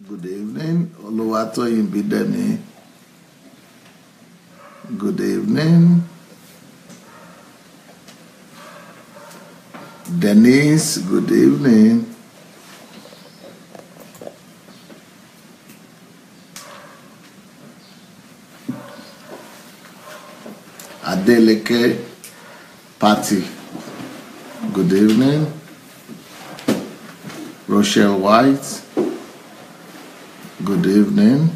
Good evening, Oluwatoyin Bidemi. Good evening, Denise. Good evening, Adeleke Patty. Good evening, Rochelle White. Good evening.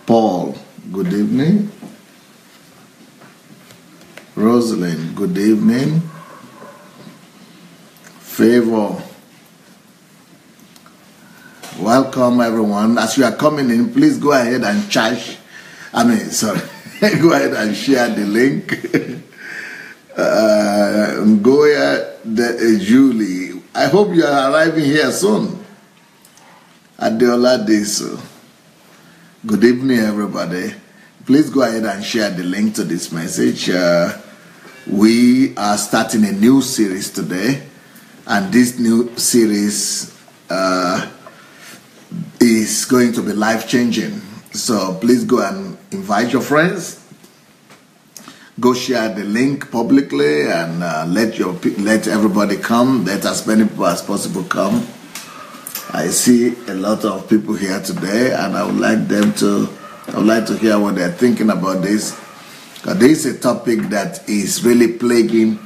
Paul, good evening. Rosalind, good evening. Favor, welcome everyone. As you are coming in, please go ahead and go ahead and share the link. Ngoya Julie, I hope you are arriving here soon. Adeola Deso, good evening everybody. Please go ahead and share the link to this message. We are starting a new series today, and this new series is going to be life-changing. So please go and invite your friends. Go share the link publicly and let everybody come. Let as many people as possible come. I see a lot of people here today, and I would like to hear what they're thinking about this. This is a topic that is really plaguing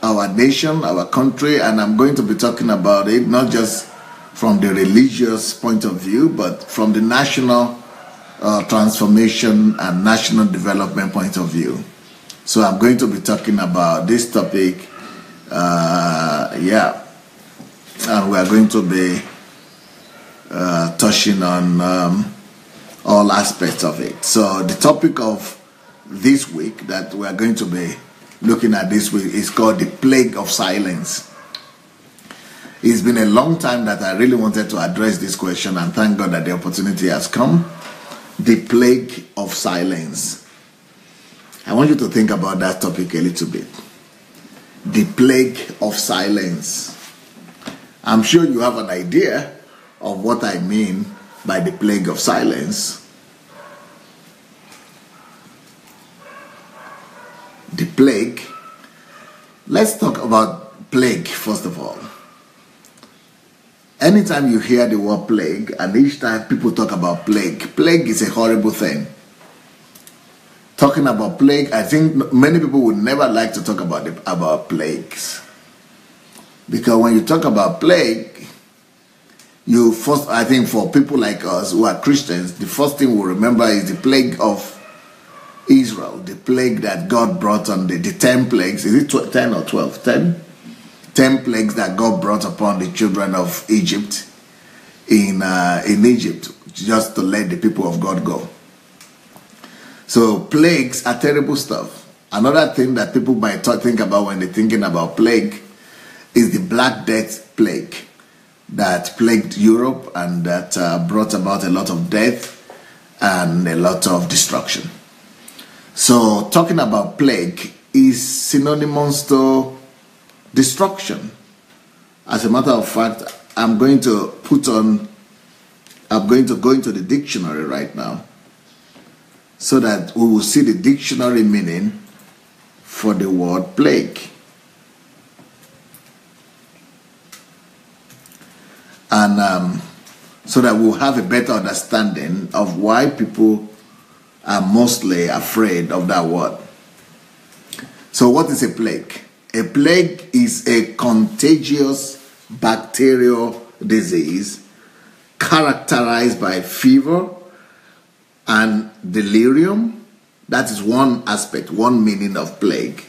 our nation, our country, and I'm going to be talking about it not just from the religious point of view, but from the national transformation and national development point of view. So I'm going to be talking about this topic, and we are going to be touching on all aspects of it. So the topic of this week that we are going to be looking at this week is called the plague of silence. It's been a long time that I really wanted to address this question, and thank God that the opportunity has come. The plague of silence. I want you to think about that topic a little bit. The plague of silence. I'm sure you have an idea of what I mean by the plague of silence. The plague. Let's talk about plague first of all. Anytime you hear the word plague, and each time people talk about plague is a horrible thing. Talking about plague, I think many people would never like to talk about plagues. Because when you talk about plague, I think for people like us who are Christians, the first thing we'll remember is the plague of Israel, the plague that God brought on the 10 plagues. Is it 10 or 12? 10 plagues that God brought upon the children of Egypt in Egypt, just to let the people of God go. So plagues are terrible stuff. Another thing that people might think about when they're thinking about plague is the Black Death plague that plagued Europe and that brought about a lot of death and a lot of destruction. So talking about plague is synonymous to destruction. As a matter of fact, I'm going to go into the dictionary right now so that we will see the dictionary meaning for the word plague. And so that we'll have a better understanding of why people are mostly afraid of that word. So what is a plague? A plague is a contagious bacterial disease characterized by fever and delirium. That is one aspect, one meaning of plague.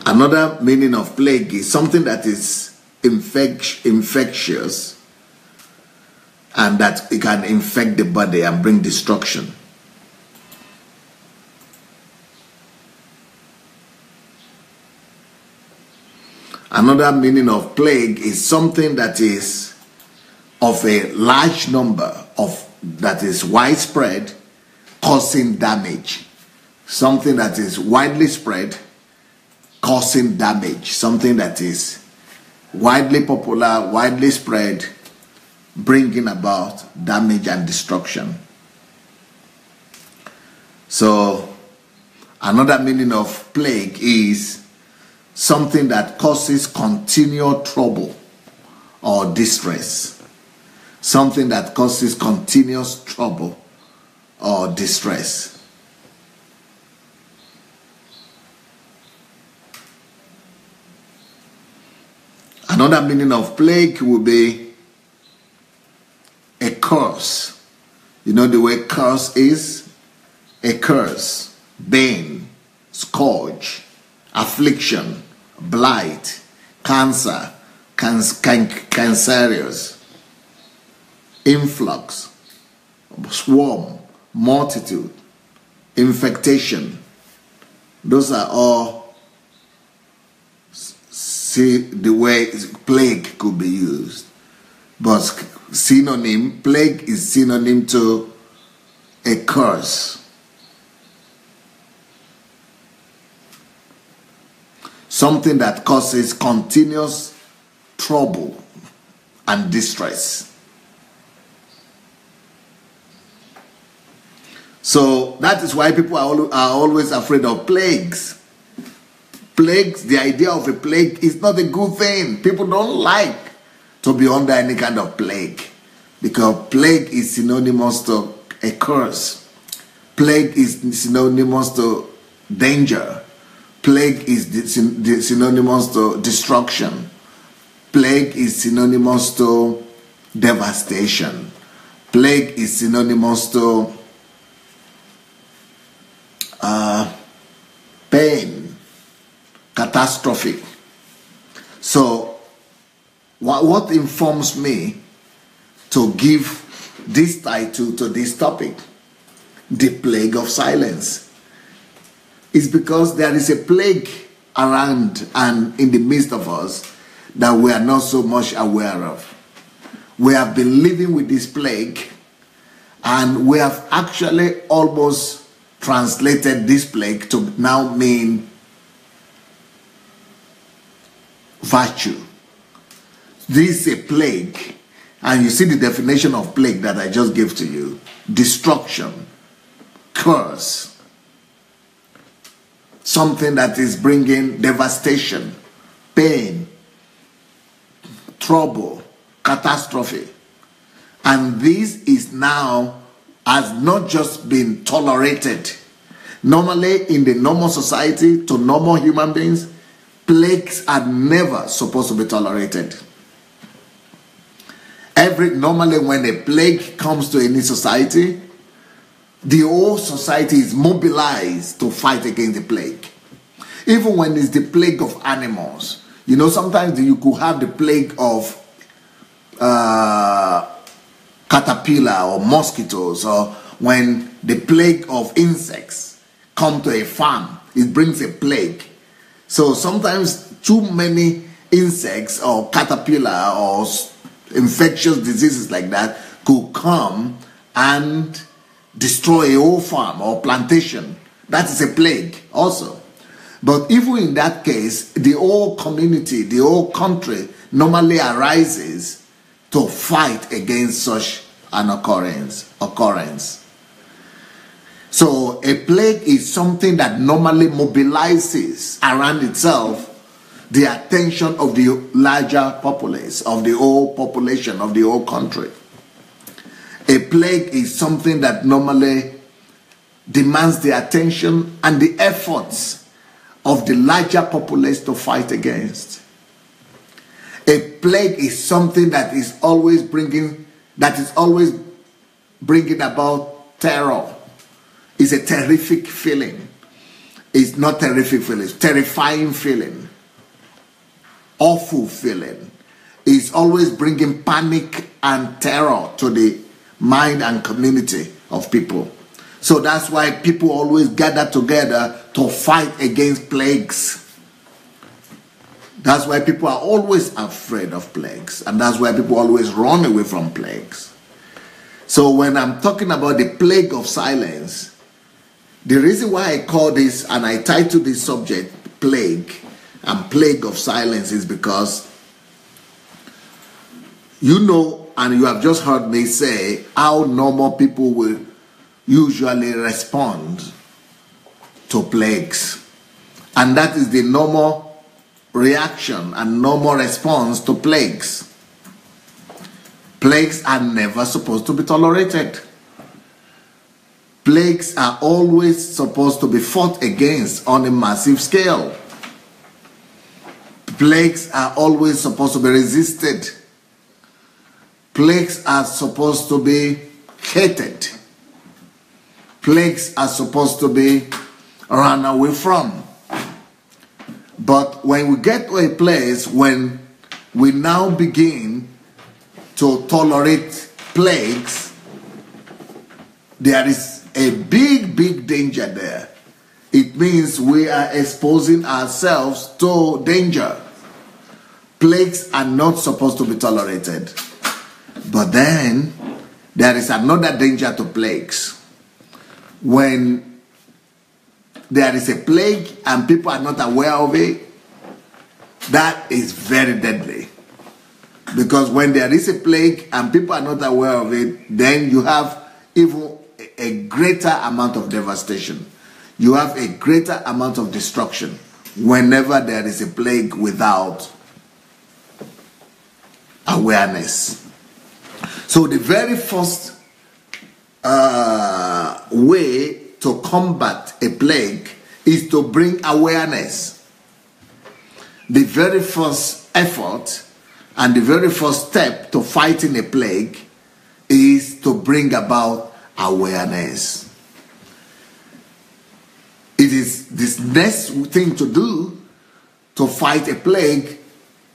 Another meaning of plague is something that is infectious and that it can infect the body and bring destruction. Another meaning of plague is something that is of a large number, that is widespread, causing damage. Something that is widely spread, causing damage. Something that is widely popular, widely spread, bringing about damage and destruction. So, another meaning of plague is something that causes continual trouble or distress. Something that causes continuous trouble or distress. Another meaning of plague will be a curse. You know the way curse is? A curse, bane, scourge, affliction, blight, cancer, cancerous, influx, swarm, multitude, infectation. Those are all the way plague could be used. But synonym, plague is synonym to a curse. Something that causes continuous trouble and distress. So that is why people are always afraid of plagues. Plagues, the idea of a plague is not a good thing. People don't like to be under any kind of plague, because plague is synonymous to a curse. Plague is synonymous to danger. Plague is synonymous to destruction. Plague is synonymous to devastation. Plague is synonymous to pain, catastrophe. So, what informs me to give this title to this topic, the plague of silence, is because there is a plague around and in the midst of us that we are not so much aware of. We have been living with this plague, and we have actually almost translated this plague to now mean virtue. This is a plague, and you see the definition of plague that I just gave to you: destruction, curse, something that is bringing devastation, pain, trouble, catastrophe. And this is now has not just been tolerated. Normally, in the normal society, to normal human beings, plagues are never supposed to be tolerated. Normally when a plague comes to any society, the whole society is mobilized to fight against the plague. Even when it's the plague of animals. You know, sometimes you could have the plague of caterpillar or mosquitoes, or when the plague of insects come to a farm, it brings a plague. So sometimes too many insects or caterpillar or infectious diseases like that could come and destroy a whole farm or plantation. That is a plague also. But even in that case, the whole community, the whole country normally arises to fight against such an occurrence. So a plague is something that normally mobilizes around itself the attention of the larger populace, of the whole population, of the whole country. A plague is something that normally demands the attention and the efforts of the larger populace to fight against. A plague is something that is always bringing about terror. It's a terrific feeling. It's not terrific feeling, it's terrifying feeling. Awful feeling. It's always bringing panic and terror to the mind and community of people. So that's why people always gather together to fight against plagues. That's why people are always afraid of plagues. And that's why people always run away from plagues. So when I'm talking about the plague of silence, The reason why I call this and I title this subject Plague and Plague of Silence is because you know, and you have just heard me say how normal people will usually respond to plagues. And that is the normal reaction and normal response to plagues. Plagues are never supposed to be tolerated. Plagues are always supposed to be fought against on a massive scale. Plagues are always supposed to be resisted. Plagues are supposed to be hated. Plagues are supposed to be run away from. But when we get to a place when we now begin to tolerate plagues, there is a big danger there. It means we are exposing ourselves to danger. Plagues are not supposed to be tolerated. But then there is another danger to plagues. When there is a plague and people are not aware of it, that is very deadly. Because when there is a plague and people are not aware of it, then you have even a greater amount of devastation. You have a greater amount of destruction whenever there is a plague without awareness. So the very first way to combat a plague is to bring awareness. The very first effort and the very first step to fighting a plague is to bring about awareness. It is this next thing to do to fight a plague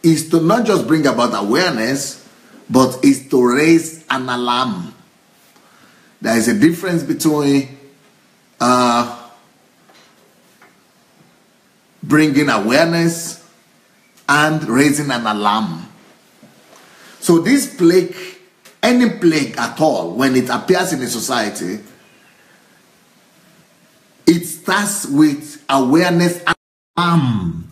is to not just bring about awareness, but is to raise an alarm. There is a difference between bringing awareness and raising an alarm. So this plague, any plague at all, when it appears in a society, it starts with awareness and alarm.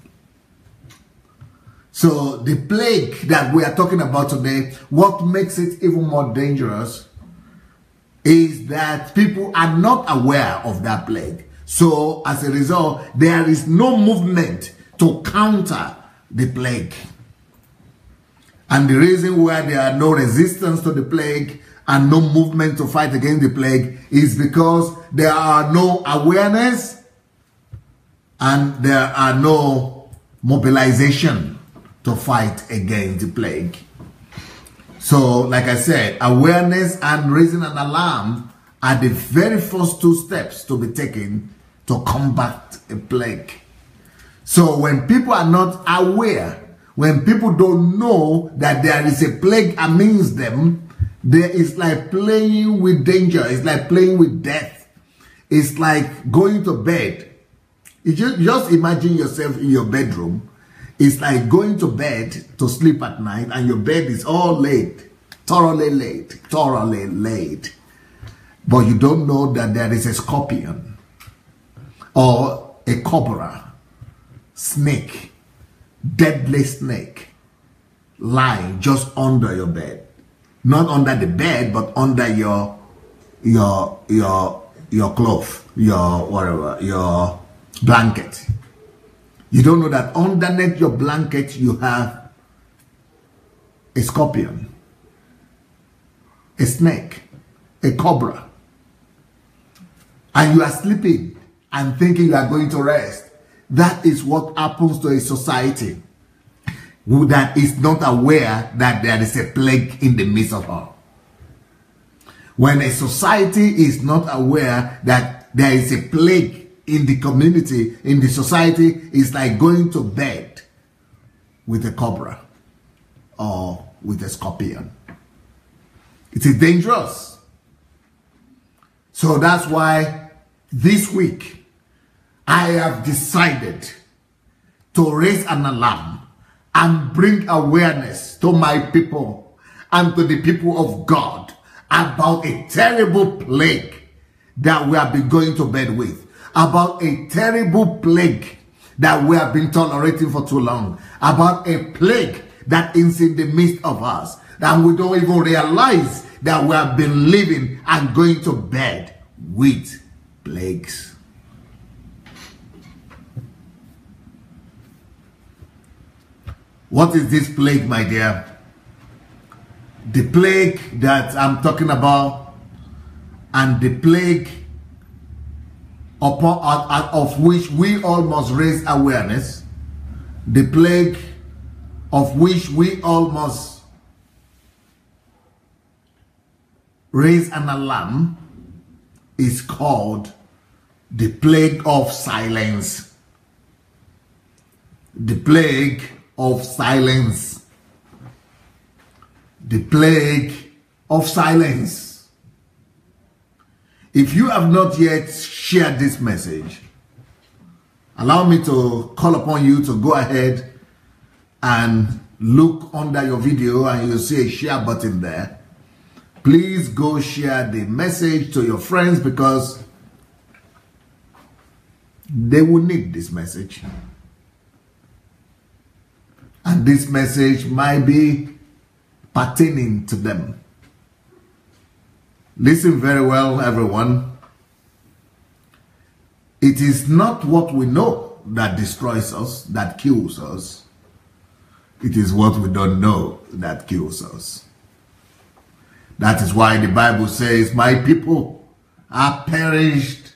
So the plague that we are talking about today, what makes it even more dangerous is that people are not aware of that plague. So as a result, there is no movement to counter the plague. And the reason why there are no resistance to the plague and no movement to fight against the plague is because there are no awareness and there are no mobilization to fight against the plague. So, like I said, awareness and raising an alarm are the very first two steps to be taken to combat a plague. So, when people are not aware, when people don't know that there is a plague amidst them, there is like playing with danger. It's like playing with death. It's like going to bed. Just imagine yourself in your bedroom. It's like going to bed to sleep at night and your bed is all laid, thoroughly laid. But you don't know that there is a scorpion or a cobra, snake, deadly snake, lying just under your bed. Not under the bed, but under your cloth, your blanket. You don't know that underneath your blanket you have a scorpion, a snake, a cobra. And you are sleeping and thinking you are going to rest. That is what happens to a society that is not aware that there is a plague in the midst of her. When a society is not aware that there is a plague in the community, in the society, it's like going to bed with a cobra or with a scorpion. It is dangerous. So that's why this week I have decided to raise an alarm and bring awareness to my people and to the people of God about a terrible plague that we have been going to bed with. about a terrible plague that we have been tolerating for too long, about a plague that is in the midst of us, that we don't even realize that we have been living and going to bed with plagues. What is this plague, my dear? The plague that I'm talking about, and the plague of which we all must raise awareness, the plague of which we all must raise an alarm, is called the plague of silence. The plague of silence. The plague of silence. If you have not yet shared this message, allow me to call upon you to go ahead and look under your video and you'll see a share button there. Please go share the message to your friends because they will need this message. And this message might be pertaining to them. Listen very well, everyone. It is not what we know that destroys us, that kills us. It is what we don't know that kills us. That is why the Bible says, my people are perished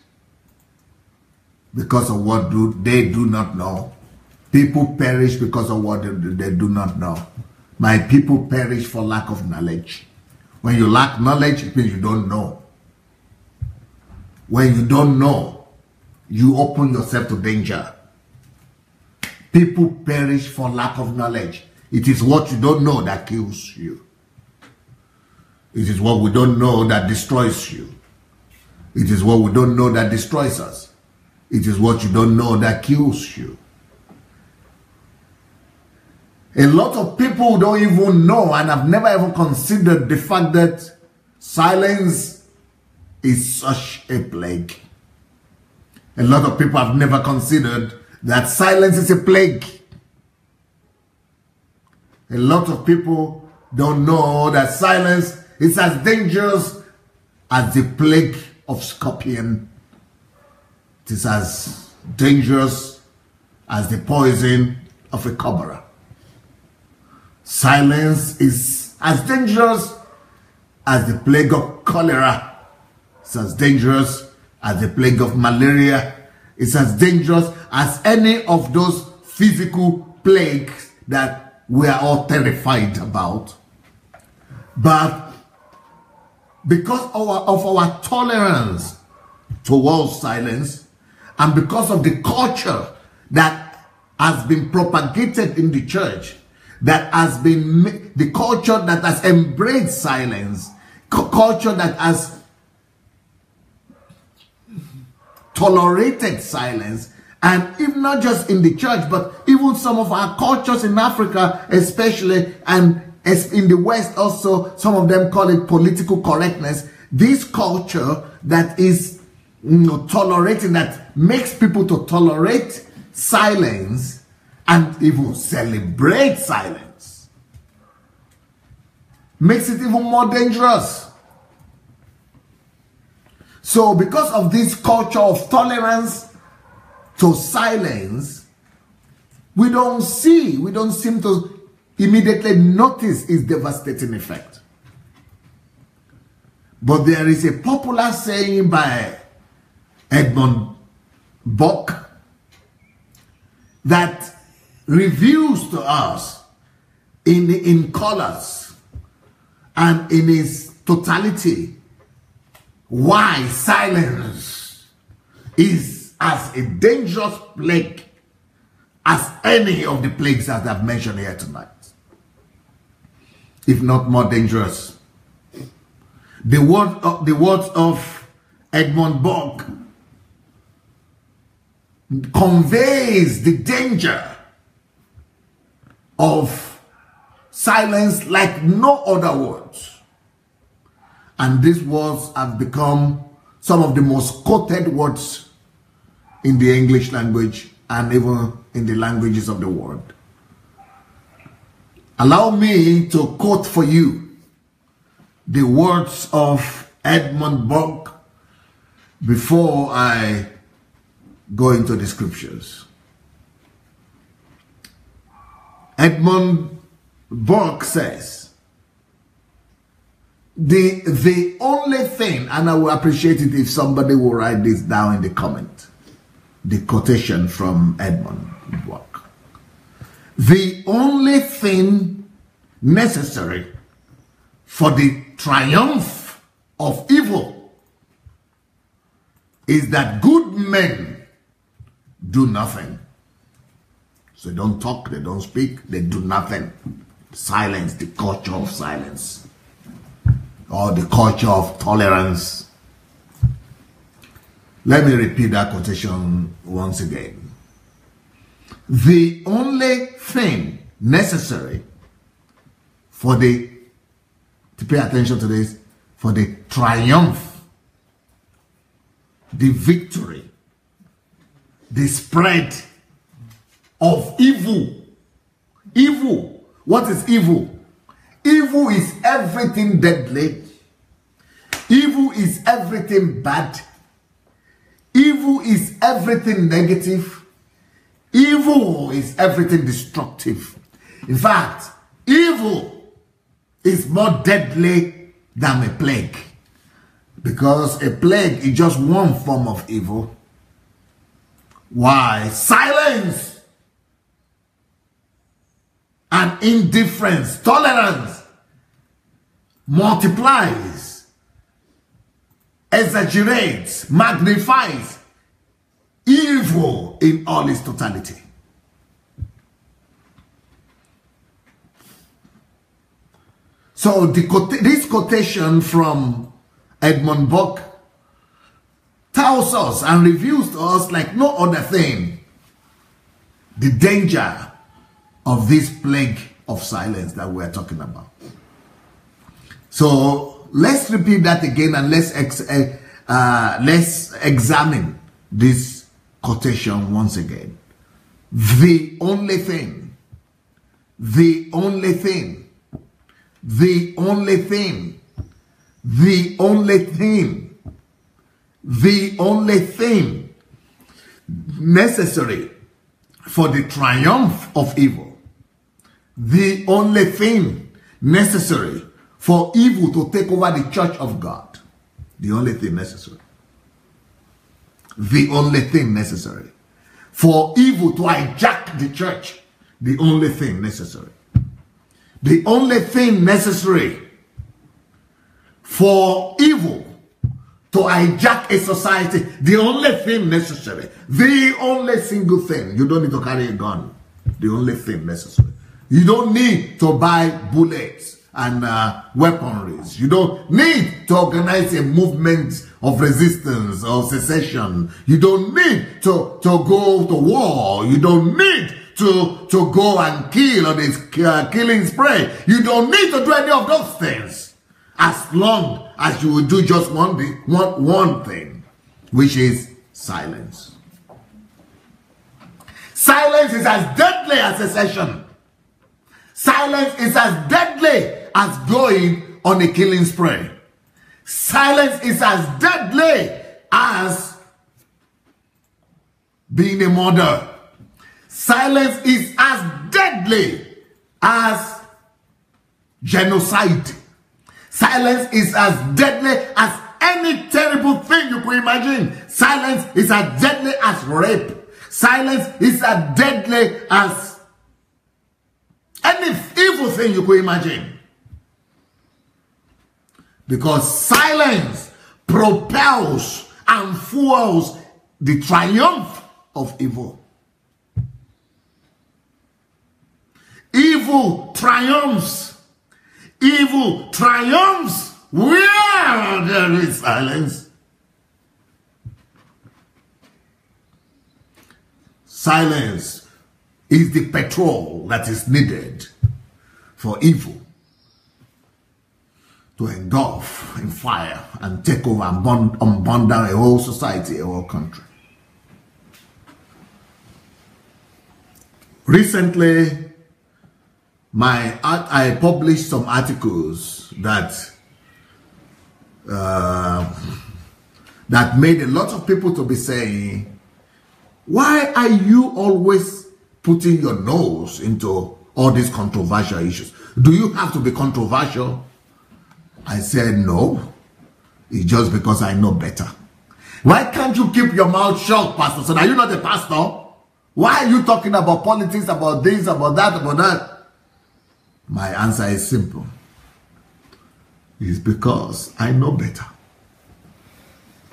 because of what they do not know. People perish because of what they do not know. My people perish for lack of knowledge. When you lack knowledge, it means you don't know. When you don't know, you open yourself to danger. People perish for lack of knowledge. It is what you don't know that kills you. It is what we don't know that destroys you. It is what we don't know that destroys us. It is what you don't know that kills you. A lot of people don't even know and have never ever considered the fact that silence is such a plague. A lot of people have never considered that silence is a plague. A lot of people don't know that silence is as dangerous as the plague of scorpion. It is as dangerous as the poison of a cobra. Silence is as dangerous as the plague of cholera. It's as dangerous as the plague of malaria. It's as dangerous as any of those physical plagues that we are all terrified about. But because of our tolerance towards silence, and because of the culture that has been propagated in the church, that has been the culture that has embraced silence, culture that has tolerated silence, and if not just in the church, but even some of our cultures in Africa especially, and in the West also, some of them call it political correctness. This culture that is tolerating, that makes people to tolerate silence and even celebrate silence, makes it even more dangerous. So because of this culture of tolerance to silence, we don't seem to immediately notice its devastating effect. But there is a popular saying by Edmund Burke that reveals to us in colors and in its totality why silence is as a dangerous plague as any of the plagues that I've mentioned here tonight, if not more dangerous. The words of Edmund Burke conveys the danger of silence like no other words. And these words have become some of the most quoted words in the English language and even in the languages of the world. Allow me to quote for you the words of Edmund Burke before I go into the scriptures. Edmund Burke says, the only thing, and I will appreciate it if somebody will write this down in the comment, the quotation from Edmund Burke. The only thing necessary for the triumph of evil is that good men do nothing. So they don't talk, they don't speak, they do nothing. Silence, the culture of silence, or the culture of tolerance. Let me repeat that quotation once again. The only thing necessary for to pay attention to this, for the triumph, the victory, the spread of evil. Evil. What is evil? Evil is everything deadly. Evil is everything bad. Evil is everything negative. Evil is everything destructive. In fact, evil is more deadly than a plague. Because a plague is just one form of evil. Why? Silence and indifference, tolerance multiplies, exaggerates, magnifies evil in all its totality. So this quotation from Edmund Burke tells us and reveals to us like no other thing the danger of this plague of silence that we're talking about. So let's repeat that again and let's examine this quotation once again. The only thing, the only thing, the only thing, the only thing, the only thing necessary for the triumph of evil, the only thing necessary for evil to take over the church of God, the only thing necessary, the only thing necessary for evil to hijack the church, the only thing necessary, the only thing necessary for evil to hijack a society, the only thing necessary, the only single thing. You don't need to carry a gun. The only thing necessary. You don't need to buy bullets and weaponries. You don't need to organize a movement of resistance or secession. You don't need to go to war. You don't need to go and kill on this killing spree. You don't need to do any of those things, as long as you will do just one thing, which is silence. Silence is as deadly as secession. Silence is as deadly as going on a killing spree. Silence is as deadly as being a murderer. Silence is as deadly as genocide. Silence is as deadly as any terrible thing you could imagine. Silence is as deadly as rape. Silence is as deadly as any evil thing you could imagine. Because silence propels and fuels the triumph of evil. Evil triumphs. Evil triumphs where there is silence. Silence is the petrol that is needed for evil to engulf in fire and take over and burn down a whole society, a whole country. Recently, I published some articles that that made a lot of people to be saying, why are you always putting your nose into all these controversial issues? Do you have to be controversial? I said, no. It's just because I know better. Why can't you keep your mouth shut, Pastor? So are you not a pastor? Why are you talking about politics, about this, about that, about that? My answer is simple. It's because I know better.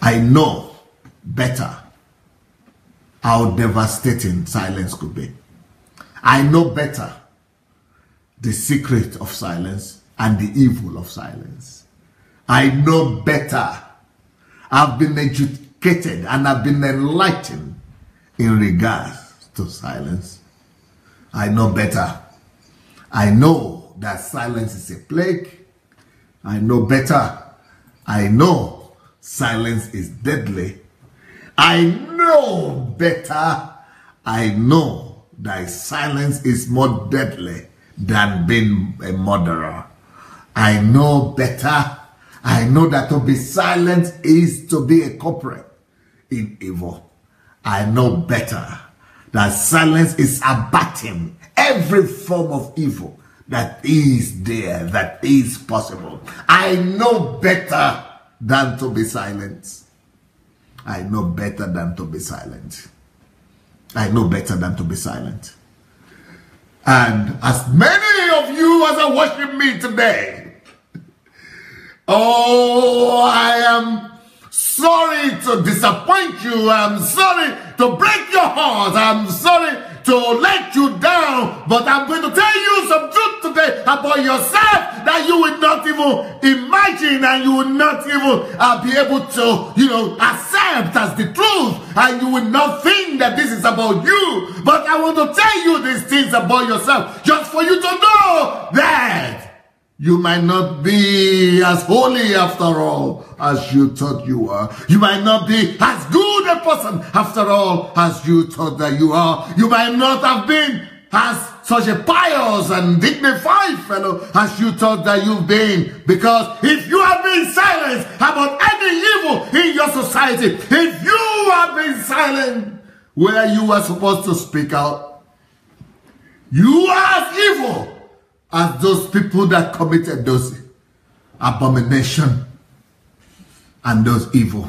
I know better how devastating silence could be. I know better the secret of silence and the evil of silence. I know better. I've been educated and I've been enlightened in regards to silence. I know better. I know that silence is a plague. I know better. I know silence is deadly. I know better. I know that silence is more deadly than being a murderer. I know better. I know that to be silent is to be a culprit in evil. I know better that silence is abating every form of evil that is there, that is possible. I know better than to be silent. I know better than to be silent. I know better than to be silent. And as many of you as are watching me today, oh, I am sorry to disappoint you. I'm sorry to break your heart. I'm sorry to let you down. But I'm going to tell you some truth today about yourself that you will not even imagine, and you will not even be able to, accept as the truth. And you will not think that this is about you. But I want to tell you these things about yourself just for you to know that you might not be as holy after all as you thought you were. You might not be as good a person after all as you thought that you are. You might not have been as such a pious and dignified fellow as you thought that you've been. Because if you have been silent about any evil in your society, if you have been silent where you were supposed to speak out, you are as evil as those people that committed those abomination and those evil.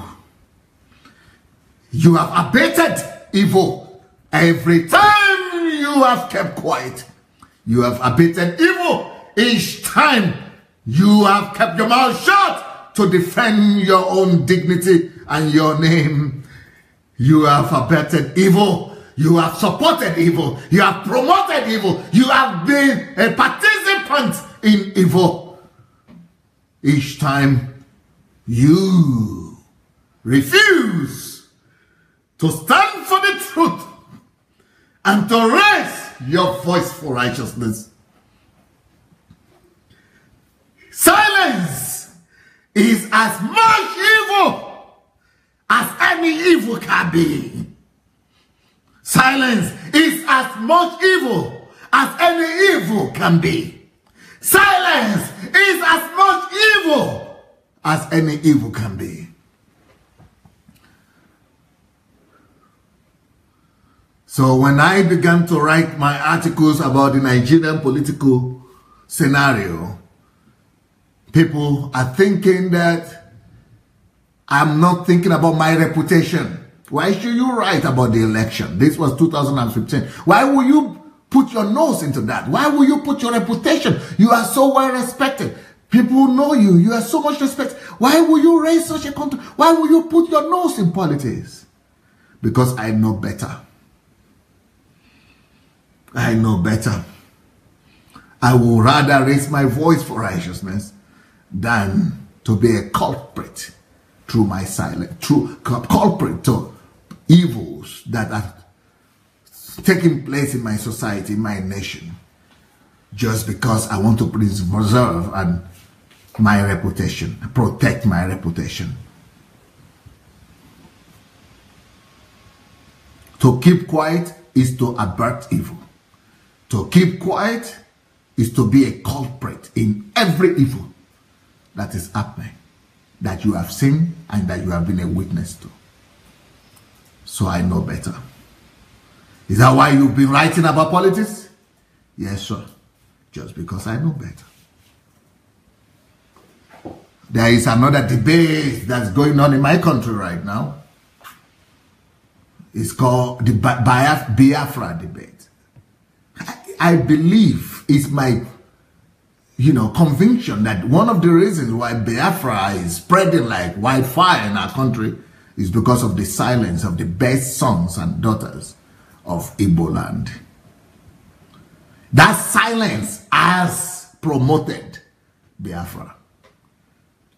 You have abated evil every time you have kept quiet. You have abated evil each time you have kept your mouth shut to defend your own dignity and your name. You have abated evil. You have supported evil. You have promoted evil. You have been a participant in evil. Each time you refuse to stand for the truth and to raise your voice for righteousness. Silence is as much evil as any evil can be. Silence is as much evil as any evil can be. Silence is as much evil as any evil can be. So when I began to write my articles about the Nigerian political scenario, people are thinking that I'm not thinking about my reputation. Why should you write about the election? This was 2015. Why will you put your nose into that? Why will you put your reputation? You are so well respected. People know you. You are so much respected. Why will you raise such a country? Why will you put your nose in politics? Because I know better. I know better. I will rather raise my voice for righteousness than to be a culprit through my silence, culprit to evils that are taking place in my society, in my nation, just because I want to preserve and my reputation, protect my reputation. To keep quiet is to avert evil. To keep quiet is to be a culprit in every evil that is happening, that you have seen and that you have been a witness to. So I know better. Is that why you've been writing about politics? Yes, sir. Just because I know better. There is another debate that's going on in my country right now. It's called the Biafra debate. I believe it's my conviction that one of the reasons why Biafra is spreading like wildfire in our country is because of the silence of the best sons and daughters of Igbo land. That silence has promoted Biafra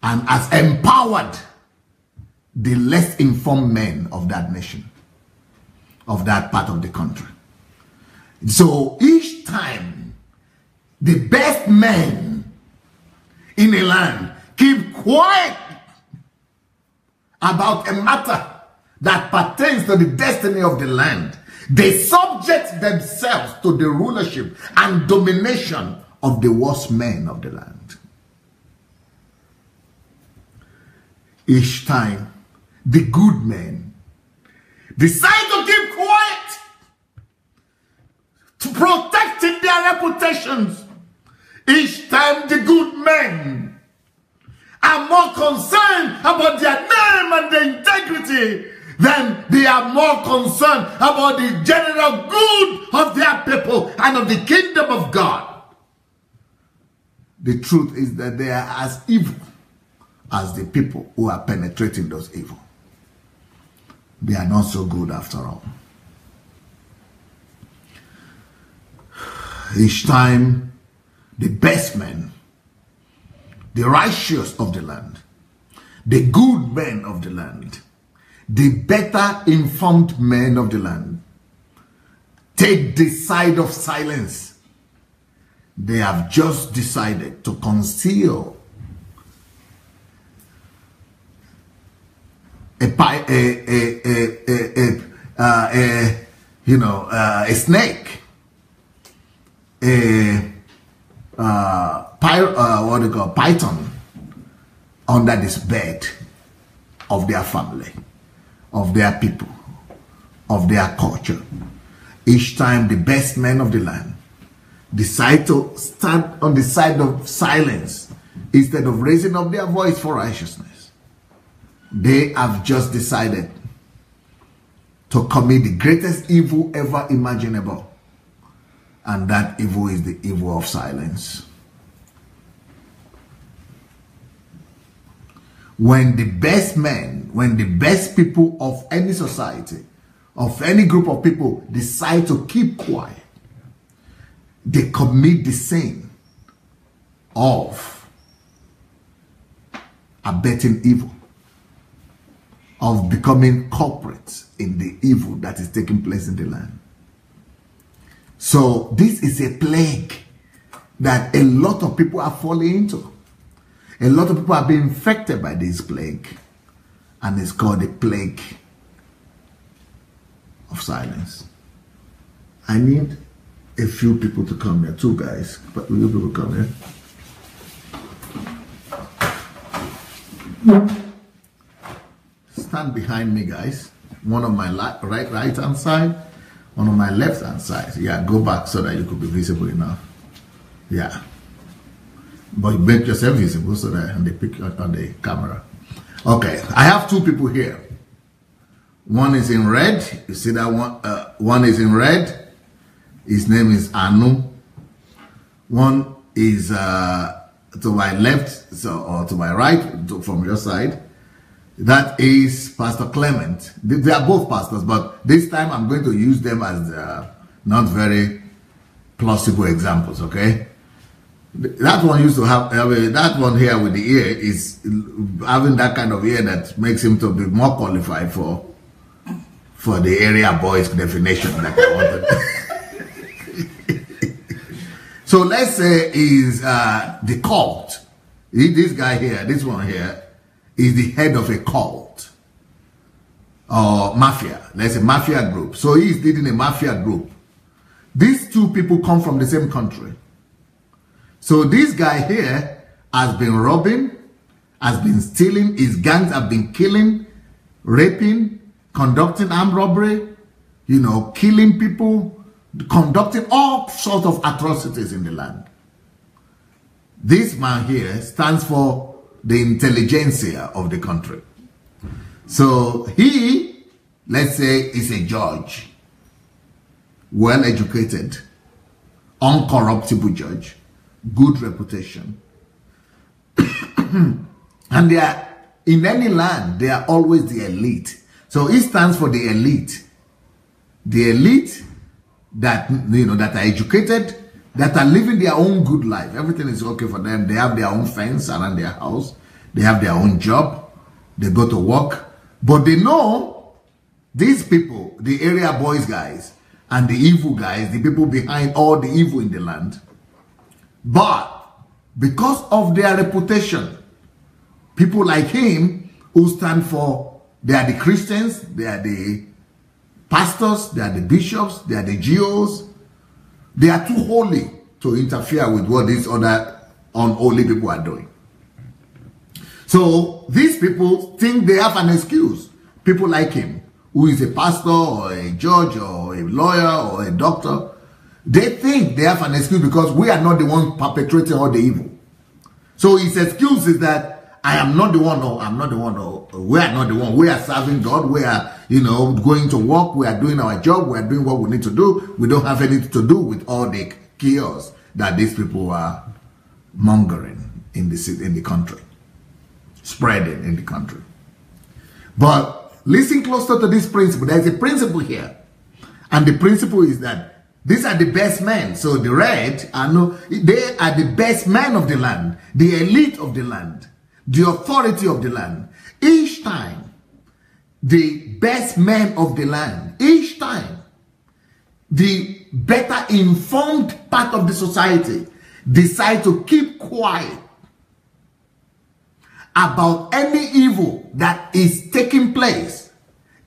and has empowered the less informed men of that nation, of that part of the country. So each time the best men in a land keep quiet about a matter that pertains to the destiny of the land, they subject themselves to the rulership and domination of the worst men of the land. Each time the good men decide to keep quiet, to protect their reputations, each time the good men are more concerned about their name and their integrity than they are more concerned about the general good of their people and of the kingdom of God. The truth is that they are as evil as the people who are penetrating those evil. They are not so good after all. Each time the best men, the righteous of the land, the good men of the land, the better informed men of the land take the side of silence, they have just decided to conceal a snake, python under this bed of their family, of their people, of their culture. Each time the best men of the land decide to stand on the side of silence instead of raising up their voice for righteousness, they have just decided to commit the greatest evil ever imaginable. And that evil is the evil of silence. When the best men, when the best people of any society, of any group of people decide to keep quiet, they commit the sin of abetting evil, of becoming culprits in the evil that is taking place in the land. So this is a plague that a lot of people are falling into. A lot of people are being infected by this plague, and it's called the plague of silence. I need a few people to come here, 2 guys, but will you people come here? Stand behind me, guys. One on my right hand side, one on my left hand side. Yeah, go back so that you could be visible enough. Yeah. But make yourself visible so that they pick you on the camera. Okay, I have 2 people here. One is in red. You see that one? One is in red. His name is Anu. One is to my left, or to my right, from your side. That is Pastor Clement. They are both pastors, but this time I'm going to use them as not very plausible examples, okay? That one used to have, that one here with the ear is having that kind of ear that makes him to be more qualified for the area boys definition that I wanted. So let's say is the cult. This guy here, this one here, is the head of a cult or mafia. Let's say mafia group. So he's leading a mafia group These two people come from the same country. So this guy here has been robbing, has been stealing, his gangs have been killing, raping, conducting armed robbery, you know, killing people, conducting all sorts of atrocities in the land. This man here stands for the intelligentsia of the country. So he, let's say, is a judge, well-educated, uncorruptible judge, good reputation. And they are, in any land, they are always the elite. So he stands for the elite. The elite that, you know, that are educated, that are living their own good life. Everything is okay for them. They have their own fence around their house. They have their own job. They go to work. But they know these people, the area boys guys, and the evil guys, the people behind all the evil in the land. But because of their reputation, people like him who stand for, they are the Christians, they are the pastors, they are the bishops, they are the GOs. They are too holy to interfere with what these other unholy people are doing. So these people think they have an excuse. People like him, who is a pastor or a judge or a lawyer or a doctor, they think they have an excuse because we are not the ones perpetrating all the evil. So his excuse is that I am not the one, or I'm not the one, or we are not the one. We are serving God. We are, you know, going to work. We are doing our job. We are doing what we need to do. We don't have anything to do with all the chaos that these people are mongering in the country, spreading in the country. But listen closer to this principle. There's a principle here. And the principle is that these are the best men. So the red, they are the best men of the land, the elite of the land, the authority of the land. Each time, the best men of the land, each time, the better informed part of the society decide to keep quiet about any evil that is taking place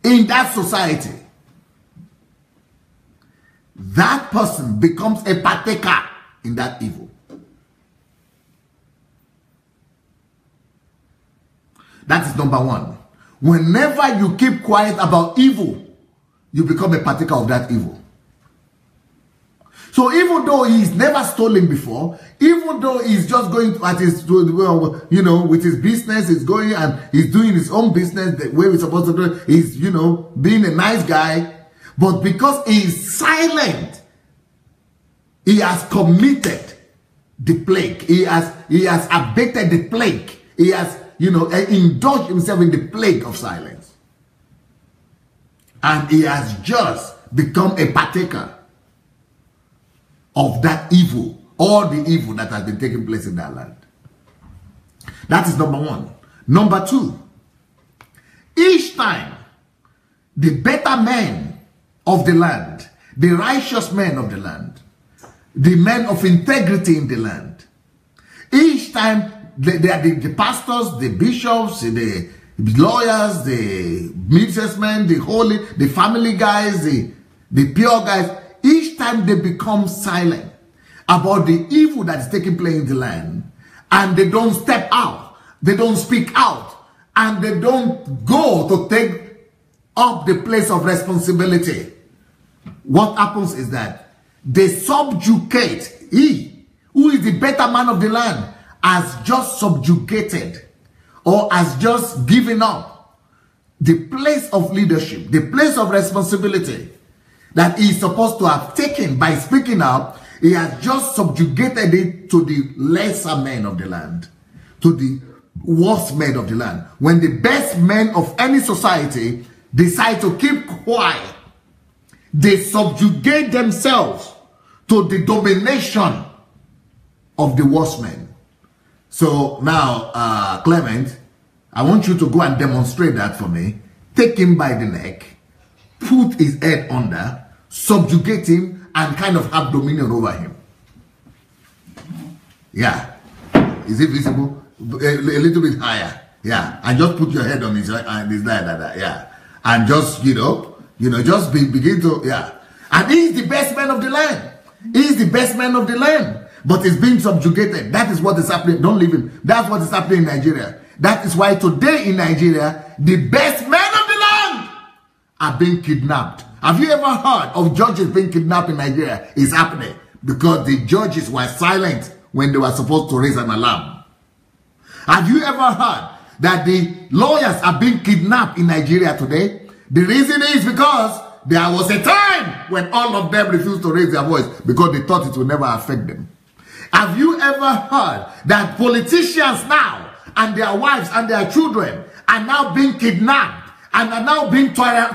in that society, that person becomes a partaker in that evil. That is number one. Whenever you keep quiet about evil, you become a partaker of that evil. So even though he's never stolen before, even though he's just going at his, you know, with his business, he's going and he's doing his own business the way we're supposed to do it, he's, you know, being a nice guy, but because he's silent, he has committed the plague. He has abated the plague. He has, you know, indulged himself in the plague of silence. And he has just become a partaker of that evil, all the evil that has been taking place in that land. That is number one. Number two, each time the better men of the land, the righteous men of the land, the men of integrity in the land, each time the pastors, the bishops, the lawyers, the businessmen, the holy, the family guys, the pure guys, each time they become silent about the evil that is taking place in the land, and they don't step out, they don't speak out, and they don't go to take up the place of responsibility, what happens is that they subjugate. He, who is the better man of the land, has just subjugated or has just given up the place of leadership, the place of responsibility that he is supposed to have taken by speaking out. He has just subjugated it to the lesser men of the land, to the worst men of the land. When the best men of any society decide to keep quiet, they subjugate themselves to the domination of the worst men. So now, Clement, I want you to go and demonstrate that for me. Take him by the neck, put his head under, subjugate him, and kind of have dominion over him. Yeah. Is it visible? A little bit higher. Yeah. And just put your head on his leg like that. Yeah. And just, you know, just begin to, yeah. And he is the best man of the land. He is the best man of the land. But he's being subjugated. That is what is happening. Don't leave him. That's what is happening in Nigeria. That is why today in Nigeria, the best men of the land are being kidnapped. Have you ever heard of judges being kidnapped in Nigeria? It's happening because the judges were silent when they were supposed to raise an alarm. Have you ever heard that the lawyers are being kidnapped in Nigeria today? The reason is because there was a time when all of them refused to raise their voice because they thought it would never affect them. Have you ever heard that politicians now and their wives and their children are now being kidnapped and are now being terrorized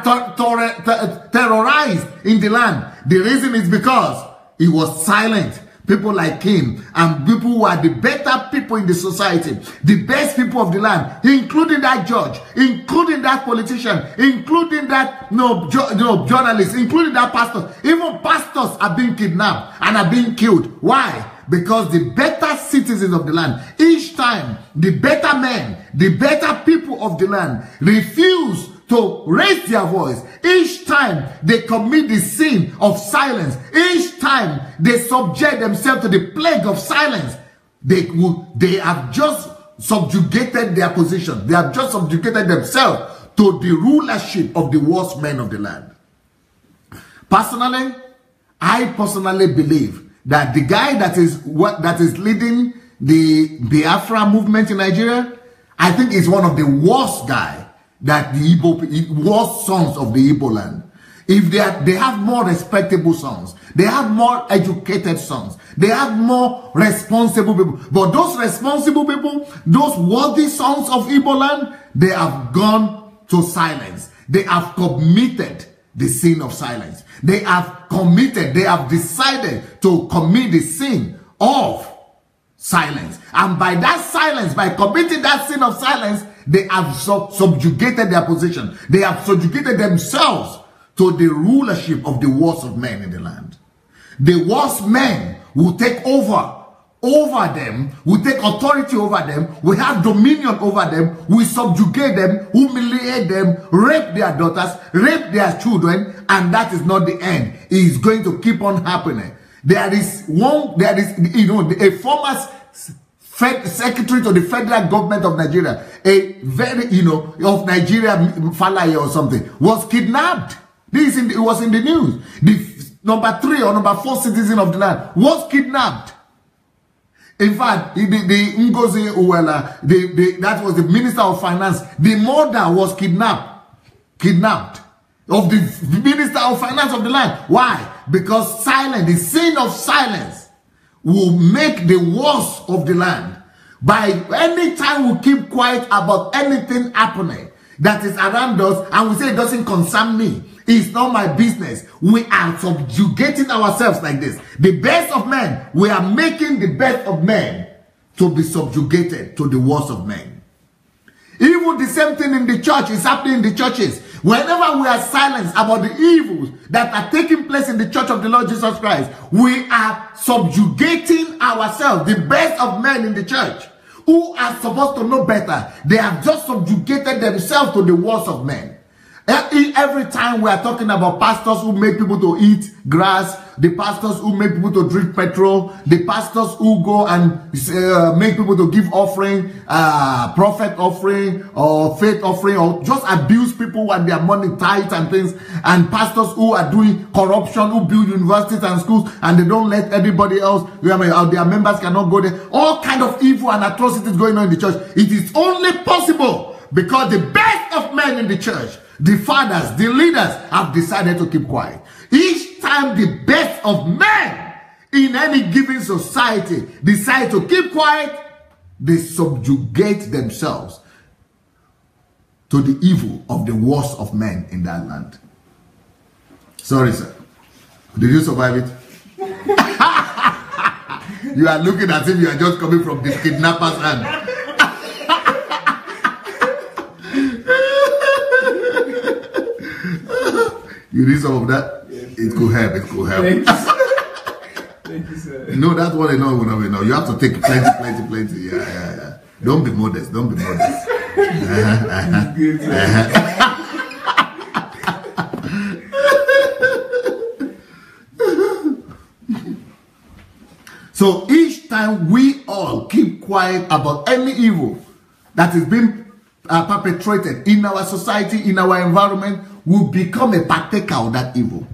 in the land? The reason is because he was silent. People like him and people who are the better people in the society, the best people of the land, including that judge, including that politician, including that journalist, including that pastor. Even pastors are being kidnapped and are being killed. Why? Because the better citizens of the land, each time the better men, the better people of the land refuse to raise their voice, each time they commit the sin of silence, each time they subject themselves to the plague of silence, they have just subjugated their position. They have just subjugated themselves to the rulership of the worst men of the land. Personally, I personally believe that the guy that is leading the Biafra movement in Nigeria, I think is one of the worst guys that the worst sons of the Igbo land. If they have more respectable sons, they have more educated sons, they have more responsible people. But those responsible people, those worthy sons of Igbo land, they have gone to silence. They have committed the sin of silence. They have decided to commit the sin of silence. And by that silence, by committing that sin of silence, they have subjugated their position. They have subjugated themselves to the rulership of the worst of men in the land. The worst men will take over them, will take authority over them, will have dominion over them, will subjugate them, humiliate them, rape their daughters, rape their children, and that is not the end. It is going to keep on happening. There is a former secretary to the federal government of Nigeria, a very, of Nigeria, Falaye or something, was kidnapped. It was in the news. The number 3 or number 4 citizen of the land was kidnapped. In fact, the Ngozi Uwela, that was the Minister of Finance, the mother was kidnapped of the Minister of Finance of the land. Why? Because silence, the sin of silence, will make the worst of the land. By any time we keep quiet about anything happening that is around us and we say it doesn't concern me, it's not my business, we are subjugating ourselves like this. The best of men, we are making the best of men to be subjugated to the worst of men. Even the same thing in the church is happening in the churches. Whenever we are silenced about the evils that are taking place in the church of the Lord Jesus Christ, we are subjugating ourselves, the best of men in the church, who are supposed to know better. They have just subjugated themselves to the worst of men. Every time we are talking about pastors who make people to eat grass, the pastors who make people to drink petrol, the pastors who go and make people to give offering, prophet offering or faith offering, or just abuse people and their money tithe and things, and pastors who are doing corruption, who build universities and schools and they don't let everybody else, their members cannot go there. All kind of evil and atrocities going on in the church. It is only possible because the best of men in the church, the fathers, the leaders, have decided to keep quiet. Each time the best of men in any given society decide to keep quiet, they subjugate themselves to the evil of the worst of men in that land. Sorry, sir. Did you survive it? You are looking as if you are just coming from the kidnapper's hand. You need some of that? Yes, it could help. It could help. Thank you, sir. No, that one alone will not be enough. You have to take plenty. Yeah. Don't be modest. Don't be modest. Good, sir. So each time we all keep quiet about any evil that is being perpetrated in our society, in our environment, we become a partaker of that evil.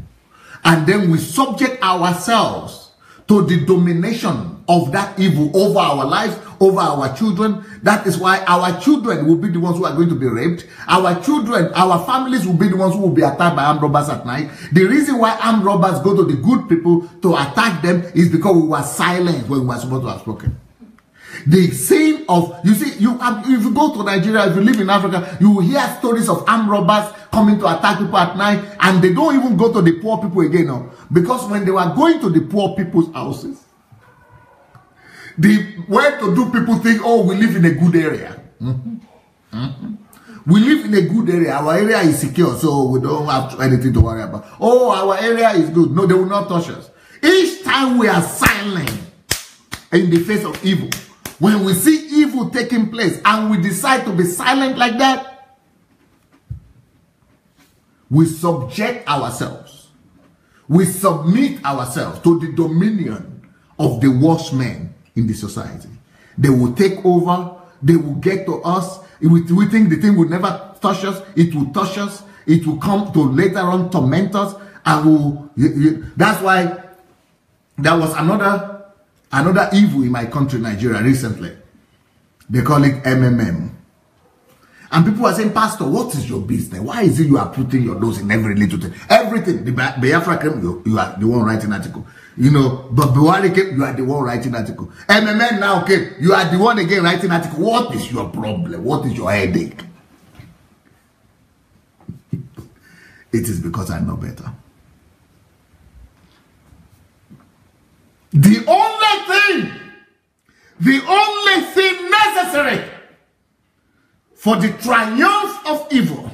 And then we subject ourselves to the domination of that evil over our lives, over our children. That is why our children will be the ones who are going to be raped. Our children, our families will be the ones who will be attacked by armed robbers at night. The reason why armed robbers go to the good people to attack them is because we were silent when we were supposed to have spoken. The sin of, you see, if you go to Nigeria, if you live in Africa, you will hear stories of armed robbers coming to attack people at night, and they don't even go to the poor people again, no? Because when they were going to the poor people's houses, the well-to-do people think, oh, we live in a good area. We live in a good area. Our area is secure, so we don't have anything to worry about. Oh, our area is good. No, they will not touch us. Each time we are silent in the face of evil, when we see evil taking place and we decide to be silent like that, we subject ourselves. We submit ourselves to the dominion of the worst men in the society. They will take over. They will get to us. We think the thing will never touch us. It will touch us. It will come to later on torment us. And that's why there was another evil in my country, Nigeria, recently. They call it MMM. And people are saying, Pastor, what is your business? Why is it you are putting your nose in every little thing? Everything. The Biafra came, you are the one writing article. You know, but Buhari came, you are the one writing article. MMM now came, you are the one again writing article. What is your problem? What is your headache? It is because I know better. The only thing necessary for the triumph of evil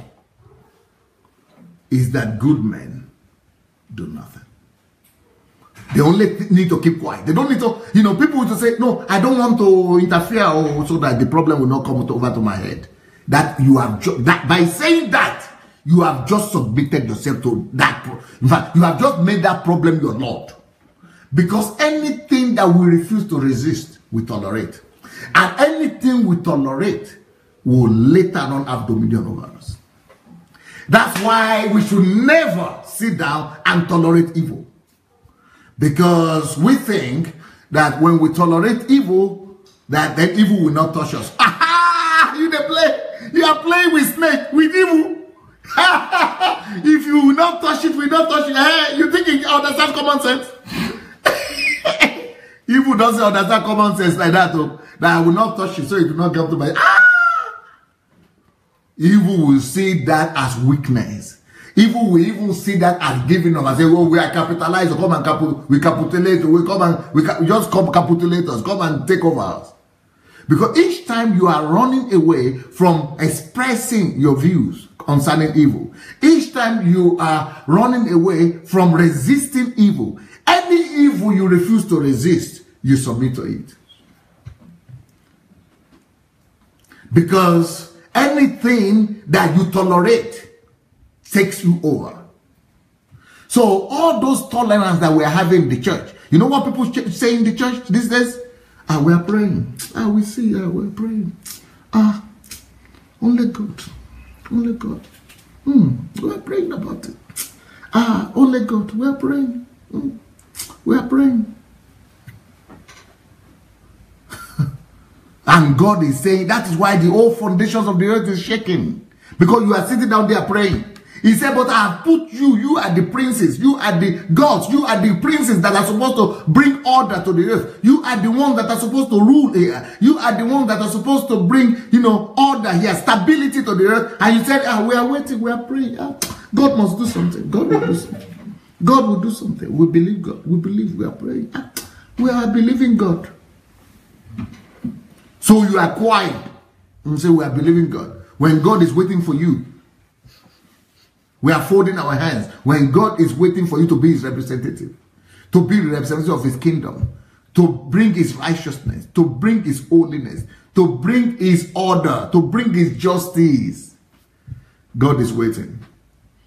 is that good men do nothing. They only need to keep quiet. They don't need to, you know, people will say, no, I don't want to interfere, or so that the problem will not come over to my head. That you have, that by saying that, you have just submitted yourself to that. In fact, you have just made that problem your Lord. Because anything that we refuse to resist, we tolerate. And anything we tolerate will later on have dominion over us. That's why we should never sit down and tolerate evil. Because we think that when we tolerate evil, that then evil will not touch us. Aha! You are playing with snake, with evil. If you will not touch it, we not touch it. Hey, you think you understand common sense? Evil doesn't understand common sense like that, oh, that I will not touch it so it will not come to my... Evil will see that as weakness. Evil will even see that as giving up and say, oh, we are capitalized, come and we capitulate, we just come capitulate us, come and take over us. Because each time you are running away from expressing your views concerning evil, each time you are running away from resisting evil, any evil you refuse to resist, you submit to it. Because anything that you tolerate takes you over. So all those tolerance that we are having in the church, you know what people say in the church these days? We are praying. We see, we're praying. Only God. Only God. We are praying about it. Only God. We are praying. We are praying. And God is saying, that is why the whole foundations of the earth is shaking. Because you are sitting down there praying. He said, but I have put you, you are the princes, you are the gods, you are the princes that are supposed to bring order to the earth. You are the ones that are supposed to rule here. You are the ones that are supposed to bring, you know, order here, stability to the earth. And you said, we are waiting, we are praying. God must do something. God will do something. God will do something. We believe God. We believe, we are praying. We are believing God. So you are quiet and say, we are believing God. When God is waiting for you, we are folding our hands. When God is waiting for you to be his representative, to be the representative of his kingdom, to bring his righteousness, to bring his holiness, to bring his order, to bring his justice, God is waiting.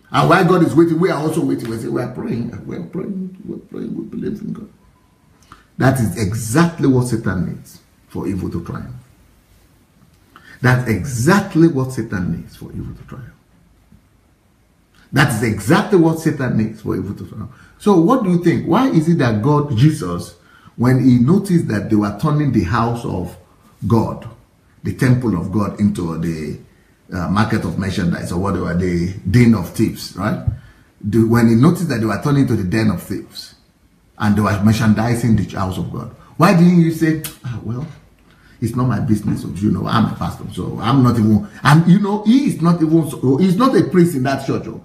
And while God is waiting, we are also waiting. We say, we are praying, we are praying, we are praying, we believe in God. That is exactly what Satan needs for evil to triumph. That's exactly what Satan needs for evil to triumph. That is exactly what Satan needs for evil to triumph. So what do you think? Why is it that God, Jesus, when he noticed that they were turning the house of God, the temple of God, into the market of merchandise, or whatever, the den of thieves, right? When he noticed that they were turning to the den of thieves, and they were merchandising the house of God, why didn't you say, well, it's not my business, you know, I'm a pastor, so I'm not even, and you know, he is not even, he's not a priest in that church. You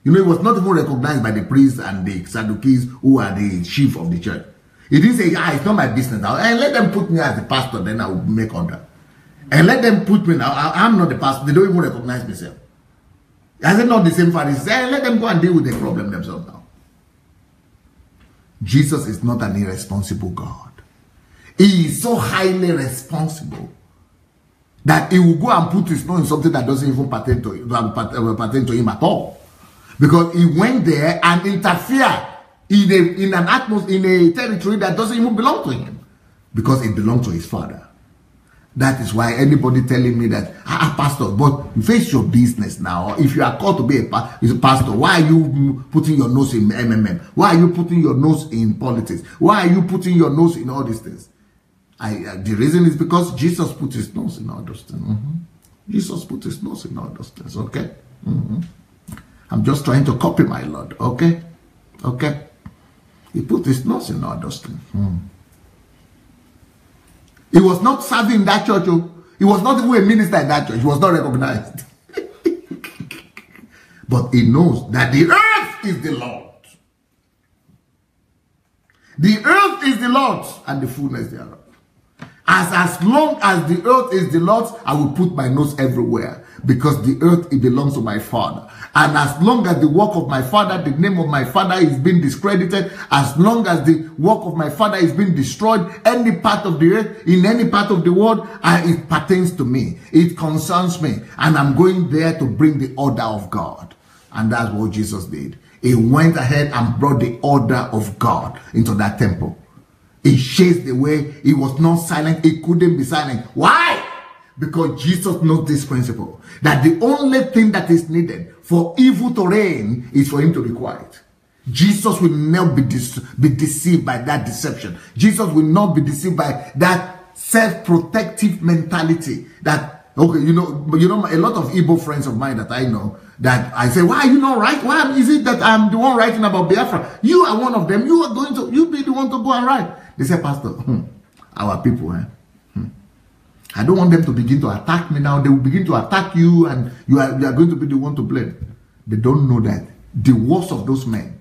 know, he was not even recognized by the priests and the Sadducees, who are the chief of the church. He didn't say, it's not my business now, and let them put me as the pastor, then I will make order. And let them put me now, I'm not the pastor, they don't even recognize myself. Is it not the same Pharisees? Let them go and deal with the problem themselves now. Jesus is not an irresponsible God. He is so highly responsible that he will go and put his nose in something that doesn't even pertain to him at all. Because he went there and interfered in an atmosphere, in a territory that doesn't even belong to him. Because it belongs to his Father. That is why anybody telling me that, pastor, but face your business now. If you are called to be a pastor, why are you putting your nose in MMM? Why are you putting your nose in politics? Why are you putting your nose in all these things? The reason is because Jesus put his nose in all those things. Jesus put his nose in all those things, okay? I'm just trying to copy my Lord, okay? Okay? He put his nose in all those things. He was not serving that church. He was not even a minister in that church. He was not recognized. But he knows that the earth is the Lord. The earth is the Lord's and the fullness thereof. As long as the earth is the Lord's, I will put my nose everywhere. Because the earth, it belongs to my Father. And as long as the work of my Father, the name of my Father is being discredited, as long as the work of my Father is being destroyed, any part of the earth, in any part of the world, it pertains to me. It concerns me. And I'm going there to bring the order of God. And that's what Jesus did. He went ahead and brought the order of God into that temple. He chased away. He was not silent. He couldn't be silent. Why? Because Jesus knows this principle, that the only thing that is needed for evil to reign is for him to be quiet. Jesus will not be deceived by that deception. Jesus will not be deceived by that self-protective mentality that, okay, you know, a lot of Igbo friends of mine that I know, that I say, why are you not right? Why is it that I'm the one writing about Biafra? You are one of them. You are going to, you be the one to go and write. They say, Pastor, our people, I don't want them to begin to attack me now. They will begin to attack you, and you are going to be the one to blame. They don't know that the worst of those men,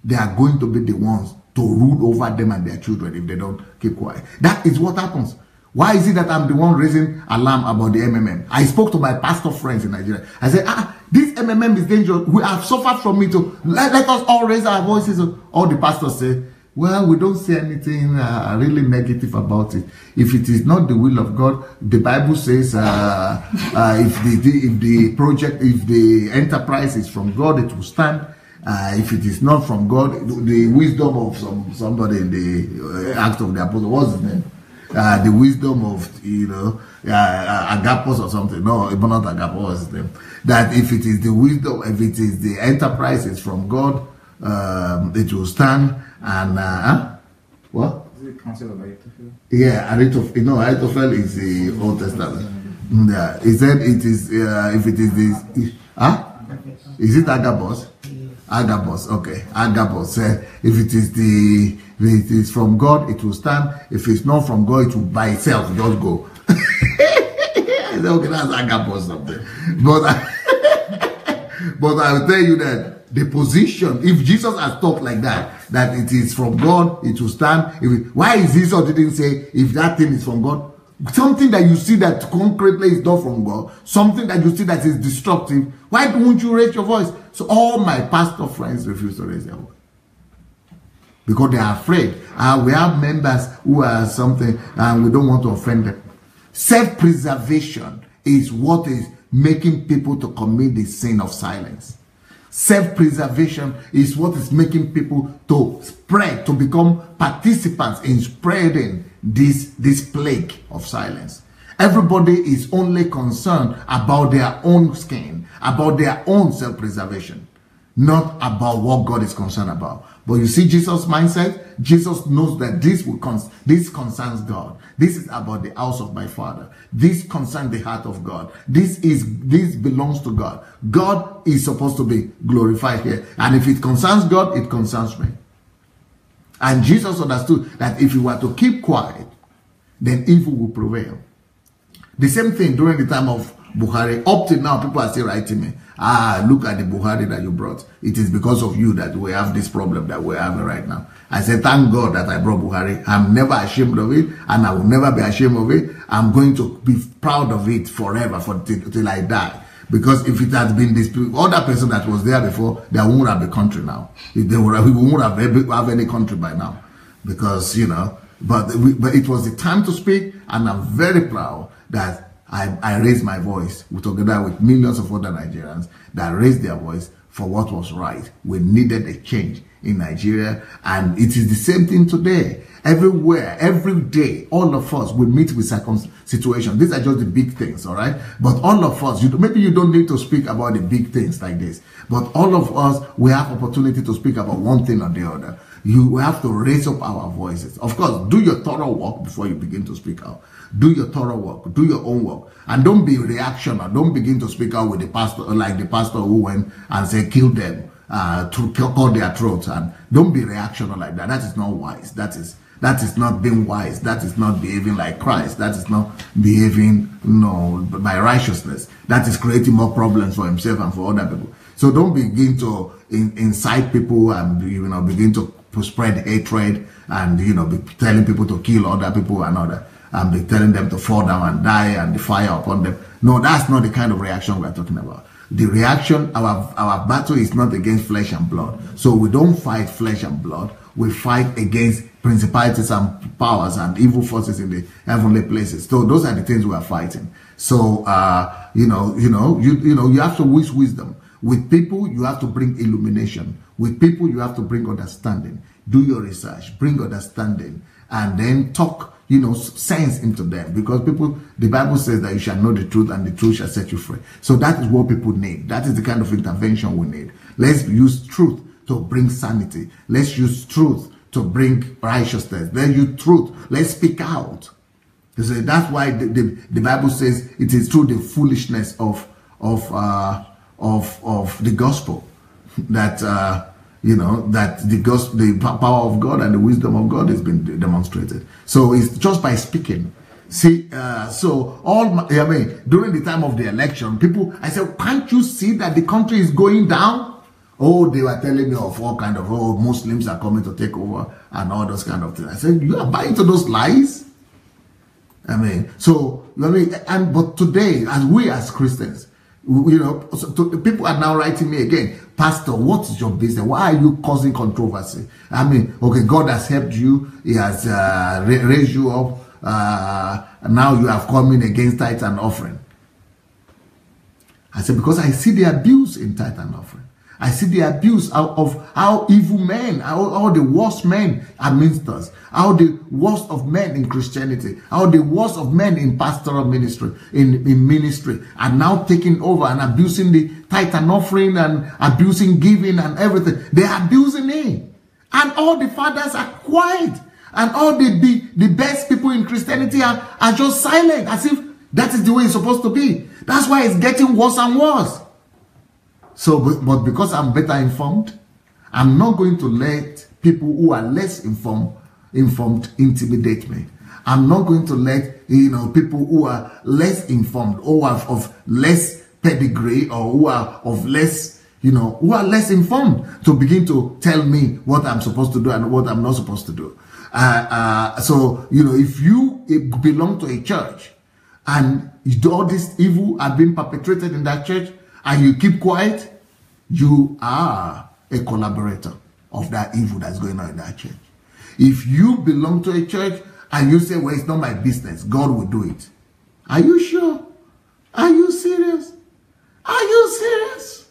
they are going to be the ones to rule over them and their children if they don't keep quiet. That is what happens. Why is it that I'm the one raising alarm about the MMM? I spoke to my pastor friends in Nigeria. I said, this MMM is dangerous. We have suffered from it. So let us all raise our voices. All the pastors say, well, we don't say anything really negative about it. If it is not the will of God, the Bible says if the enterprise is from God, it will stand. If it is not from God, the wisdom of somebody in the Acts of the Apostle, what's his name? The wisdom of, Agapos or something. No, not Agapos, what's his name? That if it is the wisdom, if it is the enterprise is from God, it will stand. And what? Is it Council of Ahithophel? Yeah, Ahithophel is the Old Testament. Yeah, he said it is if it is this, is it Agabus? Agabus, okay. Agabus said if it is from God, it will stand. If it's not from God, it will by itself just go. I said, okay, that's Agabus something. But I will tell you that the position, if Jesus has talked like that it is from God, it will stand. Why is Jesus didn't say if that thing is from God? Something that you see that concretely is not from God, something that you see that is destructive, why don't you raise your voice? So all my pastor friends refuse to raise their voice. Because they are afraid. We have members who are something and we don't want to offend them. Self-preservation is what is making people to commit the sin of silence. Self-preservation is what is making people to spread, to become participants in spreading this plague of silence. Everybody is only concerned about their own skin, about their own self-preservation, not about what God is concerned about. But you see Jesus' mindset? Jesus knows that this concerns God. This is about the house of my Father. This concerns the heart of God. This belongs to God. God is supposed to be glorified here. And if it concerns God, it concerns me. And Jesus understood that if you were to keep quiet, then evil will prevail. The same thing during the time of Buhari. Up till now, people are still writing me, look at the Buhari that you brought. It is because of you that we have this problem that we're having right now. I said, thank God that I brought Buhari. I'm never ashamed of it, and I will never be ashamed of it. I'm going to be proud of it forever, till I die. Because if it had been this other person that was there before, there wouldn't have a country now. We wouldn't have any country by now. Because, you know, but it was the time to speak, and I'm very proud that I raised my voice together with millions of other Nigerians that raised their voice for what was right. We needed a change in Nigeria, and it is the same thing today. Everywhere, every day, all of us will meet with situations. These are just the big things, all right? But all of us, maybe you don't need to speak about the big things like this, but all of us, we have opportunity to speak about one thing or the other. You have to raise up our voices. Of course, do your thorough work before you begin to speak out. Do your thorough work. Do your own work. And don't be reactional. Don't begin to speak out with the pastor, like the pastor who went and said, kill them, to cut their throats. And don't be reactional like that. That is not wise. That is not being wise. That is not behaving like Christ. That is not behaving, by righteousness. That is creating more problems for himself and for other people. So don't begin to incite people and, begin to spread hatred and, be telling people to kill other people and be telling them to fall down and die and the fire upon them. No, that's not the kind of reaction we're talking about. The reaction, our battle is not against flesh and blood. So we don't fight flesh and blood. We fight against principalities and powers and evil forces in the heavenly places. So those are the things we are fighting. So, you have to use wisdom. With people, you have to bring illumination. With people, you have to bring understanding. Do your research, bring understanding, and then talk, sense into them. Because the Bible says that you shall know the truth and the truth shall set you free. So that is what people need. That is the kind of intervention we need. Let's use truth to bring sanity. Let's use truth to bring righteousness. Let's use truth. Let's speak out. So that's why the Bible says it is through the foolishness of the gospel that that the power of God and the wisdom of God has been demonstrated. So it's just by speaking. See, during the time of the election, I said, can't you see that the country is going down? Oh, they were telling me of all kind of, Muslims are coming to take over and all those kind of things. I said, you are buying into those lies? But today, as Christians, people are now writing me again, Pastor, what is your business? Why are you causing controversy? Okay, God has helped you. He has raised you up. Now you have come in against tithe and offering. I said, because I see the abuse in tithe and offering. I see the abuse of how evil men, how the worst men are ministers, how the worst of men in Christianity, how the worst of men in pastoral ministry, in ministry, are now taking over and abusing the tithe and offering and abusing giving and everything. They are abusing me. And all the fathers are quiet. And all the best people in Christianity are just silent, as if that is the way it's supposed to be. That's why it's getting worse and worse. So, but because I'm better informed, I'm not going to let people who are less informed intimidate me. I'm not going to let people who are less informed or of less pedigree or who are of less who are less informed to begin to tell me what I'm supposed to do and what I'm not supposed to do. If you belong to a church and all this evil are being perpetrated in that church, and you keep quiet, you are a collaborator of that evil that's going on in that church. If you belong to a church and you say, well, it's not my business, God will do it. Are you sure? Are you serious? Are you serious?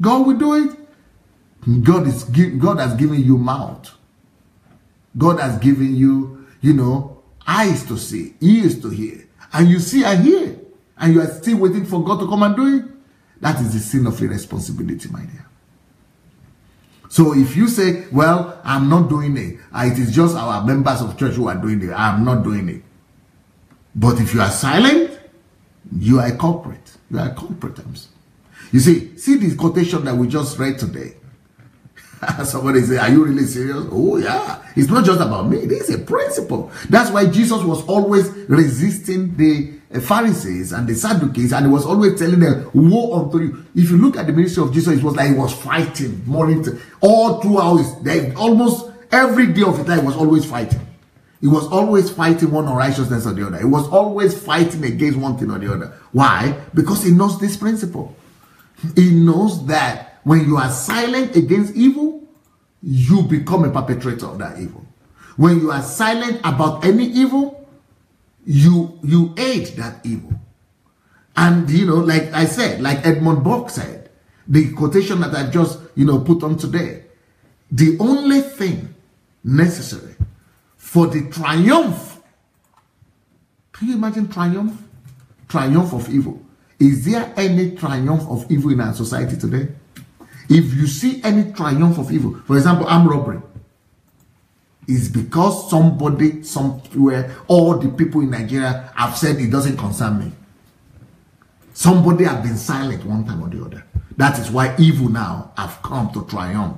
God will do it. God has given you mouth. God has given you, eyes to see, ears to hear. And you see and hear. And you are still waiting for God to come and do it. That is the sin of irresponsibility, my dear. So if you say, well, I'm not doing it. It is just our members of church who are doing it. I'm not doing it. But if you are silent, you are a culprit. You are a culprit. You see this quotation that we just read today. Somebody say, are you really serious? Oh yeah. It's not just about me. This is a principle. That's why Jesus was always resisting the Pharisees and the Sadducees, and he was always telling them, woe unto you. If you look at the ministry of Jesus, it was like he was fighting all throughout his day. Almost every day of his life, he was always fighting. He was always fighting one unrighteousness or the other. He was always fighting against one thing or the other. Why? Because he knows this principle. He knows that when you are silent against evil, you become a perpetrator of that evil. When you are silent about any evil, you aid that evil. And like I said, like Edmund Burke said, the quotation that I just put on today, the only thing necessary for the triumph, can you imagine triumph? Triumph of evil. Is there any triumph of evil in our society today? If you see any triumph of evil, for example, armed robbery, is because somebody somewhere, all the people in Nigeria have said it doesn't concern me. Somebody have been silent one time or the other. That is why evil now have come to triumph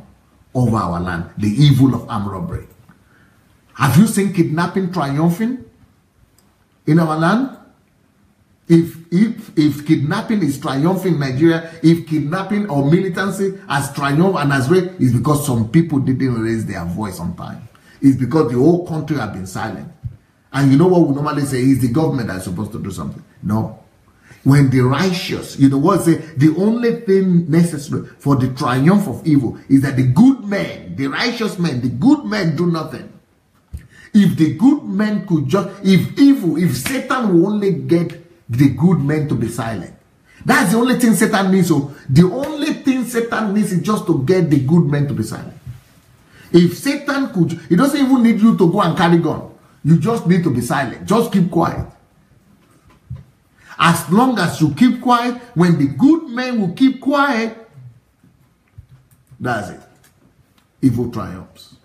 over our land. The evil of armed robbery. Have you seen kidnapping triumphing in our land? If kidnapping is triumphing in Nigeria, if kidnapping or militancy has triumphed and has raised, it's because some people didn't raise their voice on time. It's because the whole country have been silent. And you know what we normally say is the government that's supposed to do something. No. When the righteous, what say, the only thing necessary for the triumph of evil is that the good men, the righteous men, the good men do nothing. If the good men could just, if Satan will only get the good men to be silent. That's the only thing Satan needs. So the only thing Satan needs is just to get the good men to be silent. If Satan could, he doesn't even need you to go and carry gun. You just need to be silent. Just keep quiet. As long as you keep quiet, when the good men will keep quiet, that's it. Evil triumphs.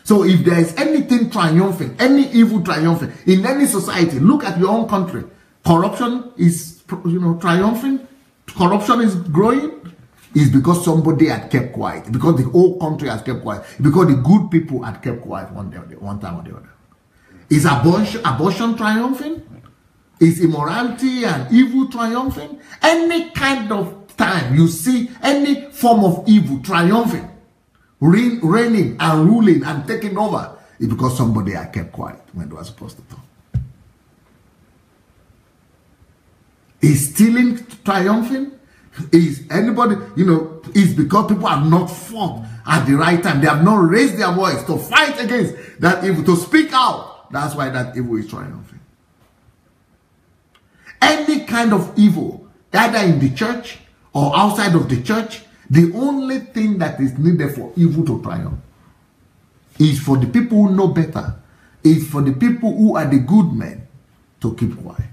So if there is anything triumphing, any evil triumphing in any society, look at your own country. Corruption is, triumphing. Corruption is growing. It's because somebody had kept quiet. Because the whole country has kept quiet. Because the good people had kept quiet one time or the other. Is abortion triumphing? Is immorality and evil triumphing? Any kind of time you see any form of evil triumphing, reigning and ruling and taking over, it's because somebody had kept quiet when they were supposed to talk. Is stealing triumphing? Is anybody, is because people have not fought at the right time. They have not raised their voice to fight against that evil, to speak out. That's why that evil is triumphing. Any kind of evil, either in the church or outside of the church, the only thing that is needed for evil to triumph is for the people who know better, is for the people who are the good men to keep quiet.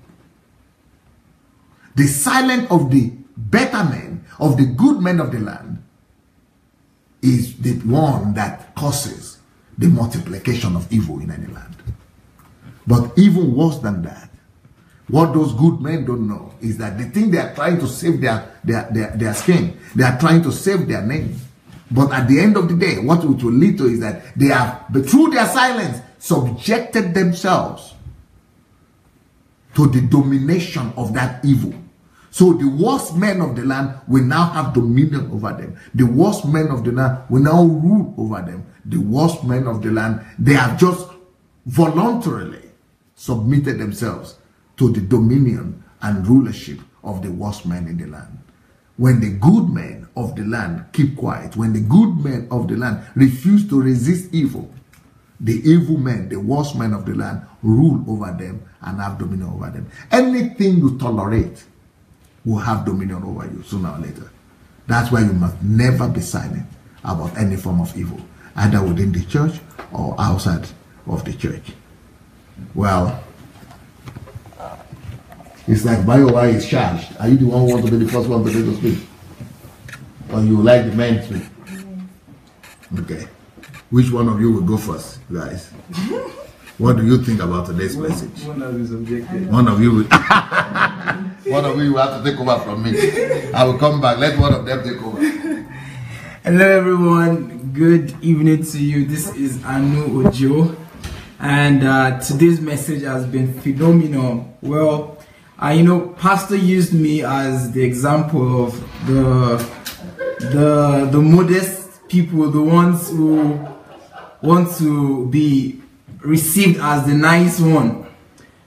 The silence of the better men, of the good men of the land, is the one that causes the multiplication of evil in any land. But even worse than that, what those good men don't know is that the thing they are trying to save their skin, they are trying to save their name. But at the end of the day, what it will lead to is that they have, through their silence, subjected themselves to the domination of that evil. So the worst men of the land will now have dominion over them. The worst men of the land will now rule over them. The worst men of the land, they have just voluntarily submitted themselves to the dominion and rulership of the worst men in the land. When the good men of the land keep quiet, when the good men of the land refuse to resist evil, the evil men, the worst men of the land, rule over them and have dominion over them. Anything you tolerate will have dominion over you sooner or later. That's why you must never be silent about any form of evil, either within the church or outside of the church. Well, it's like Bayowa is charged. Are you the one who wants to be the first one to speak? Or you like the men to speak? Okay. Which one of you will go first, guys? What do you think about today's message? One of his objectives. One of you will one of you will have to take over from me. I will come back. Let one of them take over. Hello everyone, good evening to you. This is Anu Ojo, and today's message has been phenomenal. Well, Pastor used me as the example of the modest people, the ones who want to be received as the nice one,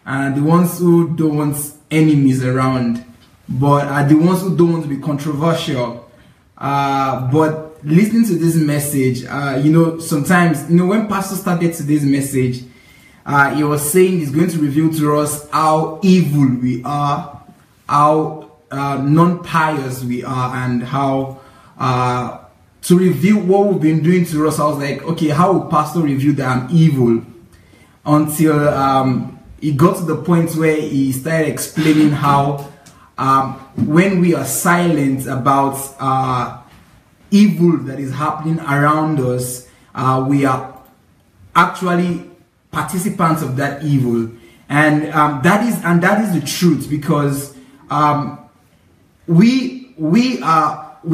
and the ones who don't want enemies around, but are the ones who don't want to be controversial. But listening to this message, sometimes, when Pastor started today's message, he was saying he's going to reveal to us how evil we are, how non-pious we are, and how to reveal what we've been doing to us. I was like, okay, how will Pastor reveal that I'm evil? Until he got to the point where he started explaining how when we are silent about evil that is happening around us, we are actually participants of that evil, and that is the truth, because we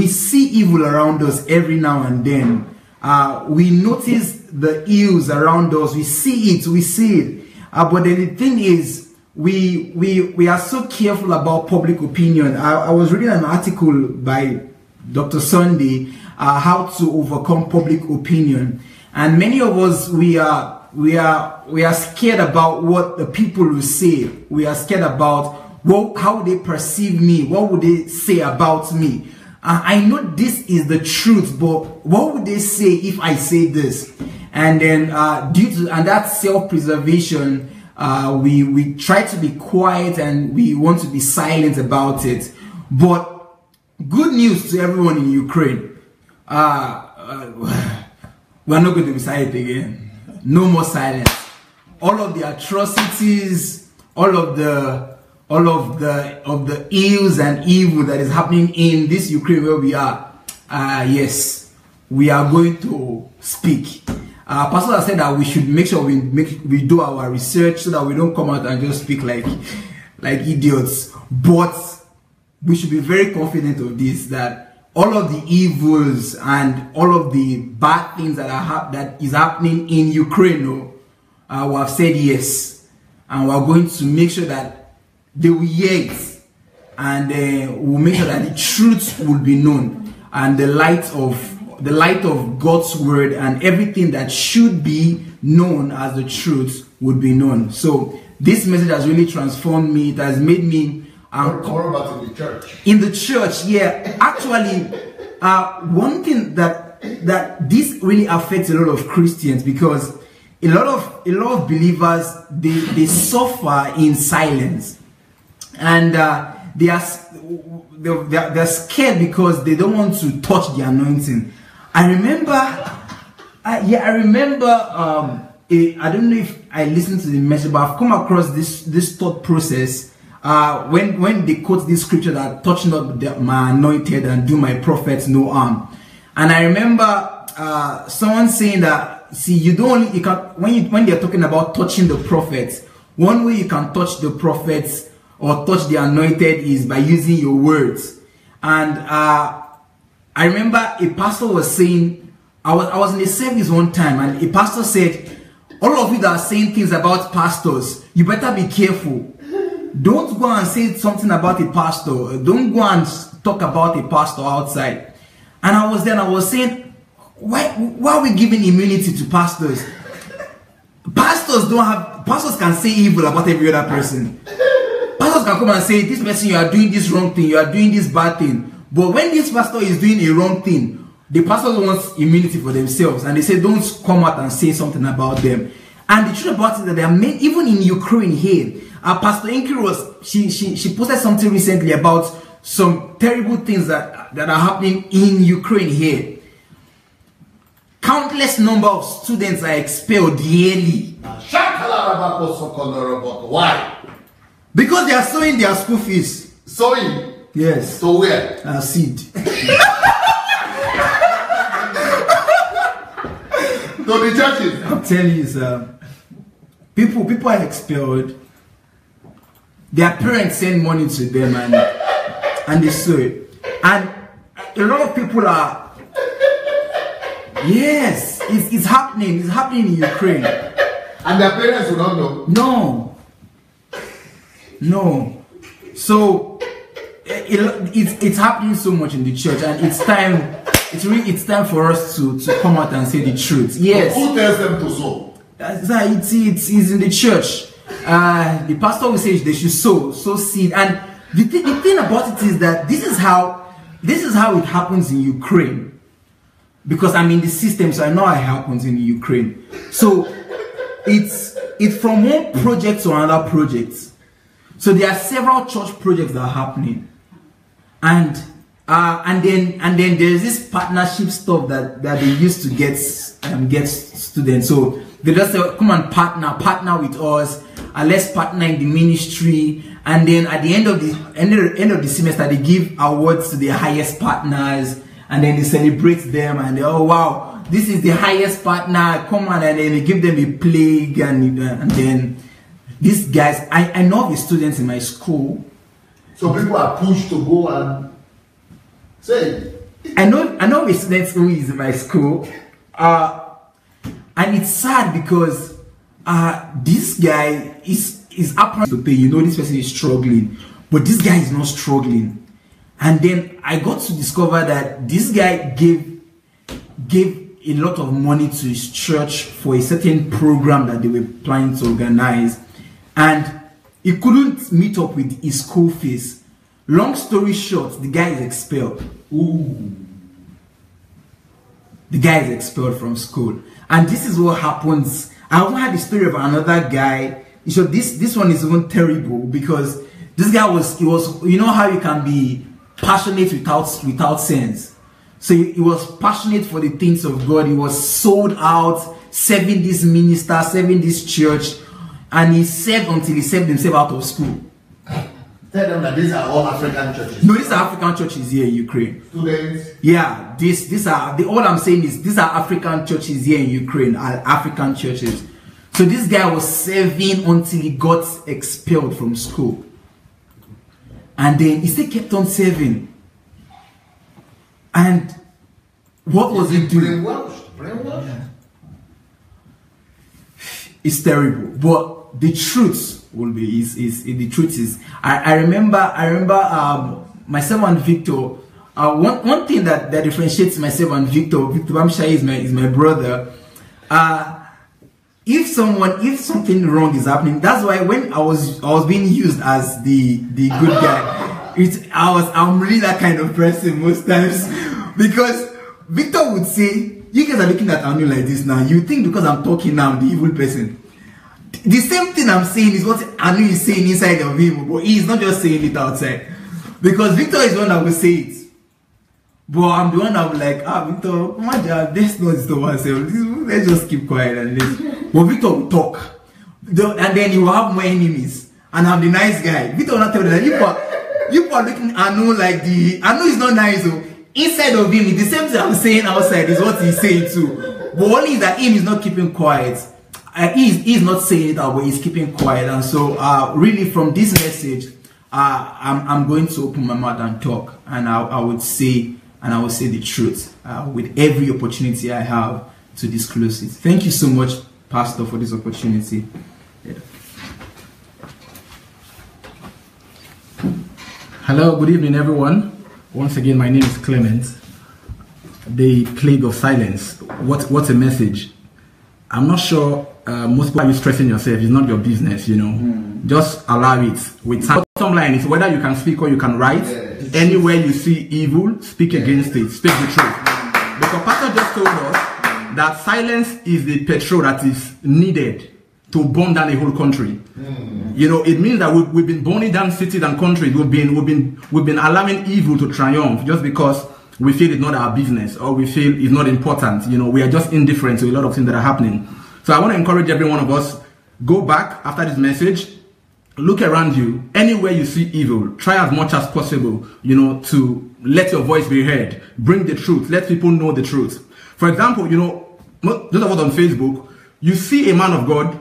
see evil around us every now and then. We notice the ills around us. We see it. But then the thing is, we are so careful about public opinion. I was reading an article by Dr. Sunday, how to overcome public opinion, and many of us we are scared about what the people will say. We are scared about how they perceive me. What would they say about me? I know this is the truth, but what would they say if I say this? And then due to that self-preservation, we try to be quiet and we want to be silent about it. But good news to everyone in Ukraine. We're not going to be silent again. No more silence. All of the atrocities, all of the ills and evil that is happening in this Ukraine where we are, yes, we are going to speak. Pastor has said that we should make sure we do our research so that we don't come out and just speak like idiots. But we should be very confident of this, that all of the evils and all of the bad things that is happening in Ukraine, we have said yes, and we are going to make sure that they will hear it, and we'll make sure that the truth will be known, and the light of God's word and everything that should be known as the truth would be known. So this message has really transformed me. It has made me more about in the church. In the church, yeah. Actually, one thing that this really affects a lot of Christians, because a lot of believers they suffer in silence, and they're scared because they don't want to touch the anointing. I remember. I don't know if I listened to the message, but I've come across this thought process. When they quote this scripture that touch not my anointed and do my prophets no harm, and I remember someone saying that, see, when they're talking about touching the prophets, one way you can touch the prophets or touch the anointed is by using your words. And I remember a pastor was saying, I was in a service one time, and a pastor said, all of you that are saying things about pastors, you better be careful. Don't go and say something about a pastor. Don't go and talk about a pastor outside. And I was there and I was saying, why are we giving immunity to pastors? Pastors can say evil about every other person. Pastors can come and say, this person, you are doing this wrong thing, you are doing this bad thing. But when this pastor is doing a wrong thing, the pastor wants immunity for themselves, and they say, don't come out and say something about them. And the truth about it is that there are even in Ukraine here, Pastor Inky she posted something recently about some terrible things that are happening in Ukraine here. Countless number of students are expelled yearly. Why? Because they are sowing their school fees. Sowing? Yes. So where? Seed. So the churches? I'm telling you, sir. People are expelled. Their parents send money to them and they sow it. And a lot of people are, yes, it's happening. It's happening in Ukraine. And their parents will not know? No. So it's happening so much in the church, and it's time. It's time for us to come out and say the truth. Yes. But who tells them to sow? It's in the church. The pastor will say they should sow seed. And the thing about it is that this is how it happens in Ukraine. Because I'm in the system, so I know how it happens in Ukraine. So it's from one project to another project. So there are several church projects that are happening, and then there's this partnership stuff that they used to get students. So they just say, come and partner with us, and let's partner in the ministry. And then at the end of the semester, they give awards to the highest partners, and then they celebrate them, and they, oh wow, this is the highest partner, come on, and then they give them a plague, and then these guys, I know the students in my school. So people are pushed to go and say. I know the students who is in my school, and it's sad because this guy is apparent to pay. You know, this person is struggling, but this guy is not struggling. And then I got to discover that this guy gave a lot of money to his church for a certain program that they were planning to organize, and he couldn't meet up with his school fees. Long story short, the guy is expelled. Ooh. The guy is expelled from school. And this is what happens. I also had the story of another guy. So this one is even terrible, because this guy was, you know how you can be passionate without sense. So he was passionate for the things of God. He was sold out, serving this minister, serving this church, and he served until he served himself out of school. Tell them that these are all African churches. No, these are African churches here in Ukraine. Students? Yeah, all I'm saying is these are African churches here in Ukraine, are African churches. So this guy was serving until he got expelled from school. And then he still kept on serving. And what was he doing? Brainwashed. Yeah. It's terrible. But the truth will be the truth is I remember myself and Victor. One thing that differentiates myself and Victor Bamshai is my brother. If something wrong is happening, that's why when I was being used as the good guy, I'm really that kind of person most times, because Victor would say, you guys are looking at Anu like this now, you think because I'm talking now I'm the evil person. The same thing I'm saying is what Anu is saying inside of him, but he's not just saying it outside, because Victor is the one that will say it. But I'm the one that will like, Victor, come on, let's not disturb ourselves. Let's just keep quiet and let's. But Victor will talk. And then he will have more enemies. And I'm the nice guy. Victor will not tell them that you are looking at Anu like Anu is not nice. So inside of him, the same thing I'm saying outside is what he's saying too. But only is that him is not keeping quiet. He's not saying it out, but he's keeping quiet. And so really from this message, I'm going to open my mouth and talk. And I would say the truth with every opportunity I have to disclose it. Thank you so much, Pastor, for this opportunity. Yeah. Hello, good evening, everyone. Once again, my name is Clement. The plague of silence. What a message. I'm not sure most people are you stressing yourself. It's not your business, you know. Just allow it. With bottom line is whether you can speak or you can write. Anywhere you see evil, speak against it. Speak the truth. Because Pastor just told us that silence is the petrol that is needed to burn down a whole country. You know, it means that we've been burning down cities and countries. We've been allowing evil to triumph just because we feel it's not our business or we feel it's not important. You know, we are just indifferent to a lot of things that are happening. So I want to encourage every one of us, go back after this message, look around you, anywhere you see evil, try as much as possible, you know, to let your voice be heard, bring the truth, let people know the truth. For example, you know, those of us on Facebook, you see a man of God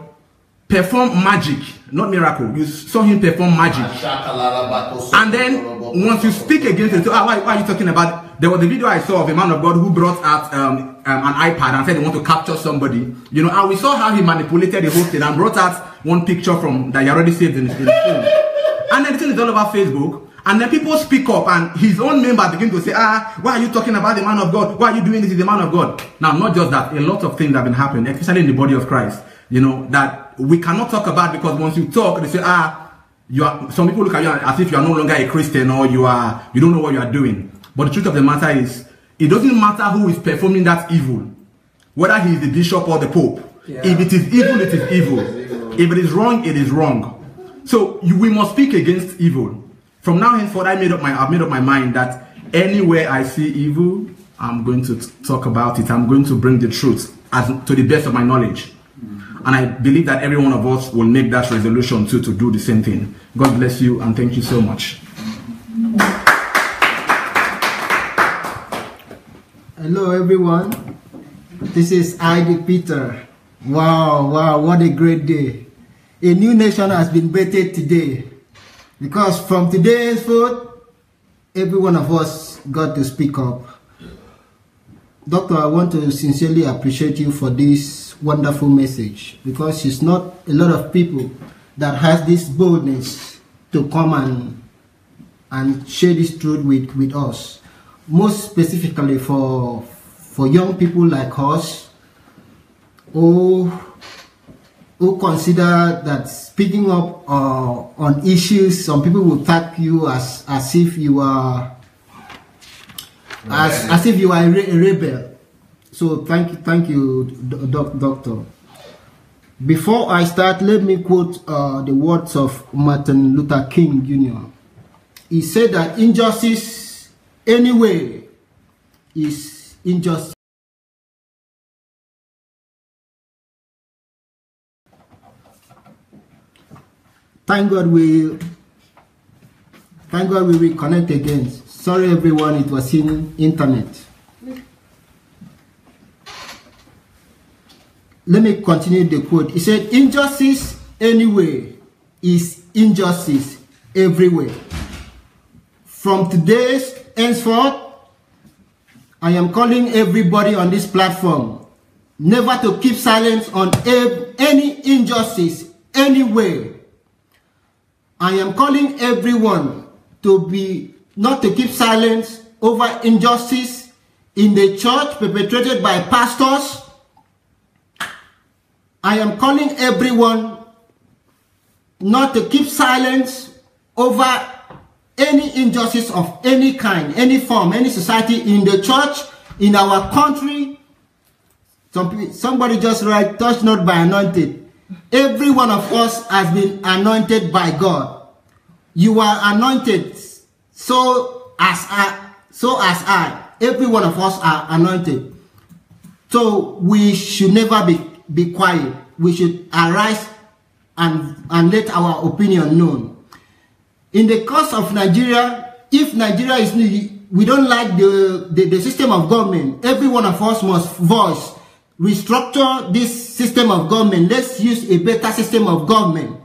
perform magic, not miracle. You saw him perform magic. And then once you speak against it, why are you talking about? There was a video I saw of a man of God who brought out an iPad and said he want to capture somebody. You know, and we saw how he manipulated the whole thing and brought out one picture from that he already saved in his phone. And then the thing is all over Facebook. And then people speak up and his own members begin to say, why are you talking about the man of God? Why are you doing this to the man of God? Now, not just that, a lot of things have been happening, especially in the body of Christ, you know, that we cannot talk about because once you talk, they say, some people look at you as if you are no longer a Christian or you don't know what you are doing. But the truth of the matter is, it doesn't matter who is performing that evil, whether he is the bishop or the pope. Yeah. If it is evil, it is evil. If it is wrong, it is wrong. So we must speak against evil. From now henceforth, I've made up my mind that anywhere I see evil, I'm going to talk about it. I'm going to bring the truth to the best of my knowledge. And I believe that every one of us will make that resolution too, to do the same thing. God bless you and thank you so much. Hello everyone, this is ID Peter. Wow, what a great day. A new nation has been birthed today, because from today's forth, every one of us got to speak up. Doctor, I want to sincerely appreciate you for this wonderful message, because it's not a lot of people that has this boldness to come and share this truth with us. Most specifically for young people like us who consider that speaking up on issues, some people will tag you as if you are as if you are a rebel. So thank you, Doctor. Before I start, let me quote the words of Martin Luther King Jr. He said that injustice anyway is injustice. Thank God we reconnect again. Sorry everyone, it was in internet. Let me continue the quote. He said, injustice anyway is injustice everywhere. From today's henceforth, I am calling everybody on this platform never to keep silence on any injustice anywhere. I am calling everyone not to keep silence over injustice in the church perpetrated by pastors. I am calling everyone not to keep silence over any injustice of any kind, any form, any society in the church, in our country. Somebody just write, touch not by anointed. Every one of us has been anointed by God. You are anointed, so as I. Every one of us are anointed. So we should never be quiet. We should arise and let our opinion known. In the case of Nigeria, if Nigeria is new, we don't like the system of government, every one of us must voice, restructure this system of government. Let's use a better system of government.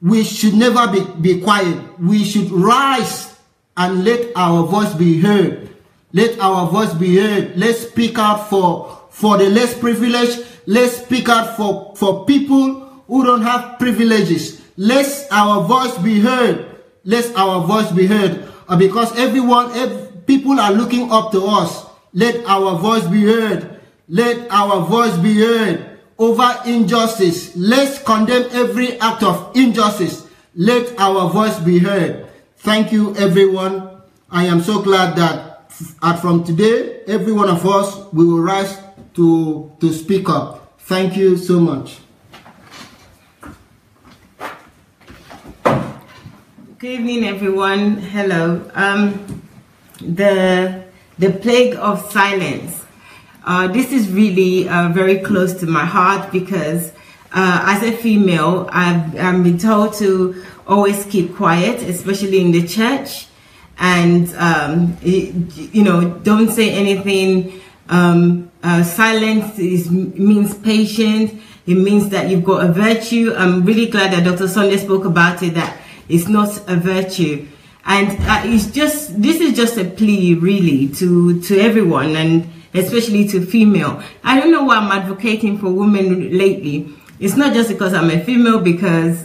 We should never be quiet. We should rise and let our voice be heard. Let our voice be heard. Let's speak out for the less privileged. Let's speak out for people who don't have privileges. Let our voice be heard. Let our voice be heard. Because people are looking up to us. Let our voice be heard. Let our voice be heard over injustice. Let's condemn every act of injustice. Let our voice be heard. Thank you, everyone. I am so glad that from today, every one of us, we will rise to speak up. Thank you so much. Good evening, everyone. Hello. The plague of silence. This is really very close to my heart because as a female, I've been told to always keep quiet, especially in the church, and you know, don't say anything. Silence means patience. It means that you've got a virtue. I'm really glad that Dr. Sunday spoke about it, that it's not a virtue. And this is just a plea really to everyone, and especially to female. I don't know why I'm advocating for women lately. It's not just because I'm a female, because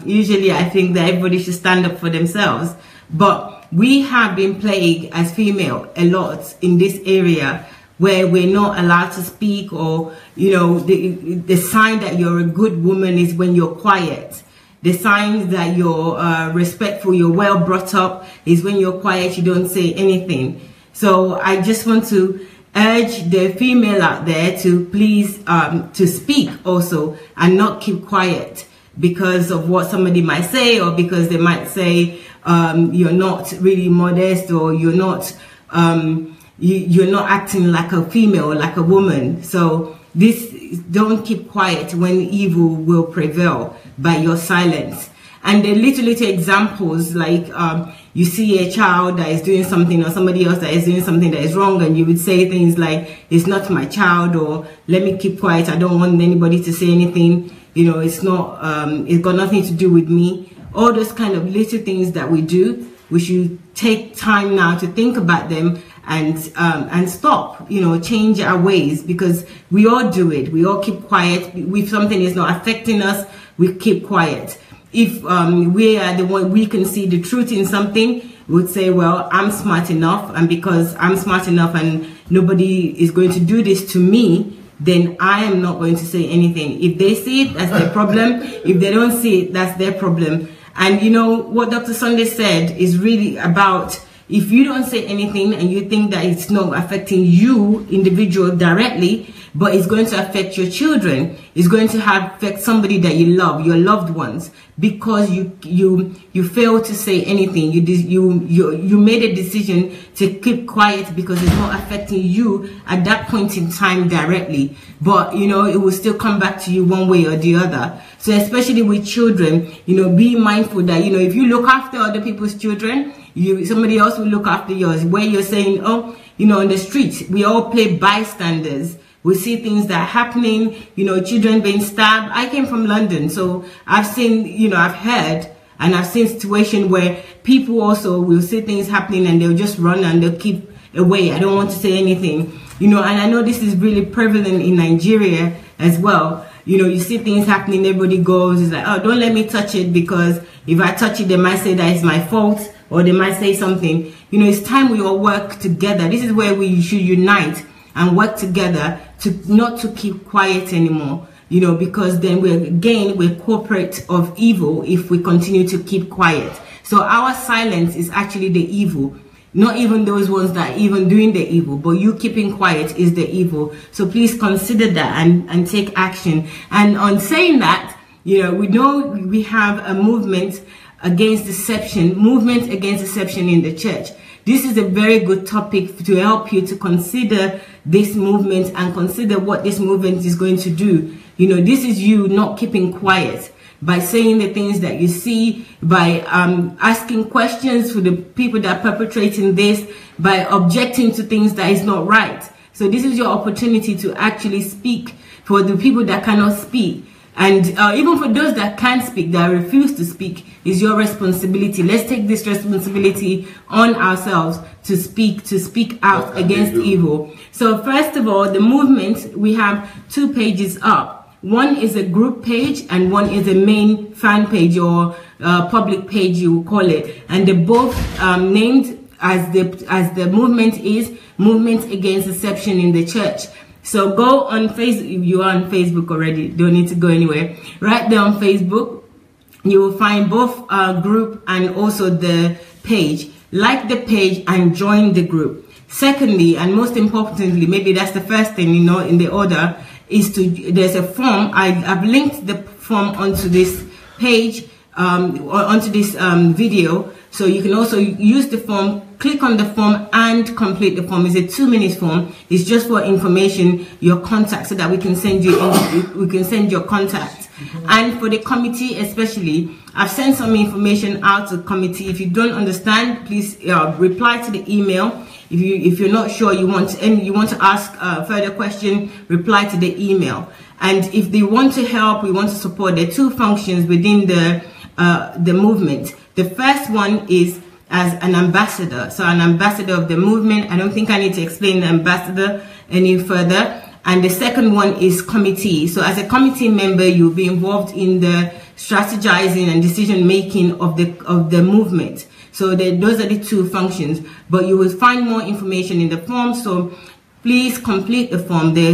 usually I think that everybody should stand up for themselves. But we have been plagued as female a lot in this area, where we're not allowed to speak, or, you know, the sign that you're a good woman is when you're quiet. The sign that you're respectful, you're well brought up, is when you're quiet, you don't say anything. So I just want to urge the female out there to please to speak also, and not keep quiet because of what somebody might say, or because they might say you're not really modest, or you're not you're not acting like a female, like a woman. So don't keep quiet when evil will prevail by your silence. And the little examples, like you see a child that is doing something, or somebody else that is doing something that is wrong, and you would say things like, it's not my child, or let me keep quiet, I don't want anybody to say anything, you know, it's not it's got nothing to do with me. All those kind of little things that we do, we should take time now to think about them, and stop, you know, change our ways, because we all do it. We all keep quiet. If something is not affecting us, we keep quiet. If we are the one, we can see the truth in something, we would say, well, I'm smart enough, and because I'm smart enough and nobody is going to do this to me, then I am not going to say anything. If they see it, that's their problem. If they don't see it, that's their problem. And you know, what Dr. Sunday said is really about, if you don't say anything and you think that it's not affecting you individual directly, but it's going to affect your children, it's going to affect somebody that you love, your loved ones, because you failed to say anything. You made a decision to keep quiet because it's not affecting you at that point in time directly, but you know, it will still come back to you one way or the other. So especially with children, you know, be mindful that, you know, if you look after other people's children, somebody else will look after yours. Where you're saying, oh, you know, on the street, we all play bystanders. We see things that are happening, you know, children being stabbed. I came from London, so I've seen, you know, I've heard, and I've seen situations where people also will see things happening and they'll just run and they'll keep away. I don't want to say anything, you know, and I know this is really prevalent in Nigeria as well. You know, you see things happening, everybody goes, it's like, oh, don't let me touch it, because if I touch it, they might say that it's my fault, or they might say something. You know, it's time we all work together. This is where we should unite and work together to not to keep quiet anymore, you know, because then we're corporate of evil if we continue to keep quiet. So our silence is actually the evil. Not even those ones that are even doing the evil, but you keeping quiet is the evil. So please consider that and take action. And on saying that, you know we have a movement against deception in the church. This is a very good topic to help you to consider this movement and consider what this movement is going to do. You know, this is you not keeping quiet, by saying the things that you see, by asking questions to the people that are perpetrating this, by objecting to things that is not right. So this is your opportunity to actually speak for the people that cannot speak. And even for those that can't speak, that refuse to speak, is your responsibility. Let's take this responsibility on ourselves to speak out against evil. So first of all, the movement, we have 2 pages up. One is a group page and one is a main fan page, or public page, you will call it. And they're both named as the movement is Movement Against Deception in the Church. So go on Facebook. You are on Facebook already, don't need to go anywhere. Right there on Facebook, you will find both group and also the page. Like the page and join the group. Secondly, and most importantly, maybe that's the first thing, you know, in the order, is there's a form. I've linked the form onto this page. onto this video. So you can also use the form, click on the form and complete the form. It's a 2-minute form. It's just for information, your contact, so that we can send you your contact. And for the committee especially, I've sent some information out to the committee. If you don't understand, please reply to the email. If you're not sure, you want to ask further question, reply to the email. And if they want to help, we want to support, there are 2 functions within the movement. The first one is as an ambassador. So an ambassador of the movement. I don't think I need to explain the ambassador any further. And the second one is committee. So as a committee member, you'll be involved in the strategizing and decision making of the movement. So those are the 2 functions. But you will find more information in the form. So please complete the form. There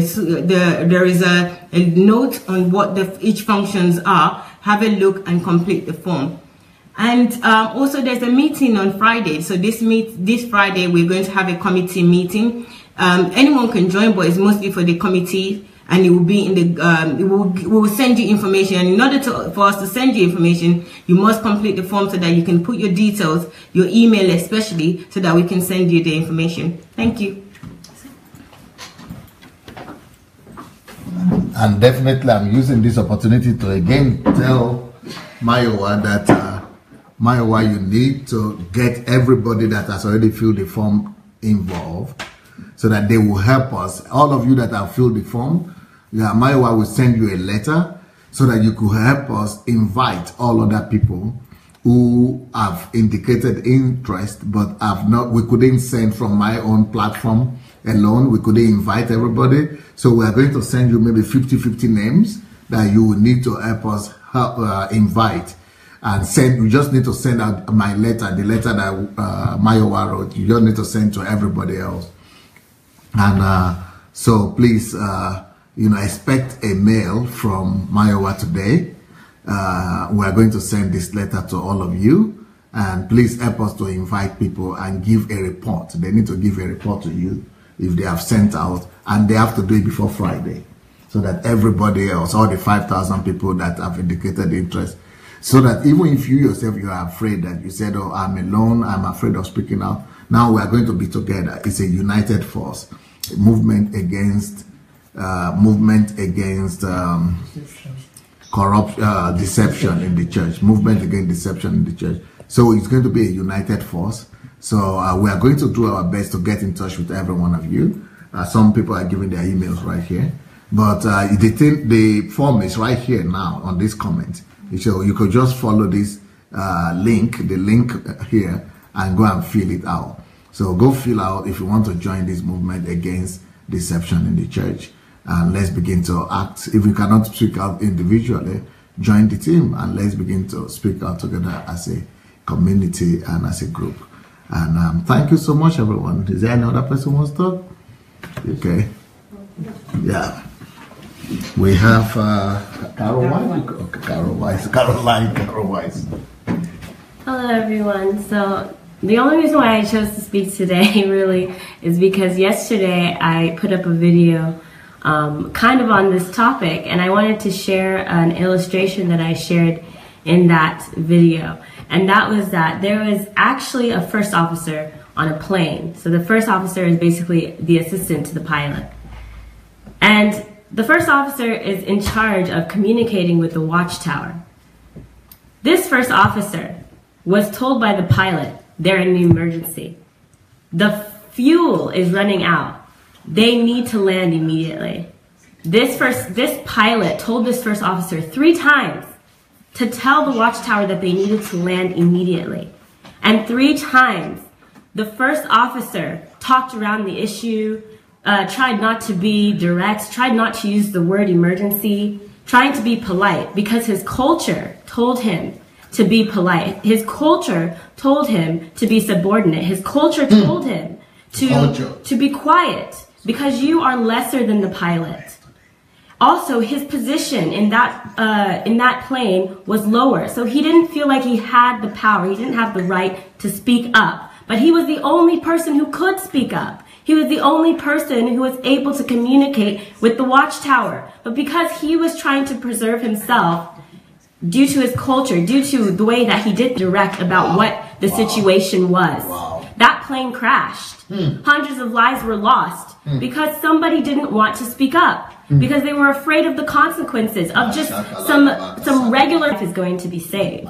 is a note on what each functions are. Have a look and complete the form. And also there's a meeting on Friday. So this Friday we're going to have a committee meeting. Anyone can join, but it's mostly for the committee, and it will be in the we will send you information. And in order for us to send you information, you must complete the form so that you can put your details, your email especially, so that we can send you the information. Thank you. And definitely I'm using this opportunity to again tell Mayowa that Mayowa, you need to get everybody that has already filled the form involved, so that they will help us. All of you that have filled the form, Mayowa will send you a letter so that you could help us invite all other people who have indicated interest but have not. We couldn't send from my own platform alone. We couldn't invite everybody. So we are going to send you maybe 50 names that you will need to help us invite. And send. You just need to send out my letter, the letter that Mayowa wrote. You just need to send to everybody else. And so please, expect a mail from Mayowa today. We are going to send this letter to all of you. And please help us to invite people and give a report. They need to give a report to you if they have sent out, and they have to do it before Friday, so that everybody else, all the 5,000 people that have indicated interest, so that even if you yourself, you are afraid, that you said, oh, I'm alone, I'm afraid of speaking out, now we are going to be together. It's a united force, a movement against corruption, deception in the church, movement against deception in the church. So it's going to be a united force. So we are going to do our best to get in touch with every one of you. Some people are giving their emails right here, but the form is right here now on this comment. So you could just follow this link here, and go and fill it out. So go fill out if you want to join this movement against deception in the church. And let's begin to act. If you cannot speak out individually, join the team and let's begin to speak out together as a community and as a group. And thank you so much, everyone. Is there any other person who wants to talk? Okay. Yeah. We have Caroline. Okay, Caroline Weiss. Hello, everyone. So the only reason why I chose to speak today really is because yesterday I put up a video kind of on this topic, and I wanted to share an illustration that I shared in that video. And that was that there was actually a first officer on a plane. So the first officer is basically the assistant to the pilot. And the first officer is in charge of communicating with the watchtower. This first officer was told by the pilot they're in an emergency. The fuel is running out. They need to land immediately. This pilot told this first officer 3 times to tell the watchtower that they needed to land immediately. And 3 times, the first officer talked around the issue, tried not to be direct, tried not to use the word emergency, trying to be polite because his culture told him to be polite. His culture told him to be subordinate. His culture told him to be quiet because you are lesser than the pilot. Also, his position in that plane was lower, so he didn't feel like he had the power. He didn't have the right to speak up. But he was the only person who could speak up. He was the only person who was able to communicate with the watchtower. But because he was trying to preserve himself, due to his culture, due to the way that he did direct about what the situation was. That plane crashed. Hundreds of lives were lost because somebody didn't want to speak up, because they were afraid of the consequences of just some regular life is going to be saved.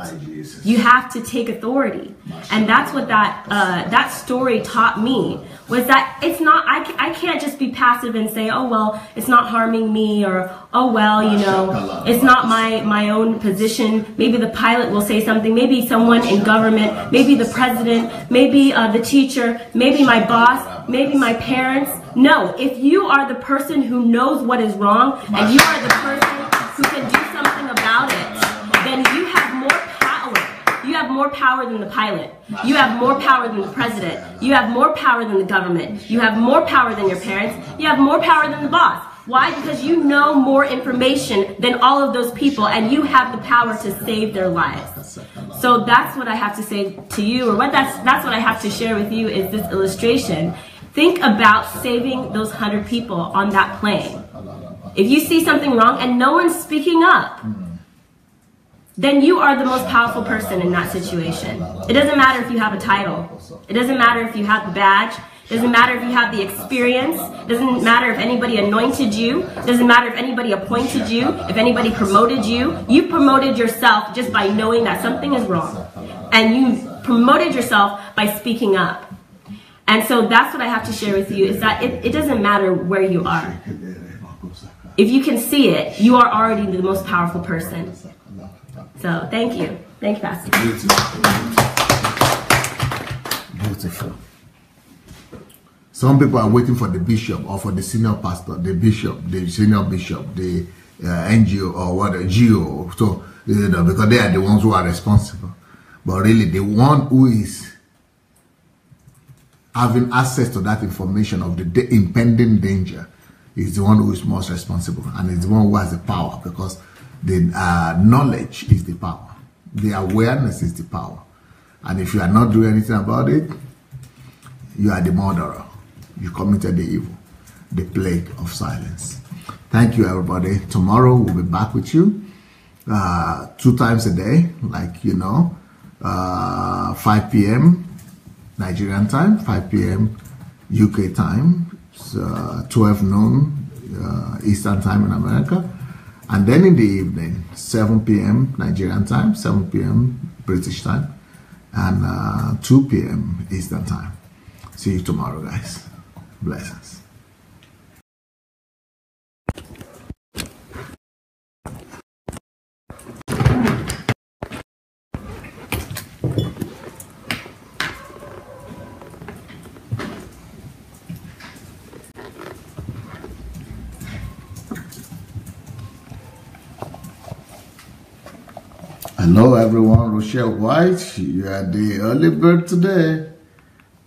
You have to take authority. And that's what that story taught me, was that it's not, I can't just be passive and say, oh, well, it's not harming me, or, oh, well, you know, it's not my own position. Maybe the pilot will say something, maybe someone in government, maybe the president, maybe the teacher, maybe my boss, maybe my parents. No, if you are the person who knows what is wrong, and you are the person who can do something about it, then you have more power. You have more power than the pilot. You have more power than the president. You have more power than the government. You have more power than your parents. You have more power than the boss. Why? Because you know more information than all of those people, and you have the power to save their lives. So that's what I have to say to you, or that's what I have to share with you, is this illustration. Think about saving those 100 people on that plane. If you see something wrong and no one's speaking up, then you are the most powerful person in that situation. It doesn't matter if you have a title. It doesn't matter if you have the badge. It doesn't matter if you have the experience. It doesn't matter if anybody anointed you. It doesn't matter if anybody appointed you, if anybody promoted you. You promoted yourself just by knowing that something is wrong. And you promoted yourself by speaking up. And so that's what I have to share with you, is that it doesn't matter where you are. If you can see it, you are already the most powerful person. So thank you. Thank you, Pastor. Beautiful. Some people are waiting for the bishop, or for the senior pastor, the bishop, the senior bishop, the NGO, or what, GO. So, you know, because they are the ones who are responsible. But really, the one who is having access to that information of the impending danger is the one who is most responsible, and is the one who has the power, because the knowledge is the power. The awareness is the power. And if you are not doing anything about it, you are the murderer. You committed the evil, the plague of silence. Thank you, everybody. Tomorrow we'll be back with you 2 times a day, like you know, 5 p.m. Nigerian time, 5 p.m. UK time, 12 noon Eastern time in America, and then in the evening, 7 p.m. Nigerian time, 7 p.m. British time, and 2 p.m. Eastern time. See you tomorrow, guys. Blessings. Hello everyone, Rochelle White, you are the early bird today.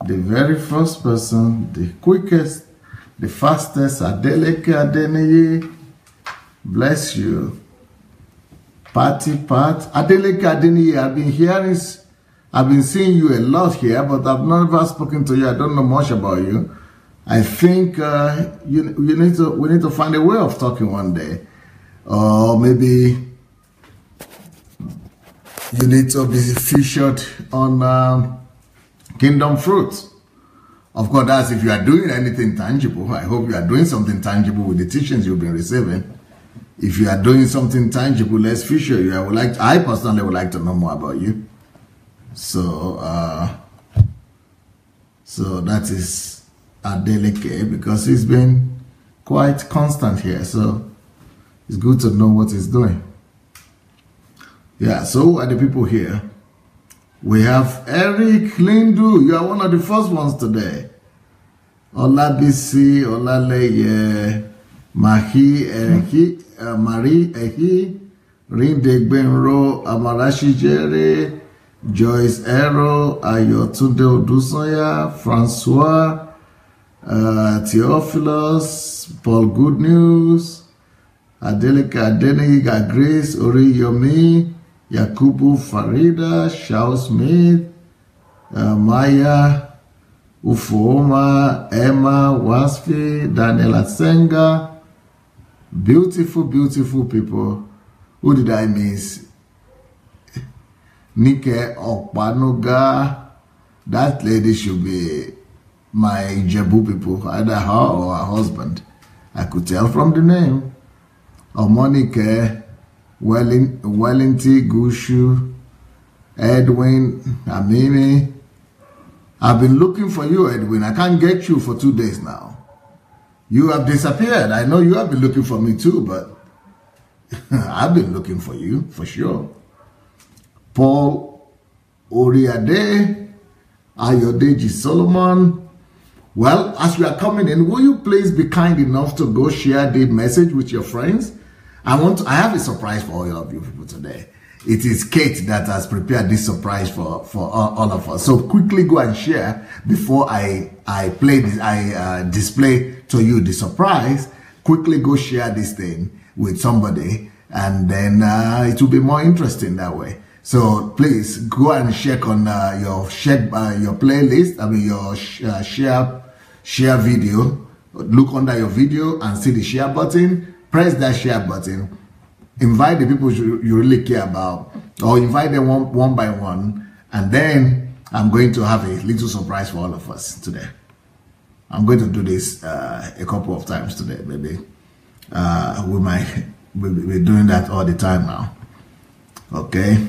The very first person, the quickest, the fastest, Adeleke Adeneye. Bless you. Patty Pat. Adeleke Adeneye, I've been seeing you a lot here, but I've never spoken to you. I don't know much about you. I think we need to find a way of talking one day. Or maybe you need to be featured on Kingdom Fruits. Of course, that's if you are doing anything tangible. I hope you are doing something tangible with the teachings you've been receiving. If you are doing something tangible, let's feature you. I personally would like to know more about you. So, so that is Adeleke, because he's been quite constant here. So it's good to know what he's doing. Yeah, so who are the people here? We have Eric Lindu. You are one of the first ones today. Olabisi, Olaleye, Mahi, Eriki, Marie, Ehi, Rinde Benro, Amarashi Jere, Joyce Ero, Ayotunde Odusoya, Francois, Theophilus, Paul Good News, Adeleke Adeneye, Grace, Oriyomi, Yakubu Farida, Shaw Smith, Maya, Ufuoma, Emma, Wasfi, Daniela Senga. Beautiful, beautiful people. Who did I miss? Nike Okpanoga. That lady should be my Jebu people, either her or her husband. I could tell from the name. Omonike, Wellington, Gushu, Edwin, Amini. I've been looking for you, Edwin. I can't get you for 2 days now. You have disappeared. I know you have been looking for me too, but I've been looking for you, for sure. Paul Oriade, Ayodeji Solomon. Well, as we are coming in, will you please be kind enough to go share the message with your friends? I have a surprise for all of you people today. It is Kate that has prepared this surprise for all of us. So quickly go and share before I display to you the surprise. Quickly go share this thing with somebody, and then it will be more interesting that way. So please go and check on your playlist. I mean your share video. Look under your video and see the share button. Press that share button. Invite the people you really care about, or invite them one by one, and then I'm going to have a little surprise for all of us today. I'm going to do this a couple of times today, maybe. We might be doing that all the time now. Okay.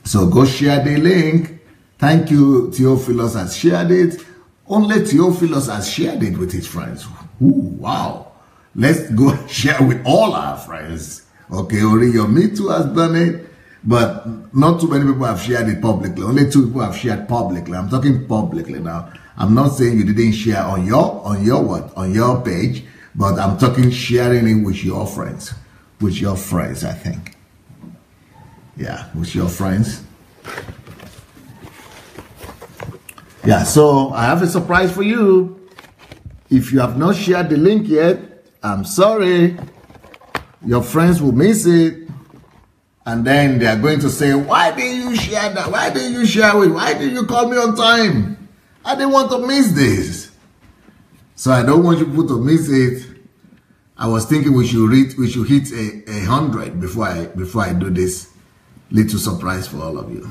So go share the link. Thank you, Theophilus has shared it. Only Theophilus has shared it with his friends. Ooh, wow. Let's go share with all our friends. Okay, Oriyo, me too has done it, but not too many people have shared it publicly. Only 2 people have shared publicly. I'm talking publicly now. I'm not saying you didn't share on your page, but I'm talking sharing it with your friends. With your friends, I think. Yeah, with your friends. Yeah, so I have a surprise for you. If you have not shared the link yet, I'm sorry. Your friends will miss it. And then they are going to say, why didn't you share that? Why didn't you share it? Why didn't you call me on time? I didn't want to miss this. So I don't want you people to miss it. I was thinking we should hit 100 before I do this little surprise for all of you.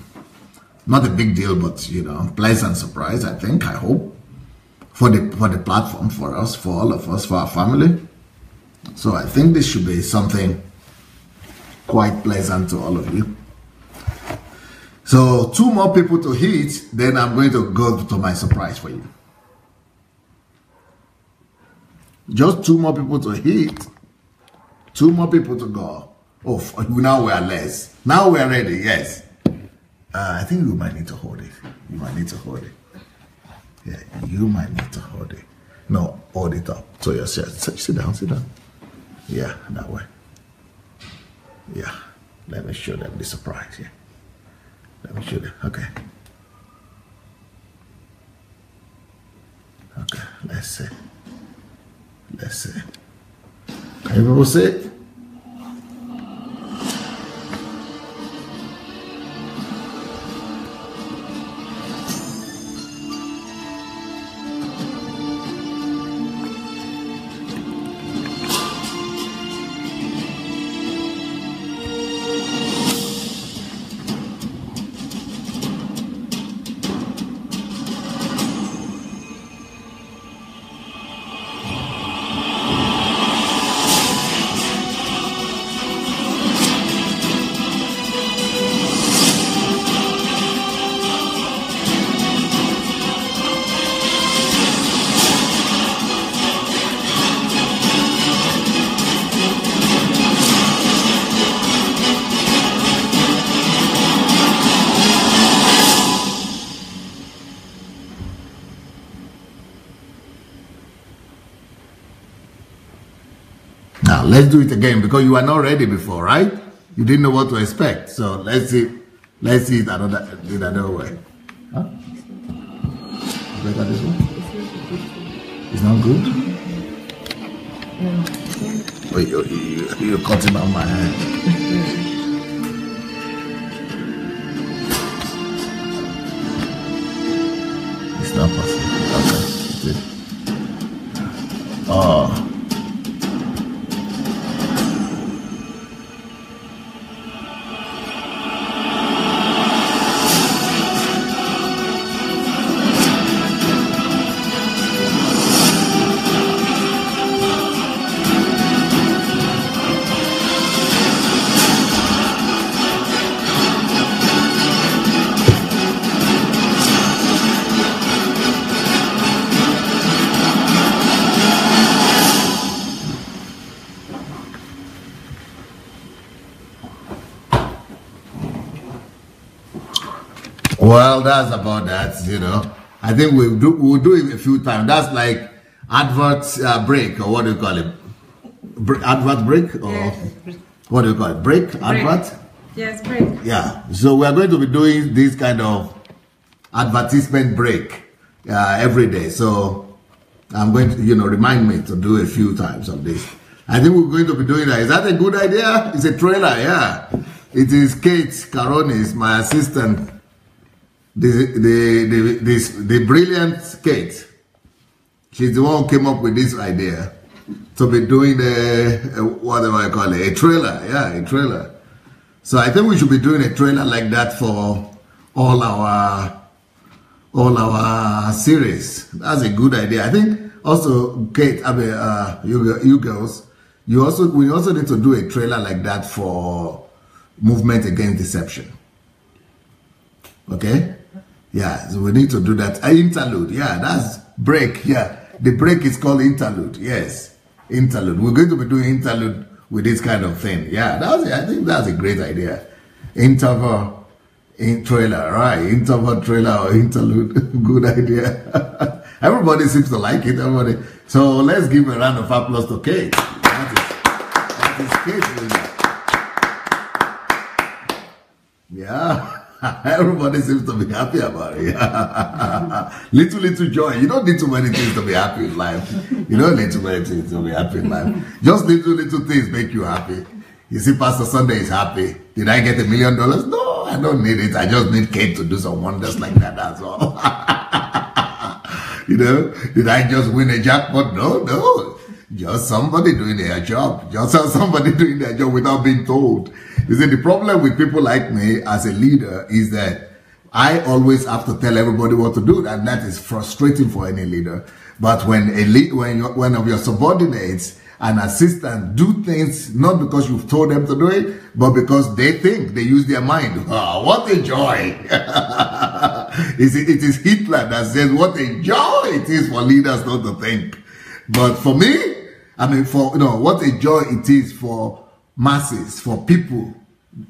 Not a big deal, but you know, pleasant surprise, I think, I hope. For the platform, for us, for all of us, for our family. So I think this should be something quite pleasant to all of you. So 2 more people to hit, then I'm going to go to my surprise for you. Just 2 more people to hit, 2 more people to go. Oh, now we are less. Now we are ready, yes. I think you might need to hold it. You might need to hold it. Yeah, you might need to hold it. No, hold it up to yourself. Sit down, sit down. Yeah, that way. Yeah, let me show them the surprise. Yeah, let me show them. Okay. Okay, let's see. Let's see. Can you people see it? Now let's do it again because you were not ready before, right? You didn't know what to expect. So let's see it another way. Huh? Better this one? It's not good? No. Oh, you're cutting on my hand. It's not possible. Okay. It's it. Oh. Well, that's about that, you know. I think we'll do it a few times. That's like advert break, or what do you call it? Advert break, or Yes. what do you call it? Break? Advert? Yes, break. Yeah. So we're going to be doing this kind of advertisement break every day. So I'm going to, you know, remind me to do a few times of this. I think we're going to be doing that. Is that a good idea? It's a trailer, yeah. It is Kate Caronis, my assistant. The brilliant Kate. She's the one who came up with this idea to be doing whatever I call it, a trailer. Yeah, a trailer. So I think we should be doing a trailer like that for all our series. That's a good idea. I think also, Kate, I mean, you girls, we also need to do a trailer like that for Movement Against Deception. Okay? Yeah, so we need to do that. Interlude, yeah, that's break, yeah. The break is called interlude, yes. Interlude. We're going to be doing interlude with this kind of thing. Yeah, I think that's a great idea. Interval in trailer, right? Interval trailer or interlude. Good idea. Everybody seems to like it, everybody. So let's give a round of applause to Kate. That is Kate. Yeah. Everybody seems to be happy about it. Little joy. You don't need too many things to be happy in life. You don't need too many things to be happy in life. Just little things make you happy. You see, Pastor Sunday is happy. Did I get $1 million? No, I don't need it. I just need Kate to do some wonders like that. That's all. You know, did I just win a jackpot? No. Just somebody doing their job. Just somebody doing their job without being told. You see, the problem with people like me as a leader is that I always have to tell everybody what to do, and that is frustrating for any leader. But when one of your subordinates, an assistant, do things not because you've told them to do it, but because they think, they use their mind. Oh, what a joy! It is Hitler that says, what a joy it is for leaders not to think. But for me, I mean, what a joy it is for masses, for people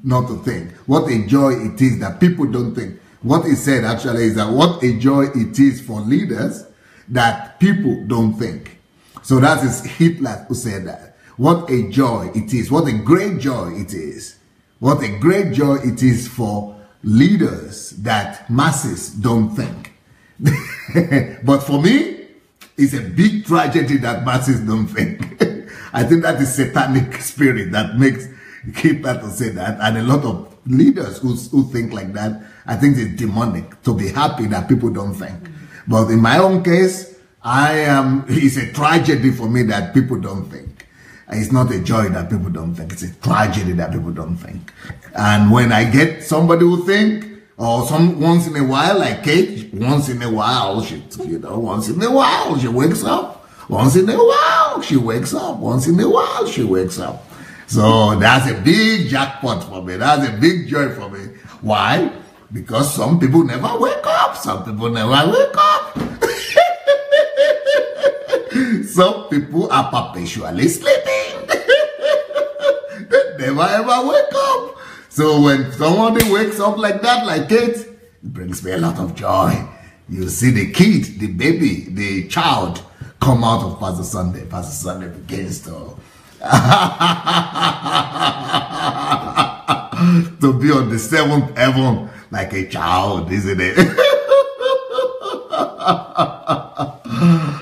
not to think. What a joy it is that people don't think. What he said actually is that what a joy it is for leaders that people don't think. So that is Hitler who said that. What a joy it is. What a great joy it is. What a great joy it is for leaders that masses don't think. But for me, it's a big tragedy that masses don't think. I think that is satanic spirit that makes Hitler to say that, and a lot of leaders who think like that. I think it's demonic to be happy that people don't think. But in my own case, it's a tragedy for me that people don't think. It's not a joy that people don't think. It's a tragedy that people don't think. And when I get somebody who think, or once in a while, like Kate, once in a while, once in a while she wakes up. Once in a while she wakes up. Once in a while she wakes up. So that's a big jackpot for me. That's a big joy for me. Why? Because some people never wake up. Some people never wake up. Some people are perpetually sleeping. They never ever wake up. So when somebody wakes up like that, like Kate, it brings me a lot of joy. You see the kid, the baby, the child come out of Pastor Sunday. Pastor Sunday begins to be on the 7th heaven like a child, isn't it?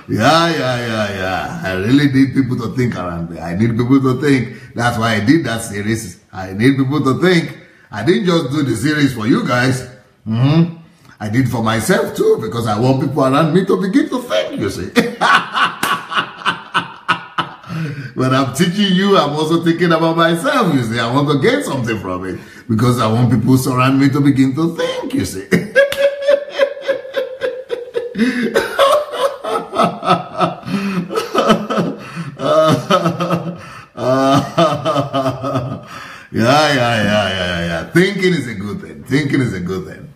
Yeah. I really need people to think around me. I need people to think. That's why I did that series. I need people to think. I didn't just do the series for you guys. I did for myself too, because I want people around me to begin to think, you see. When I'm teaching you, I'm also thinking about myself, you see. I want to get something from it, because I want people surround me to begin to think, you see. Yeah. Thinking is a good thing. Thinking is a good thing.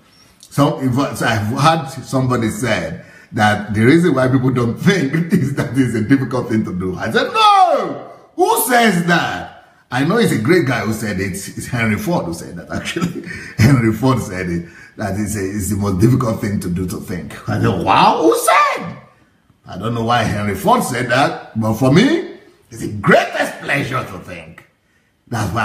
So I've had somebody said that the reason why people don't think is that it's a difficult thing to do. I said, no! Who says that? I know it's a great guy who said it. It's Henry Ford who said that, actually. Henry Ford said it. that is the most difficult thing to do, to think. I know, wow, who said? I don't know why Henry Ford said that, but for me, it's the greatest pleasure to think. That's why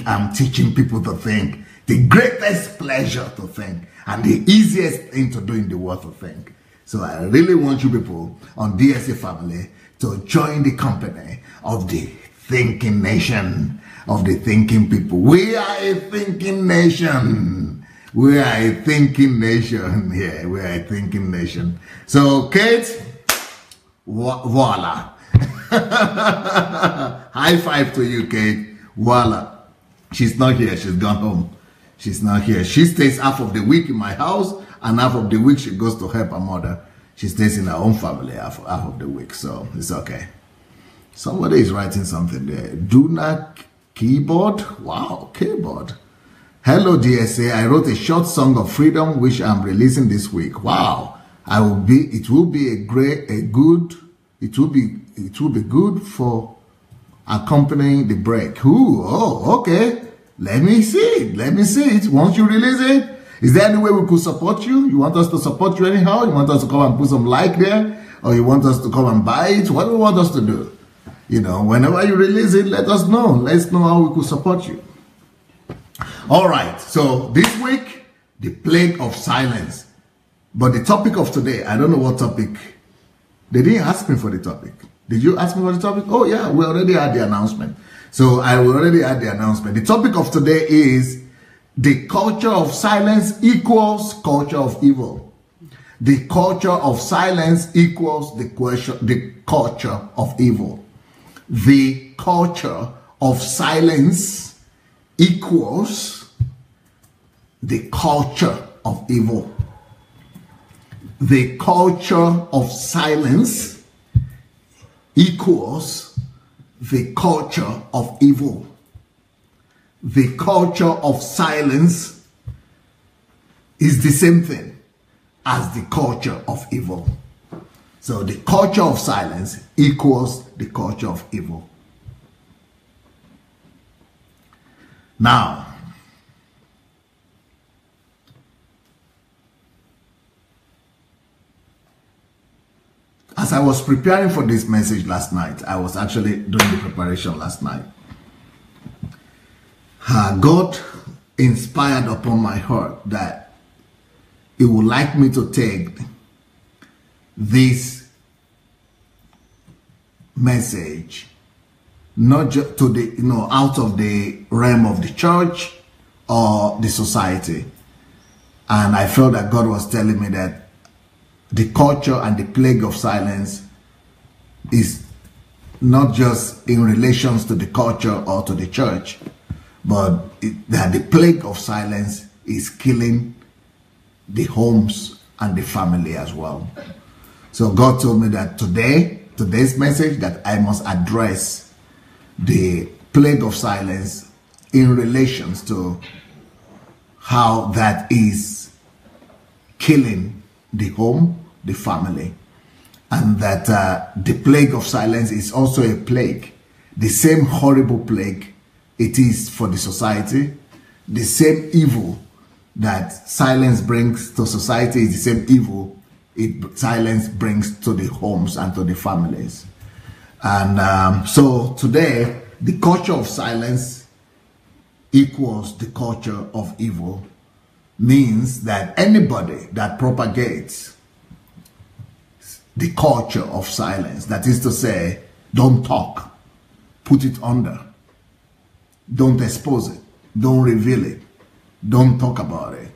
I'm teaching people to think. The greatest pleasure to think, and the easiest thing to do in the world to think. So I really want you people on DSA family to join the company of the thinking nation, of the thinking people. We are a thinking nation. We are a thinking nation. Yeah, we are a thinking nation. So Kate, voila. High five to you, Kate. Voila. She's not here. She's gone home. She's not here. She stays half of the week in my house, and half of the week she goes to help her mother. She stays in her own family half of the week, so it's okay. Somebody is writing something there. Do not keyboard. Wow, keyboard. Hello, DSA. I wrote a short song of freedom which I'm releasing this week. Wow. It will be good for accompanying the break. Ooh, oh, okay. Let me see it. Let me see it. Once you release it, is there any way we could support you? You want us to support you anyhow? You want us to come and put some like there? Or you want us to come and buy it? What do you want us to do? You know, whenever you release it, let us know. Let's know how we could support you. All right. So this week, the plague of silence. But the topic of today, I don't know what topic. They didn't ask me for the topic. Did you ask me for the topic? Oh yeah, we already had the announcement. So I already had the announcement. The topic of today is the culture of silence equals culture of evil. The culture of silence equals the culture of evil. The culture of silence equals the culture of evil. The culture of silence equals the culture of evil. The culture of silence is the same thing as the culture of evil. So the culture of silence equals the culture of evil. Now, as I was preparing for this message last night, I was actually doing the preparation last night. God inspired upon my heart that He would like me to take this message not just to the, out of the realm of the church or the society. And I felt that God was telling me that the culture and the plague of silence is not just in relations to the culture or to the church, but that the plague of silence is killing the homes and the family as well. So God told me that today's message, that I must address the plague of silence in relations to how that is killing the home, the family, and that the plague of silence is also a plague, the same horrible plague it is for the society. The same evil that silence brings to society is the same evil silence brings to the homes and to the families. And so today, the culture of silence equals the culture of evil means that anybody that propagates the culture of silence, that is to say, don't talk, put it under, don't expose it, don't reveal it, don't talk about it.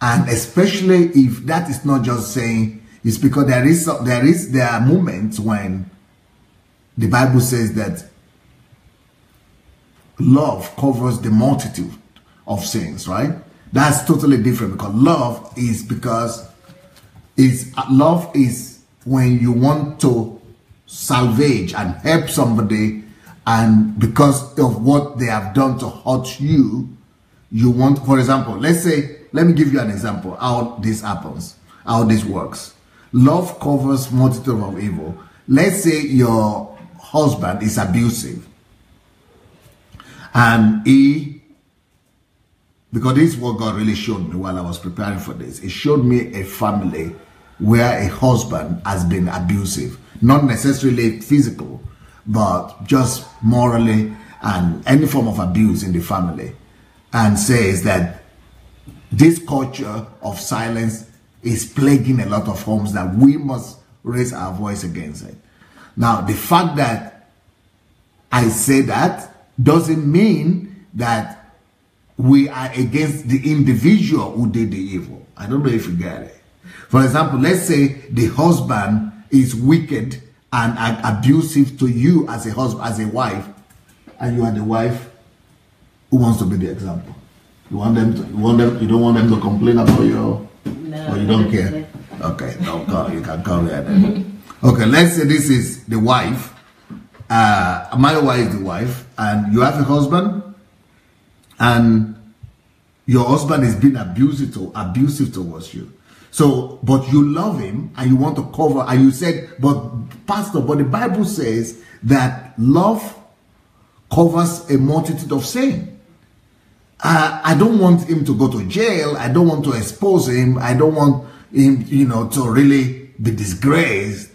And especially if that is not just saying, it's because there are moments when the Bible says that love covers the multitude of sins, right? That's totally different, because love is when you want to salvage and help somebody, and because of what they have done to hurt you, you want, for example, let's say, let me give you an example how this happens, how this works. Love covers multitude of evil. Let's say your husband is abusive and he because this is what God really showed me while I was preparing for this. It showed me a family where a husband has been abusive, not necessarily physical, but just morally and any form of abuse in the family, and says that this culture of silence is plaguing a lot of homes, that we must raise our voice against it. Now, the fact that I say that doesn't mean that we are against the individual who did the evil. I don't know if you get it. For example, let's say the husband is wicked and abusive to you as a husband, as a wife, and you are the wife who wants to be the example. You want them to, you don't want them to complain about you, or you don't care. Okay, don't call. You can come here then. Okay, let's say this is the wife. My wife is the wife, and you have a husband, and your husband is being abusive towards you. So, but you love him and you want to cover, and you said, but Pastor, but the Bible says that love covers a multitude of sin. I don't want him to go to jail. I don't want to expose him. I don't want him, to really be disgraced.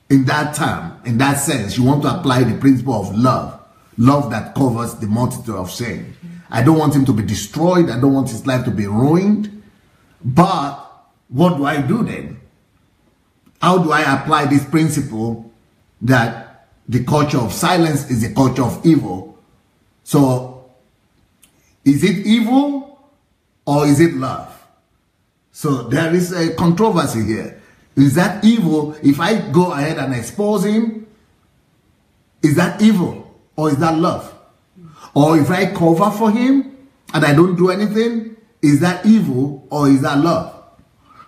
In that term, in that sense, you want to apply the principle of love. Love that covers the multitude of sin. I don't want him to be destroyed. I don't want his life to be ruined. But what do I do then? How do I apply this principle that the culture of silence is a culture of evil? So, is it evil or is it love? So there is a controversy here. Is that evil? If I go ahead and expose him, is that evil or is that love? Or if I cover for him and I don't do anything, is that evil or is that love?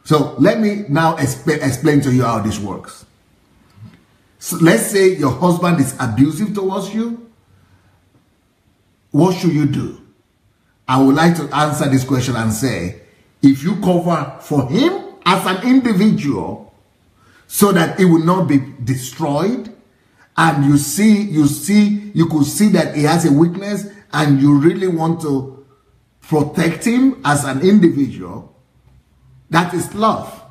So let me now explain to you how this works. So let's say your husband is abusive towards you. What should you do? I would like to answer this question and say, if you cover for him as an individual so that it will not be destroyed, and you could see that he has a weakness and you really want to protect him as an individual, that is love.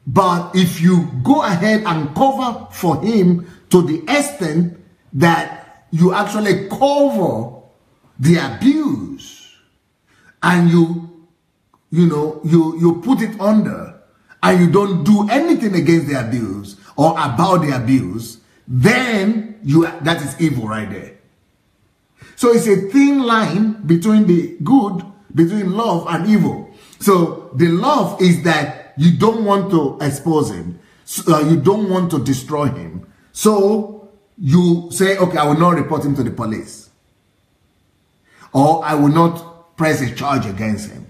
But if you go ahead and cover for him to the extent that you actually cover the abuse and you put it under and you don't do anything against the abuse or about the abuse, then that is evil right there. So it's a thin line between between love and evil. So the love is that you don't want to expose him. You don't want to destroy him. So you say, okay, I will not report him to the police. Or I will not press a charge against him.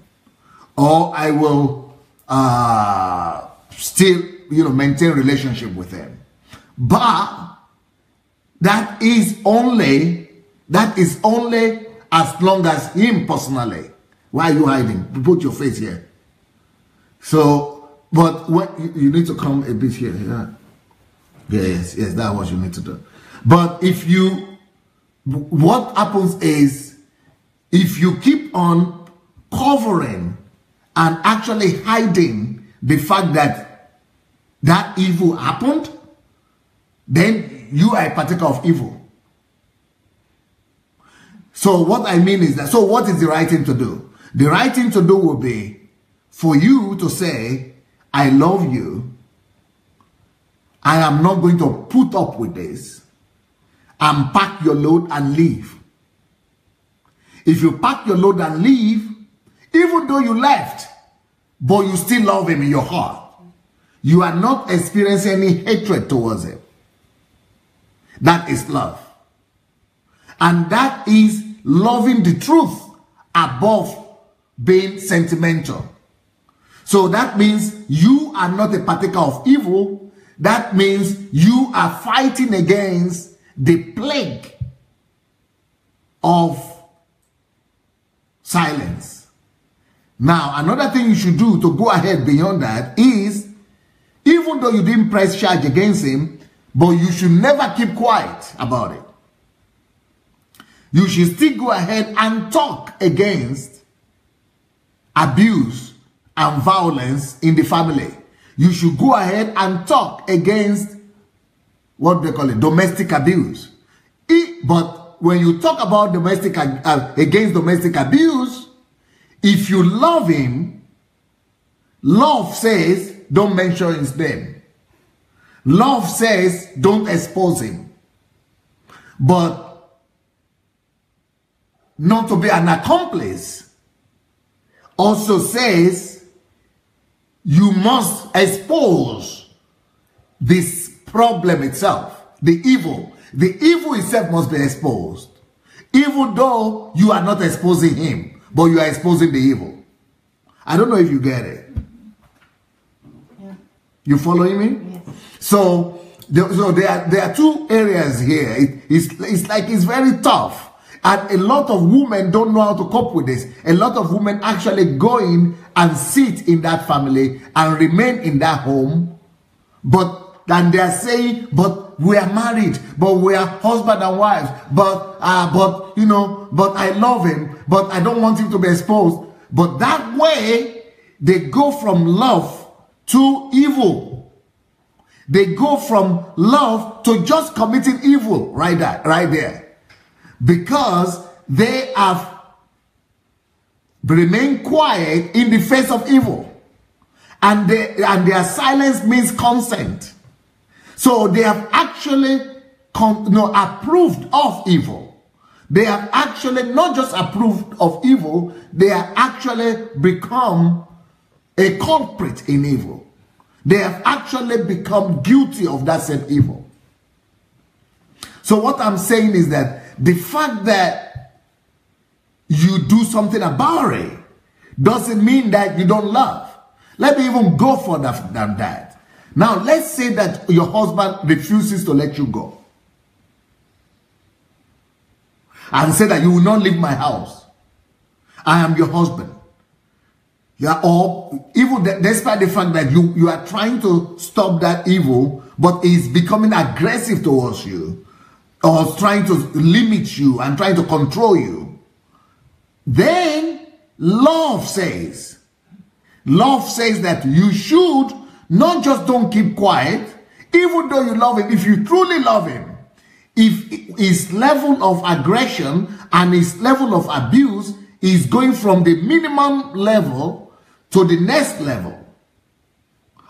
Or I will still, maintain relationship with him. But that is only as long as him personally. Why are you hiding? Put your face here. So, but what you need to come a bit here. Yeah. Yes, that's what you need to do. But what happens is, if you keep on covering and actually hiding the fact that evil happened, then you are a partaker of evil. So what I mean is that, so what is the right thing to do? The right thing to do will be for you to say, I love you. I am not going to put up with this. And pack your load and leave. If you pack your load and leave, even though you left, but you still love him in your heart, you are not experiencing any hatred towards him. That is love. And that is loving the truth above being sentimental. So that means you are not a partaker of evil. That means you are fighting against the plague of silence. Now, another thing you should do to go ahead beyond that is, even though you didn't press charge against him, but you should never keep quiet about it. you should still go ahead and talk against abuse and violence in the family. You should go ahead and talk against what they call it, domestic abuse. But when you talk about against domestic abuse, if you love him, love says don't mention his name. Love says don't expose him. But not to be an accomplice also says you must expose this problem itself, the evil. The evil itself must be exposed. Even though you are not exposing him, but you are exposing the evil. I don't know if you get it. Yeah. You following me? Yes. So there are two areas here. It's like it's very tough. And a lot of women don't know how to cope with this. A lot of women actually go in and sit in that family and remain in that home. And they are saying, but we are married, but we are husband and wives, but I love him, but I don't want him to be exposed. But that way, they go from love to evil. They go from love to just committing evil right there. Because they have remained quiet in the face of evil. And their silence means consent. So they have actually approved of evil. They have actually not just approved of evil, they have actually become a culprit in evil. They have actually become guilty of that same evil. So what I'm saying is that the fact that you do something about it doesn't mean that you don't love. Let me even go further than that. Now, let's say that your husband refuses to let you go. And say that you will not leave my house. I am your husband. Or even despite the fact that you are trying to stop that evil, but is becoming aggressive towards you, or trying to limit you and trying to control you, then love says that you should not just don't keep quiet, even though you love him. If you truly love him, if his level of aggression and his level of abuse is going from the minimum level to the next level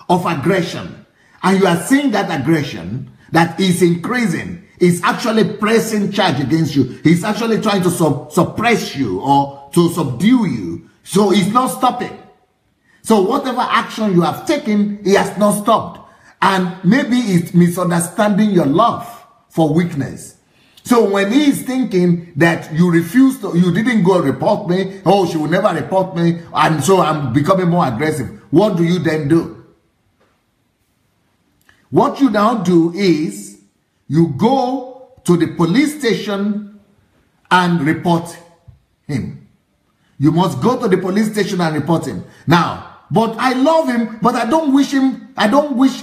of aggression, and you are seeing that aggression that is increasing, is actually pressing charge against you, he's actually trying to suppress you or to subdue you, so he's not stopping. So whatever action you have taken, he has not stopped. And maybe it's misunderstanding your love for weakness. So when he is thinking that you didn't go report me, oh, she will never report me, and so I'm becoming more aggressive, what do you then do? What you now do is you go to the police station and report him. You must go to the police station and report him. Now, but I love him, but I don't wish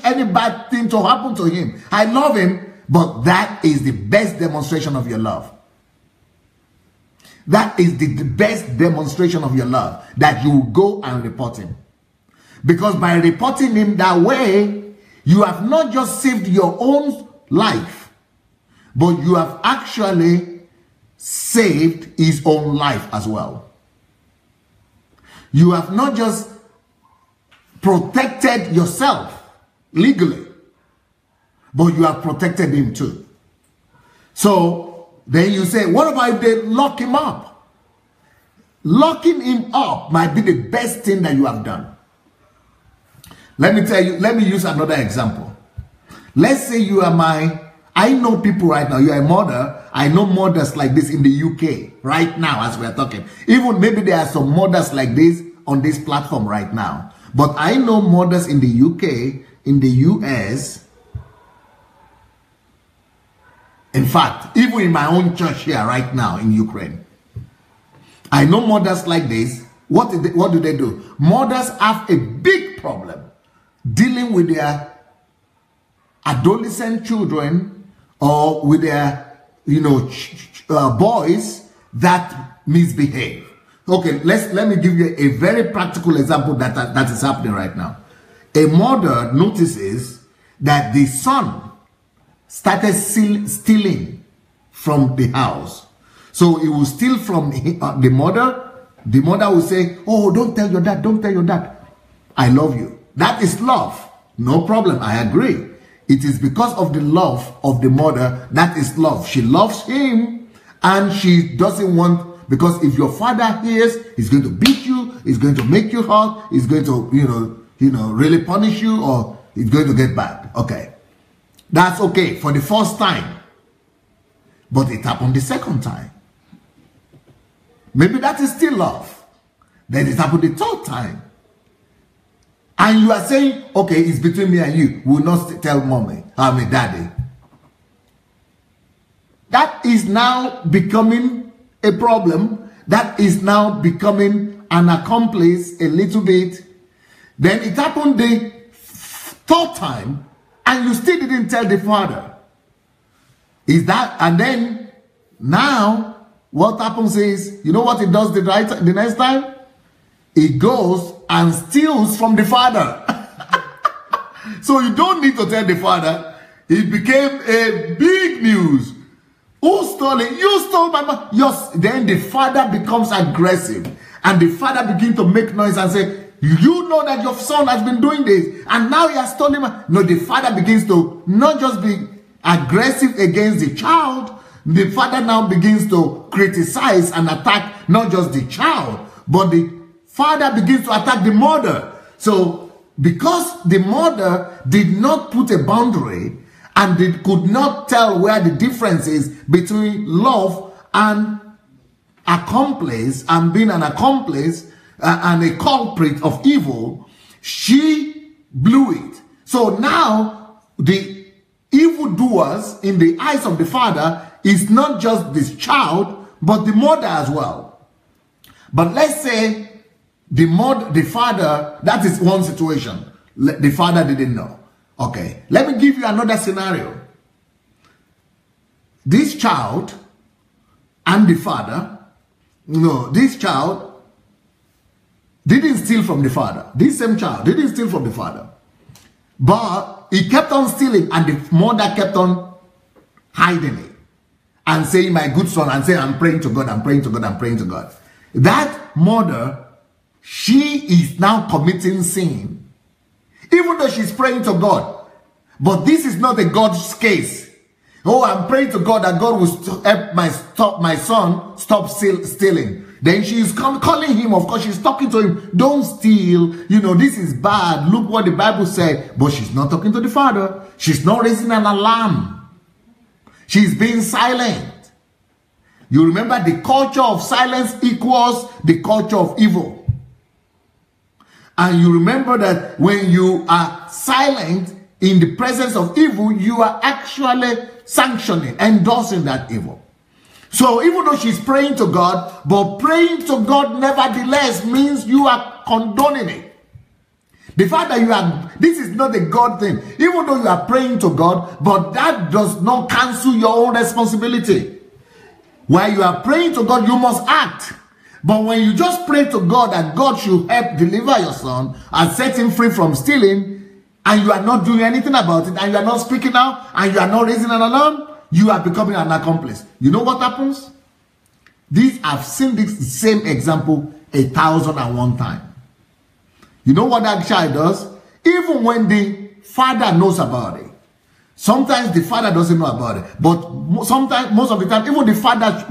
any bad thing to happen to him. I love him, but that is the best demonstration of your love. That is the best demonstration of your love, that you go and report him. Because by reporting him that way, you have not just saved your own life, but you have actually saved his own life as well. You have not just protected yourself legally, but you have protected him too. So then you say, what about if they lock him up? Locking him up might be the best thing that you have done. Let me tell you, let me use another example. Let's say you are I know people right now, you are a mother. I know mothers like this in the UK right now as we are talking. Even maybe there are some mothers like this on this platform right now. But I know mothers in the UK, in the US. In fact, even in my own church here right now in Ukraine. I know mothers like this. What do they do? Mothers have a big problem dealing with their adolescent children or with their boys that misbehave. Okay, let me give you a very practical example that is happening right now. A mother notices that the son started stealing from the house. So he will steal from the mother. The mother will say, oh, don't tell your dad, don't tell your dad. I love you. That is love. No problem, I agree. It is because of the love of the mother that is love. She loves him and she doesn't want, because if your father hears, he's going to beat you, he's going to make you hurt, he's going to, really punish you, or it's going to get bad. Okay. That's okay for the first time. But it happened the second time. Maybe that is still love. Then it happened the third time. And you are saying, okay, it's between me and you. We will not tell mommy, daddy. That is now becoming a problem. That is now becoming an accomplice a little bit. Then it happened the third time, and you still didn't tell the father. Is that, and then now what happens is, you know what it does the next time? It goes and steals from the father. So you don't need to tell the father. It became a big news. Who stole it? You stole my money. Yes. Then the father becomes aggressive, and the father begins to make noise and say, you know that your son has been doing this, and now he has stolen my. No, the father begins to not just be aggressive against the child. The father now begins to criticize and attack not just the child, but the father begins to attack the mother. So because the mother did not put a boundary and they could not tell where the difference is between love and accomplice and being an accomplice and a culprit of evil, she blew it. So now the evildoers in the eyes of the father is not just this child, but the mother as well. But let's say the father, that is one situation. The father didn't know. Okay, let me give you another scenario. This child and the father, this child didn't steal from the father. This same child didn't steal from the father. But he kept on stealing, and the mother kept on hiding it and saying, my good son, and saying, I'm praying to God, I'm praying to God, I'm praying to God. That mother, she is now committing sin, even though she's praying to God. But this is not a God's case. Oh, I'm praying to God that God will help my son stop stealing. Then she's calling him, of course, she's talking to him, don't steal, this is bad, look what the Bible said. But she's not talking to the father. She's not raising an alarm. She's being silent. You remember, the culture of silence equals the culture of evil. And you remember that when you are silent in the presence of evil, you are actually sanctioning, endorsing that evil. So even though she's praying to God, but praying to God nevertheless means you are condoning it. The fact that this is not a God thing. Even though you are praying to God, but that does not cancel your own responsibility. While you are praying to God, you must act. But when you just pray to God that God should help deliver your son and set him free from stealing, and you are not doing anything about it, and you are not speaking out, and you are not raising an alarm, you are becoming an accomplice. You know what happens? I've seen this same example 1,001 times. You know what that child does? Even when the father knows about it. Sometimes the father doesn't know about it. But sometimes, most of the time, even the father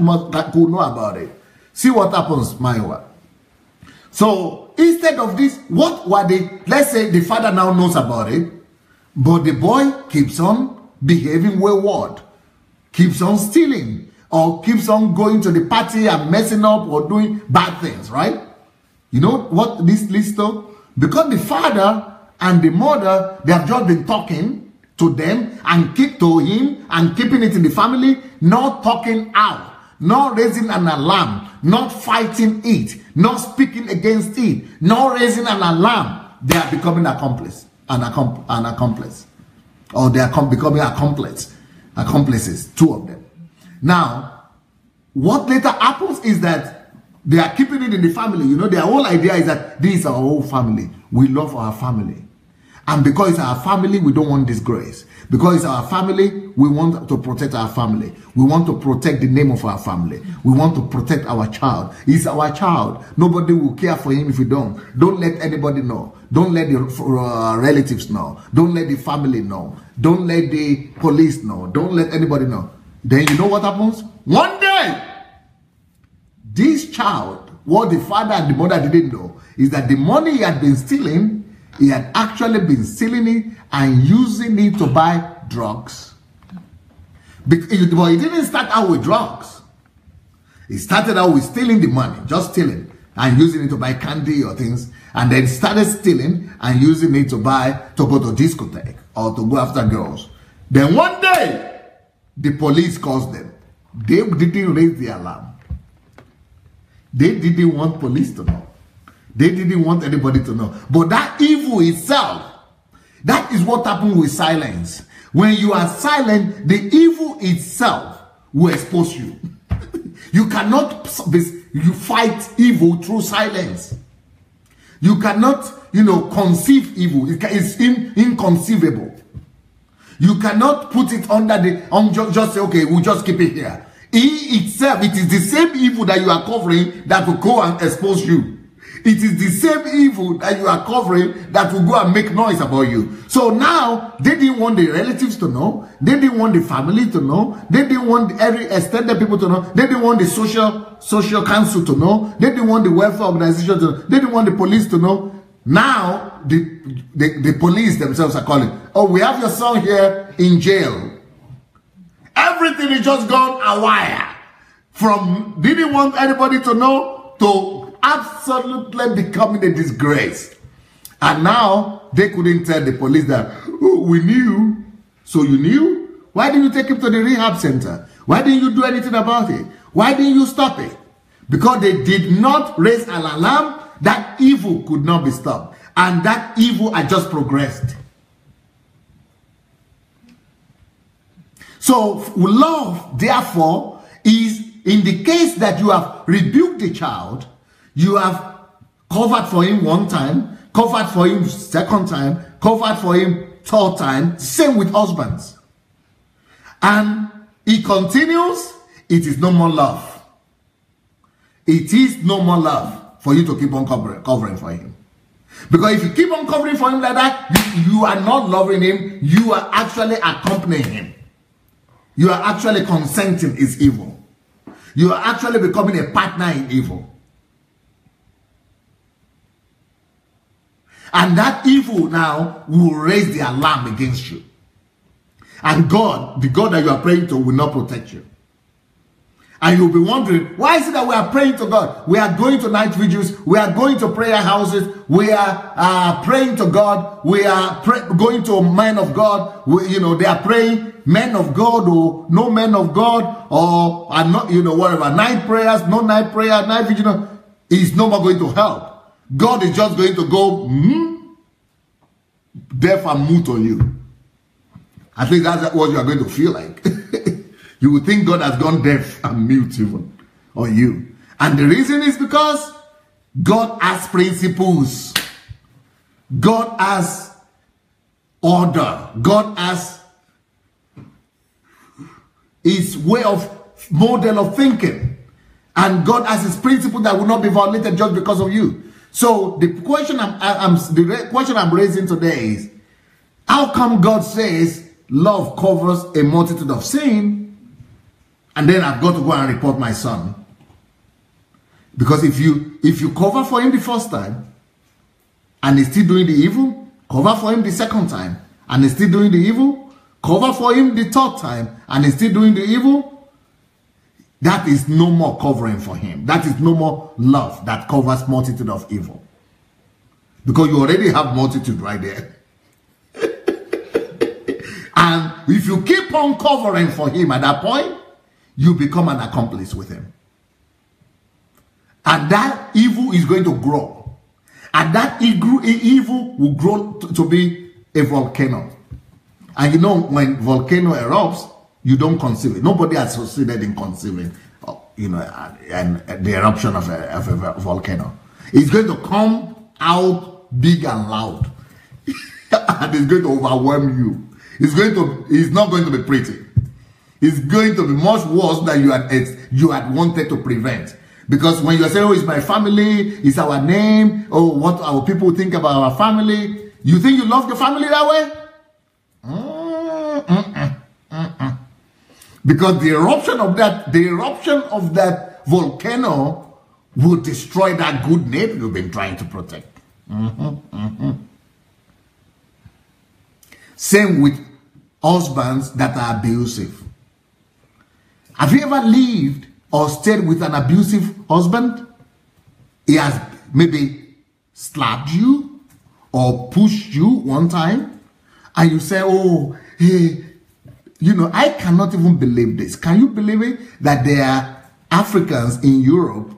could know about it. See what happens, Maiwa. So instead of this, let's say the father now knows about it, but the boy keeps on behaving wayward, keeps on stealing, or keeps on going to the party and messing up or doing bad things, right? You know what this leads to? Because the father and the mother, they have just been talking to them and keep to him and keeping it in the family, not talking out, not raising an alarm, not fighting it, not speaking against it, not raising an alarm. They are becoming an accomplice. Or they are becoming accomplices, two of them. Now, what later happens is that they are keeping it in the family. You know, their whole idea is that this is our whole family. We love our family. And because it's our family, we don't want disgrace. Because it's our family, we want to protect our family. We want to protect the name of our family. We want to protect our child. It's our child. Nobody will care for him if we don't. Don't let anybody know. Don't let the relatives know. Don't let the family know. Don't let the police know. Don't let anybody know. Then you know what happens? One day, this child, what the father and the mother didn't know, is that the money he had been stealing, he had actually been stealing it and using it to buy drugs. But he didn't start out with drugs. He started out with stealing the money, just stealing, and using it to buy candy or things, and then started stealing and using it to go to discotheque or to go after girls. Then one day, the police calls them. They didn't raise the alarm. They didn't want police to know. They didn't want anybody to know. But that evil itself, that is what happened with silence. When you are silent, the evil itself will expose you. You cannot fight evil through silence. You cannot, conceive evil. It's inconceivable. You cannot put it under just say, okay, we'll just keep it here. Itself, it is the same evil that you are covering that will go and expose you. It is the same evil that you are covering that will go and make noise about you. So now, they didn't want the relatives to know. They didn't want the family to know. They didn't want every extended people to know. They didn't want the social council to know. They didn't want the welfare organization to know. They didn't want the police to know. Now, the police themselves are calling. Oh, we have your son here in jail. Everything is just gone awry. From didn't want anybody to know to absolutely becoming a disgrace. And now they couldn't tell the police that, oh, we knew. So you knew? Why didn't you take him to the rehab center? Why didn't you do anything about it? Why didn't you stop it? Because they did not raise an alarm. That evil could not be stopped. And that evil had just progressed. So love, therefore, is in the case that you have rebuked the child, you have covered for him one time, covered for him second time, covered for him third time. Same with husbands. And he continues, it is no more love. It is no more love for you to keep on covering for him. Because if you keep on covering for him like that, you are not loving him, you are actually accompanying him. You are actually consenting is evil. You are actually becoming a partner in evil. And that evil now will raise the alarm against you. And God, the God that you are praying to, will not protect you. And you'll be wondering, why is it that we are praying to God? We are going to night vigils. We are going to prayer houses. We are praying to God. We are going to men of God. They are praying men of God or no men of God or are not, whatever. Night prayers, no night prayer, night vigil. Is no more going to help. God is just going to go deaf and mute on you. At least that's what you are going to feel like. You would think God has gone deaf and mute even on you. And the reason is because God has principles. God has order. God has his way of model of thinking. And God has his principle that will not be violated just because of you. So the question I'm raising today is, how come God says love covers a multitude of sin, and then I've got to go and report my son? Because if you cover for him the first time and he's still doing the evil, cover for him the second time and he's still doing the evil, cover for him the third time and he's still doing the evil, that is no more covering for him. That is no more love that covers multitude of evil. Because you already have multitude right there. And if you keep on covering for him at that point, you become an accomplice with him. And that evil is going to grow. And that evil will grow to be a volcano. And when volcano erupts, you don't conceive it. Nobody has succeeded in conceiving, and the eruption of a volcano. It's going to come out big and loud, and it's going to overwhelm you. It's not going to be pretty. It's going to be much worse than you had wanted to prevent. Because when you say, oh, it's my family, it's our name, oh, what our people think about our family, you think you love your family that way? Because the eruption of that volcano will destroy that good name you've been trying to protect. Same with husbands that are abusive. Have you ever lived or stayed with an abusive husband? He has maybe slapped you or pushed you one time, and you say, oh, hey, I cannot even believe this. Can you believe it? That there are Africans in Europe,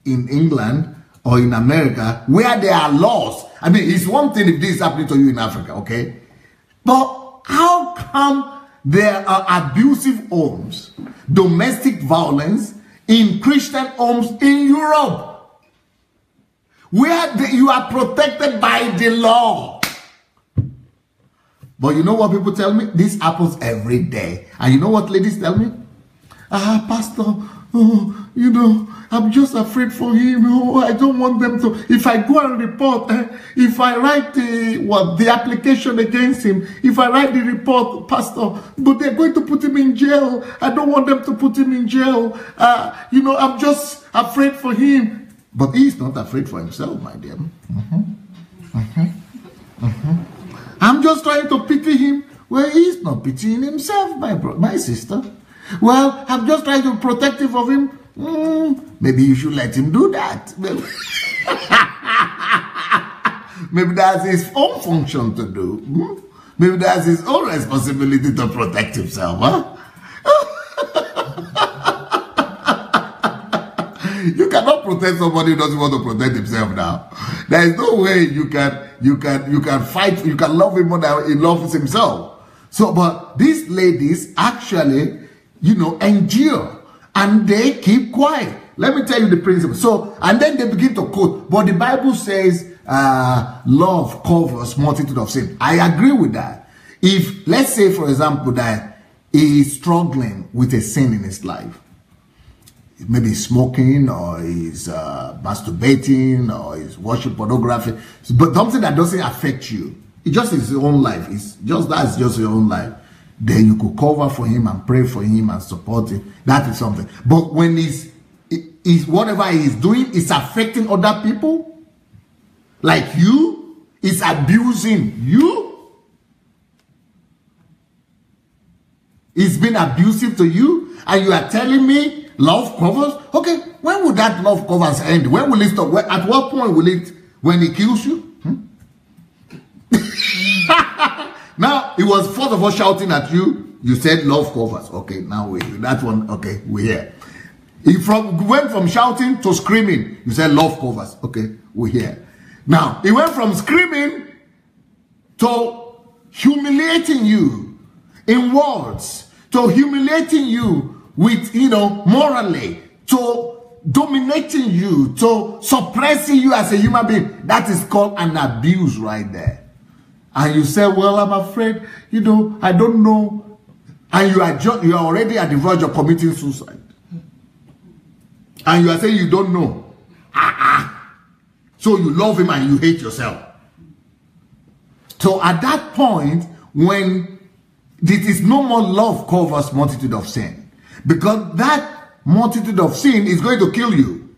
in England, or in America, where there are laws. I mean, it's one thing if this is happening to you in Africa, okay? But how come there are abusive homes, domestic violence, in Christian homes in Europe, where you are protected by the law? But you know what people tell me? This happens every day. And you know what ladies tell me? Pastor, I'm just afraid for him. Oh, I don't want them to. If I go and report, if I write the application against him, if I write the report, Pastor, but they're going to put him in jail. I don't want them to put him in jail. I'm just afraid for him. But he's not afraid for himself, my dear. I'm just trying to pity him. Well, he's not pitying himself, my sister. Well, I'm just trying to be protective of him. Maybe you should let him do that. Maybe that's his own function to do. Maybe that's his own responsibility to protect himself, huh? You cannot protect somebody who doesn't want to protect himself now. There is no way you can fight, you can love him more than he loves himself. So, but these ladies actually, endure, and they keep quiet. Let me tell you the principle. So, and then they begin to quote, but the Bible says, love covers multitude of sin. I agree with that. If, let's say, for example, that he is struggling with a sin in his life, maybe he's smoking, or he's masturbating, or he's watching pornography, but something that doesn't affect you, it just is his own life. That's just your own life. Then you could cover for him and pray for him and support him. That is something. But when he's whatever he's doing is affecting other people, like you, is abusing you, he's been abusive to you, and you are telling me love covers? Okay, when will that love covers end? When will it stop? At what point will it, when he kills you? Now, he was first of all shouting at you. You said love covers. Okay, now that one, okay, we're here. He went from shouting to screaming. You said love covers. Okay, we're here. Now, he went from screaming to humiliating you in words, to humiliating you with, morally, to dominating you, to suppressing you as a human being. That is called an abuse right there. And you say, well, I'm afraid, I don't know. And you are already at the verge of committing suicide. And you are saying you don't know. So you love him and you hate yourself. So at that point, when it is no more love covers multitude of sin, because that multitude of sin is going to kill you.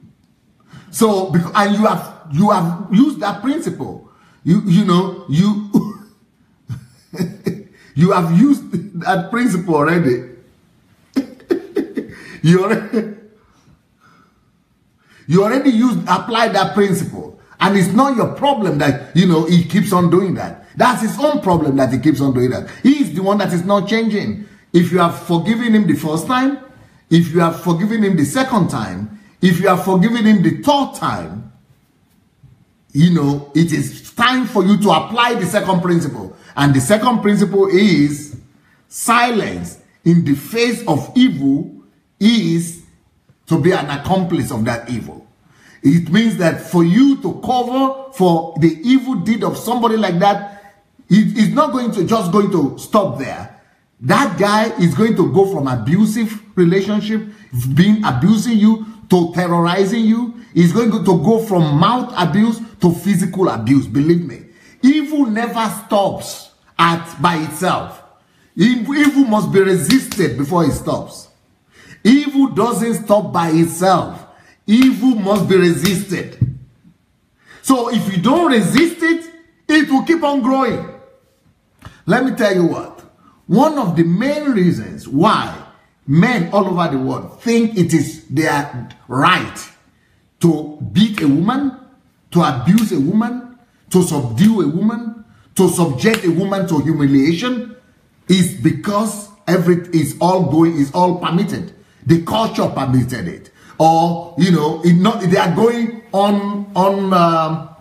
So, and you have used that principle. You have used that principle already. You already applied that principle, and it's not your problem that he keeps on doing that. That's his own problem that he keeps on doing that. He's the one that is not changing. If you have forgiven him the first time, if you have forgiven him the second time, if you have forgiven him the third time, it is time for you to apply the second principle. And the second principle is silence in the face of evil is to be an accomplice of that evil. It means that for you to cover for the evil deed of somebody like that, it's not going to just going to stop there. That guy is going to go from abusive relationship, being abusing you, to terrorizing you. He's going to go from mouth abuse to physical abuse. Believe me, evil never stops by itself. Evil must be resisted before it stops. Evil doesn't stop by itself. Evil must be resisted. So if you don't resist it, it will keep on growing. Let me tell you what. One of the main reasons why men all over the world think it is their right to beat a woman, to abuse a woman, to subdue a woman, to subject a woman to humiliation, is because is all permitted. The culture permitted it, or they are going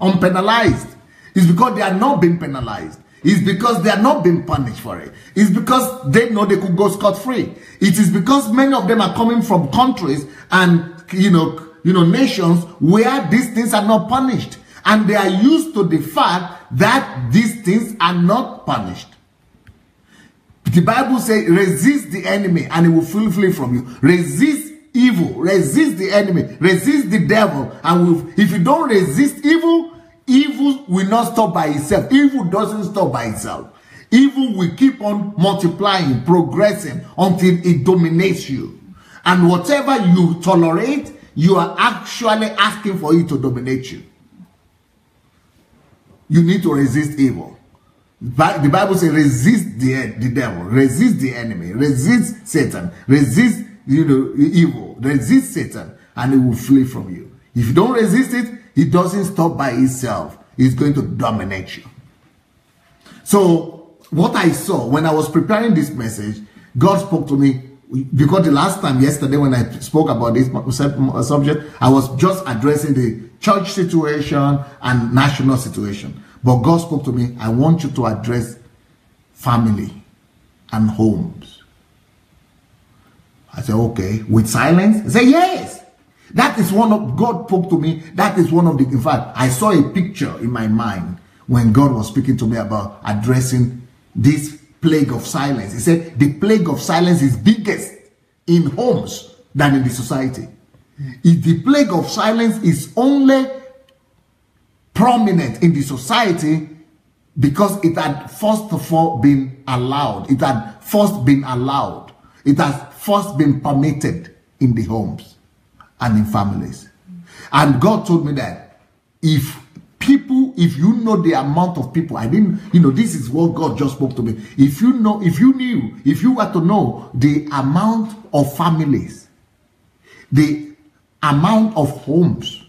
unpenalized. It's because they are not being penalized. It's because they are not being punished for it. It's because they know they could go scot-free. It is because many of them are coming from countries and nations where these things are not punished, and they are used to the fact that these things are not punished. The Bible says, resist the enemy and he will flee from you. Resist evil, resist the enemy, resist the devil, and if you don't resist evil, evil will not stop by itself. Evil doesn't stop by itself. Evil will keep on multiplying, progressing until it dominates you. And whatever you tolerate, you are actually asking for it to dominate you. You need to resist evil. The Bible says resist the devil, resist the enemy, resist Satan, resist evil, resist Satan, and it will flee from you. If you don't resist it, it doesn't stop by itself. It's going to dominate you. So what I saw when I was preparing this message, God spoke to me, because the last time, yesterday, when I spoke about this subject, I was just addressing the church situation and national situation. But God spoke to me, I want you to address family and homes. I said, okay, with silence? He said, yes. That is one of, God spoke to me, that is one of the, in fact, I saw a picture in my mind when God was speaking to me about addressing this plague of silence. He said, the plague of silence is biggest in homes than in the society. If the plague of silence is only prominent in the society because it had first of all been allowed. It had first been allowed. It has first been permitted in the homes and in families. And God told me that if you know the amount of people, this is what God just spoke to me. If you were to know the amount of families, the amount of homes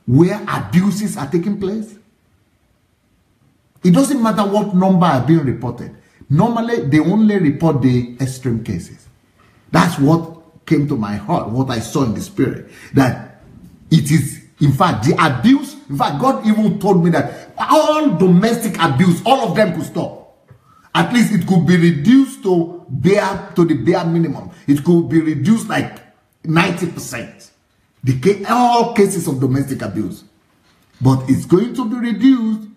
where abuses are taking place, it doesn't matter what number are being reported. Normally, they only report the extreme cases. That's what came to my heart, what I saw in the spirit. That it is, in fact, the abuse. In fact, God even told me that all domestic abuse, all of them could stop. At least it could be reduced to the bare minimum. It could be reduced like 90%. All cases of domestic abuse. But it's going to be reduced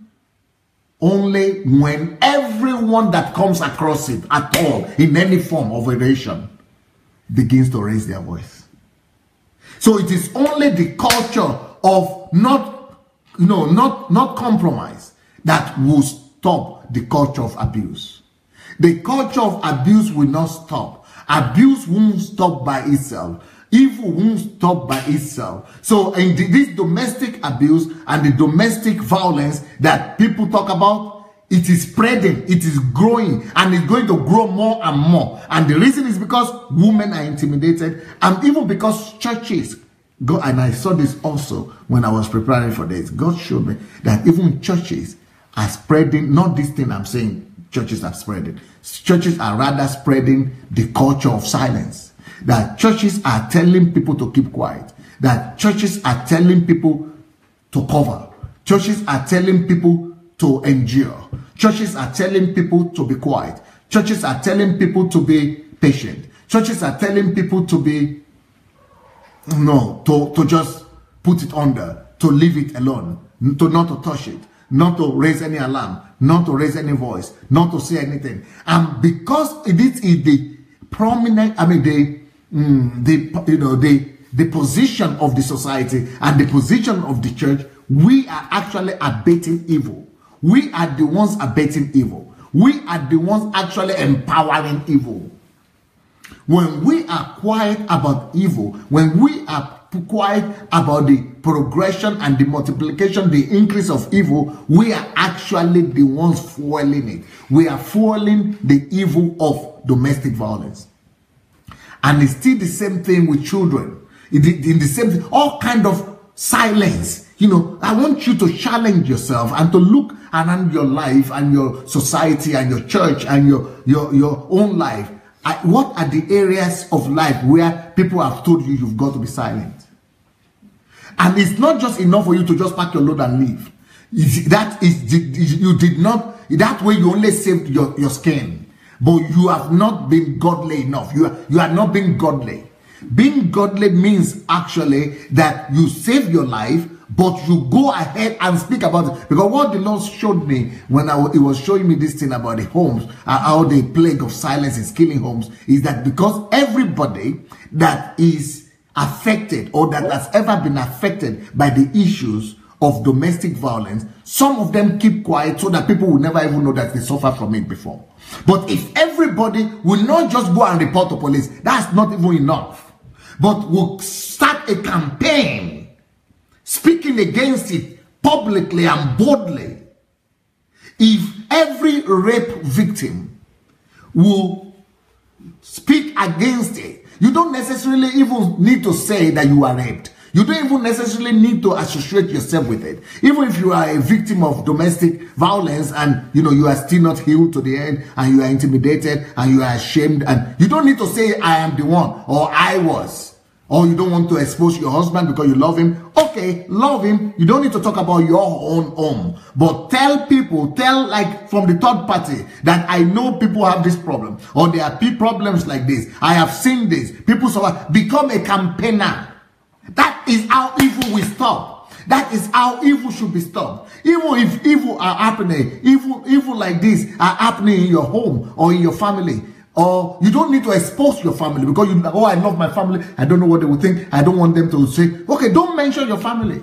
only when everyone that comes across it at all, in any form of relation, begins to raise their voice. So it is only the culture of not compromise that will stop the culture of abuse. The culture of abuse will not stop. Abuse won't stop by itself. Evil won't stop by itself. So in this domestic abuse and the domestic violence that people talk about, it is spreading, it is growing, and it's going to grow more and more. And the reason is because women are intimidated, and even because churches, and I saw this also when I was preparing for this, God showed me that even churches are spreading, not this thing I'm saying churches are spreading. Churches are rather spreading the culture of silence. That churches are telling people to keep quiet. That churches are telling people to cover. Churches are telling people to endure. Churches are telling people to be quiet. Churches are telling people to be patient. Churches are telling people to be, to just put it under, to leave it alone, not to touch it, not to raise any alarm, not to raise any voice, not to say anything. And because it is the prominent, the position of the society and the position of the church, we are actually abating evil. We are the ones abating evil. We are the ones actually empowering evil. When we are quiet about evil, when we are quiet about the progression and the multiplication, the increase of evil, we are actually the ones fueling it. We are fueling the evil of domestic violence. And it's still the same thing with children. In the same thing, all kind of silence. I want you to challenge yourself and to look around your life and your society and your church and your own life. What are the areas of life where people have told you you've got to be silent? And it's not just enough for you to just pack your load and leave. That way you only saved your skin. But you have not been godly enough. You are not being godly. Being godly means actually that you save your life, but you go ahead and speak about it. Because what the Lord showed me when He was showing me this thing about the homes, how the plague of silence is killing homes, is that because everybody that is affected or that has ever been affected by the issues of domestic violence, some of them keep quiet so that people will never even know that they suffer from it before. But if everybody will not just go and report to police, that's not even enough. But we'll start a campaign speaking against it publicly and boldly. If every rape victim will speak against it, you don't necessarily even need to say that you are raped. You don't even necessarily need to associate yourself with it. Even if you are a victim of domestic violence and you are still not healed to the end and you are intimidated and you are ashamed, and you don't need to say I am the one or I was, or you don't want to expose your husband because you love him. Okay, love him. You don't need to talk about your own home, but tell people, like from the third party, that I know people have this problem or there are problems like this. I have seen this. People suffer. Become a campaigner. That is how evil will stop. That is how evil should be stopped. Even if evil are happening, evil like this are happening in your home or in your family, or you don't need to expose your family because I love my family. I don't know what they will think. I don't want them to say, okay, don't mention your family.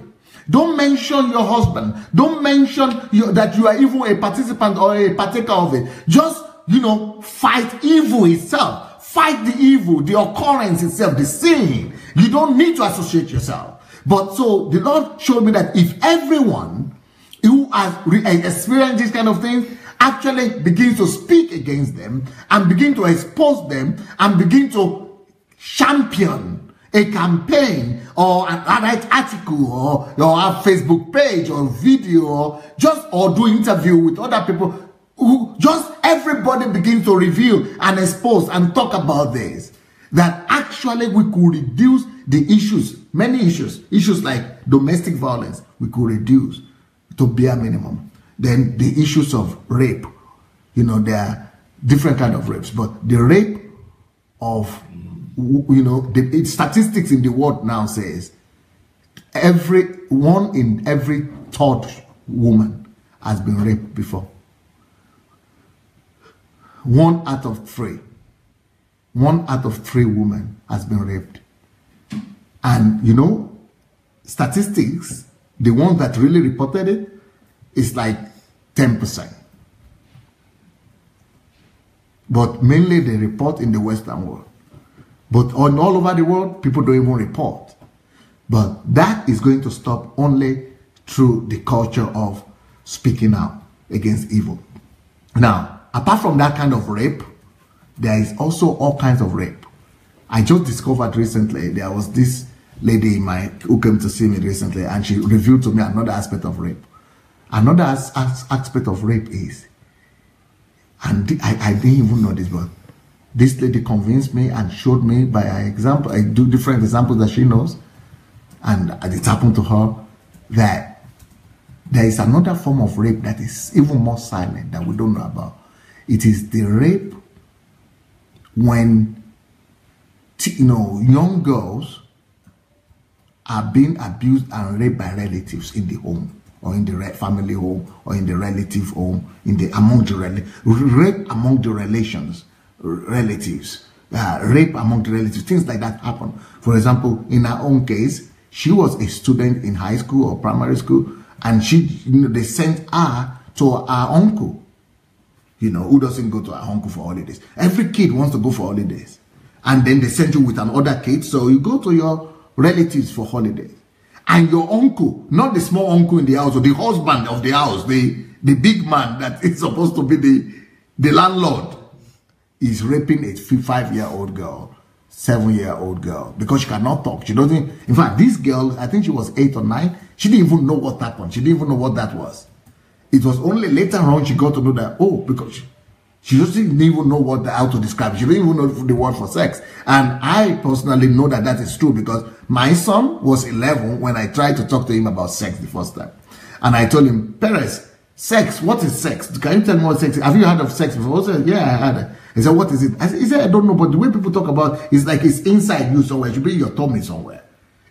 Don't mention your husband. Don't mention that you are even a participant or a partaker of it. Just, fight evil itself. Fight the evil, the occurrence itself, the sin. You don't need to associate yourself. But so the Lord showed me that if everyone who has experienced this kind of thing actually begins to speak against them and begin to expose them and begin to champion a campaign or an article or a Facebook page or video or do interview with other people, everybody begins to reveal and expose and talk about this, that actually we could reduce the issues, many issues like domestic violence, we could reduce to bare minimum. Then the issues of rape, there are different kind of rapes, but the rape of, the statistics in the world now says one in every third woman has been raped before. 1 out of 3. 1 out of 3 women has been raped. And statistics, the ones that really reported it, is like 10%. But mainly they report in the Western world. But all over the world, people don't even report. But that is going to stop only through the culture of speaking out against evil. Now, apart from that kind of rape, there is also all kinds of rape. I just discovered recently, there was this lady who came to see me recently, and she revealed to me another aspect of rape. Another aspect of rape is, and I didn't even know this, but this lady convinced me and showed me by an example. I do different examples that she knows, and it happened to her, that there is another form of rape that is even more silent that we don't know about. It is the rape when young girls are being abused and raped by relatives in the home, or in the family home, or in the relative home, among the rape among the relatives, rape among the relatives, things like that happen. For example, in her own case, she was a student in high school or primary school, and they sent her to her uncle, who doesn't go to her uncle for holidays. Every kid wants to go for holidays, and then they send you with another kid, so you go to your relatives for holidays. And your uncle, not the small uncle in the house, or the husband of the house, the big man that is supposed to be the landlord, is raping a 5-year-old girl, 7-year-old girl, because she cannot talk. She doesn't. In fact, this girl, I think she was 8 or 9. She didn't even know what happened. She didn't even know what that was. It was only later on she got to know that, because she just didn't even know how to describe it. She didn't even know the word for sex. And I personally know that is true, because my son was 11 when I tried to talk to him about sex the first time. And I told him, Perez, sex, what is sex? Can you tell me what sex is? Have you heard of sex before? I said, yeah, I had it. He said, what is it? He said, I don't know, but the way people talk about it is like it's inside you somewhere. It should be in your tummy somewhere.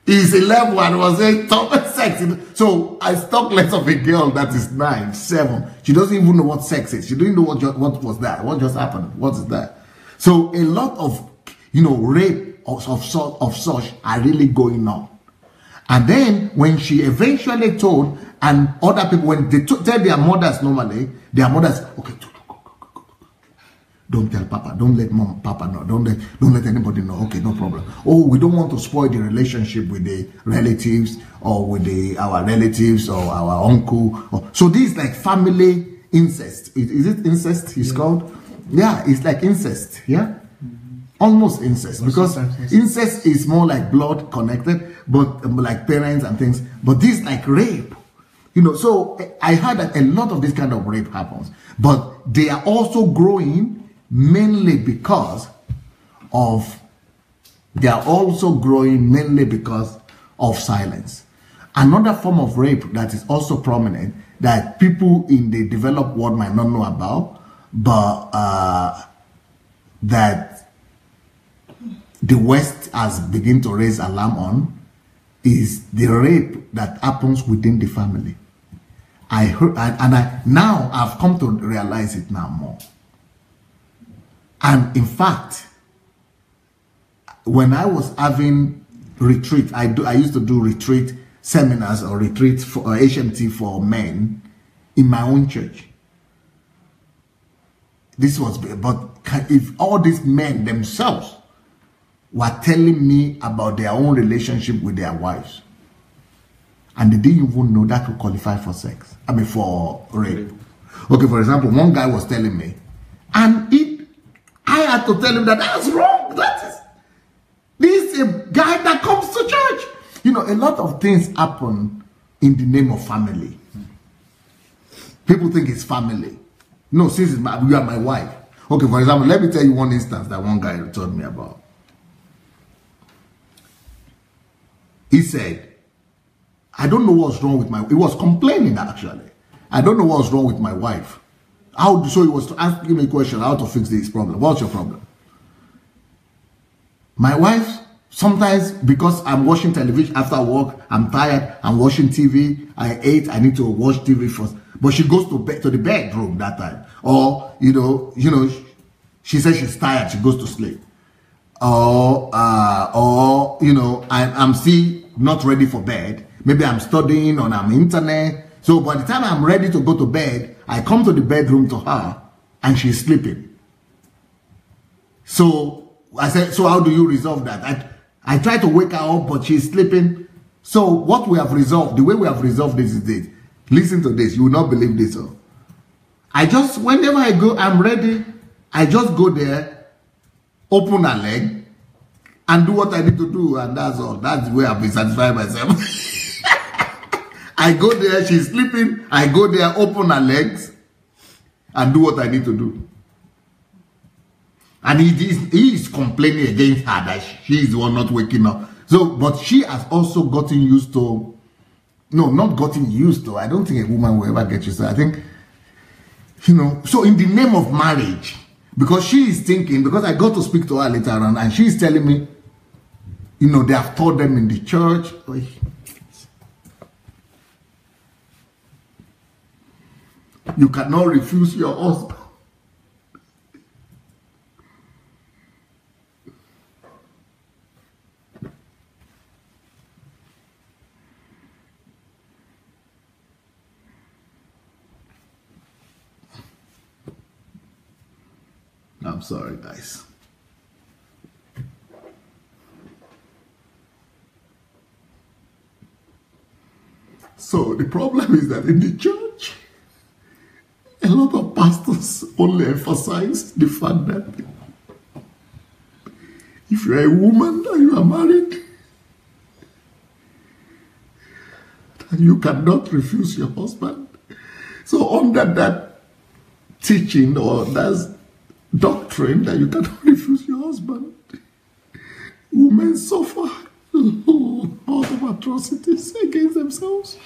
He's 11 and was saying sex. So I talk less of a girl that is 9, 7. She doesn't even know what sex is. She doesn't know what was that. What just happened? What is that? So a lot of rape of such are really going on. And then when she eventually told, and other people, when they tell their mothers normally, their mothers, okay, don't tell Papa, don't let Papa know, don't let anybody know. Okay, no problem. Oh, we don't want to spoil the relationship with the relatives, or with our relatives, or our uncle. So this is like family incest. Is it incest? It's called? Yeah, it's like incest. Yeah, almost incest, because incest is more like blood connected, but like parents and things. But this is like rape. So I heard that a lot of this kind of rape happens, but they are also growing. Mainly because of silence. Another form of rape that is also prominent, that people in the developed world might not know about, but that the West has begun to raise alarm on, is the rape that happens within the family. I heard, and now I've come to realize it now more. And in fact, when I was having retreat, I used to do retreat seminars or retreat for HMT for men in my own church. This was, but if all these men themselves were telling me about their own relationship with their wives, and they didn't even know that would qualify for sex, for rape. Okay, for example, one guy was telling me, and I had to tell him that's wrong. This is a guy that comes to church. A lot of things happen in the name of family. People think it's family. No, since you are my wife. Okay, for example, let me tell you one instance that one guy told me about. He said, I don't know what's wrong with he was complaining actually. I don't know what's wrong with my wife. So he was asking me a question, how to fix this problem. What's your problem? My wife, sometimes because I'm watching television after work, I'm tired, I'm watching TV, I ate, I need to watch TV first. But she goes to the bedroom that time. Or, she says she's tired, she goes to sleep. Or I'm still not ready for bed. Maybe I'm studying on internet. So by the time I'm ready to go to bed, I come to the bedroom to her and she's sleeping. So I said, so how do you resolve that? I try to wake her up, but she's sleeping. So what we have resolved, the way we have resolved this is this. Listen to this, you will not believe this. Whenever I go, I'm ready. I just go there, open her leg, and do what I need to do, and that's all. That's the way I've been satisfying myself. I go there, she's sleeping. I go there, open her legs, and do what I need to do. And he is complaining against her that she is the one not waking up. So, but she has also gotten used to, no, not gotten used to. I don't think a woman will ever get used to. I think, so in the name of marriage, Because she is thinking, because I got to speak to her later on, and she is telling me, you know, they have taught them in the church. You cannot refuse your husband. I'm sorry, guys. So the problem is that in the church, a lot of pastors only emphasize the fact that if you're a woman and you are married, then you cannot refuse your husband. So under that teaching or that doctrine that you cannot refuse your husband, women suffer a lot of atrocities against themselves.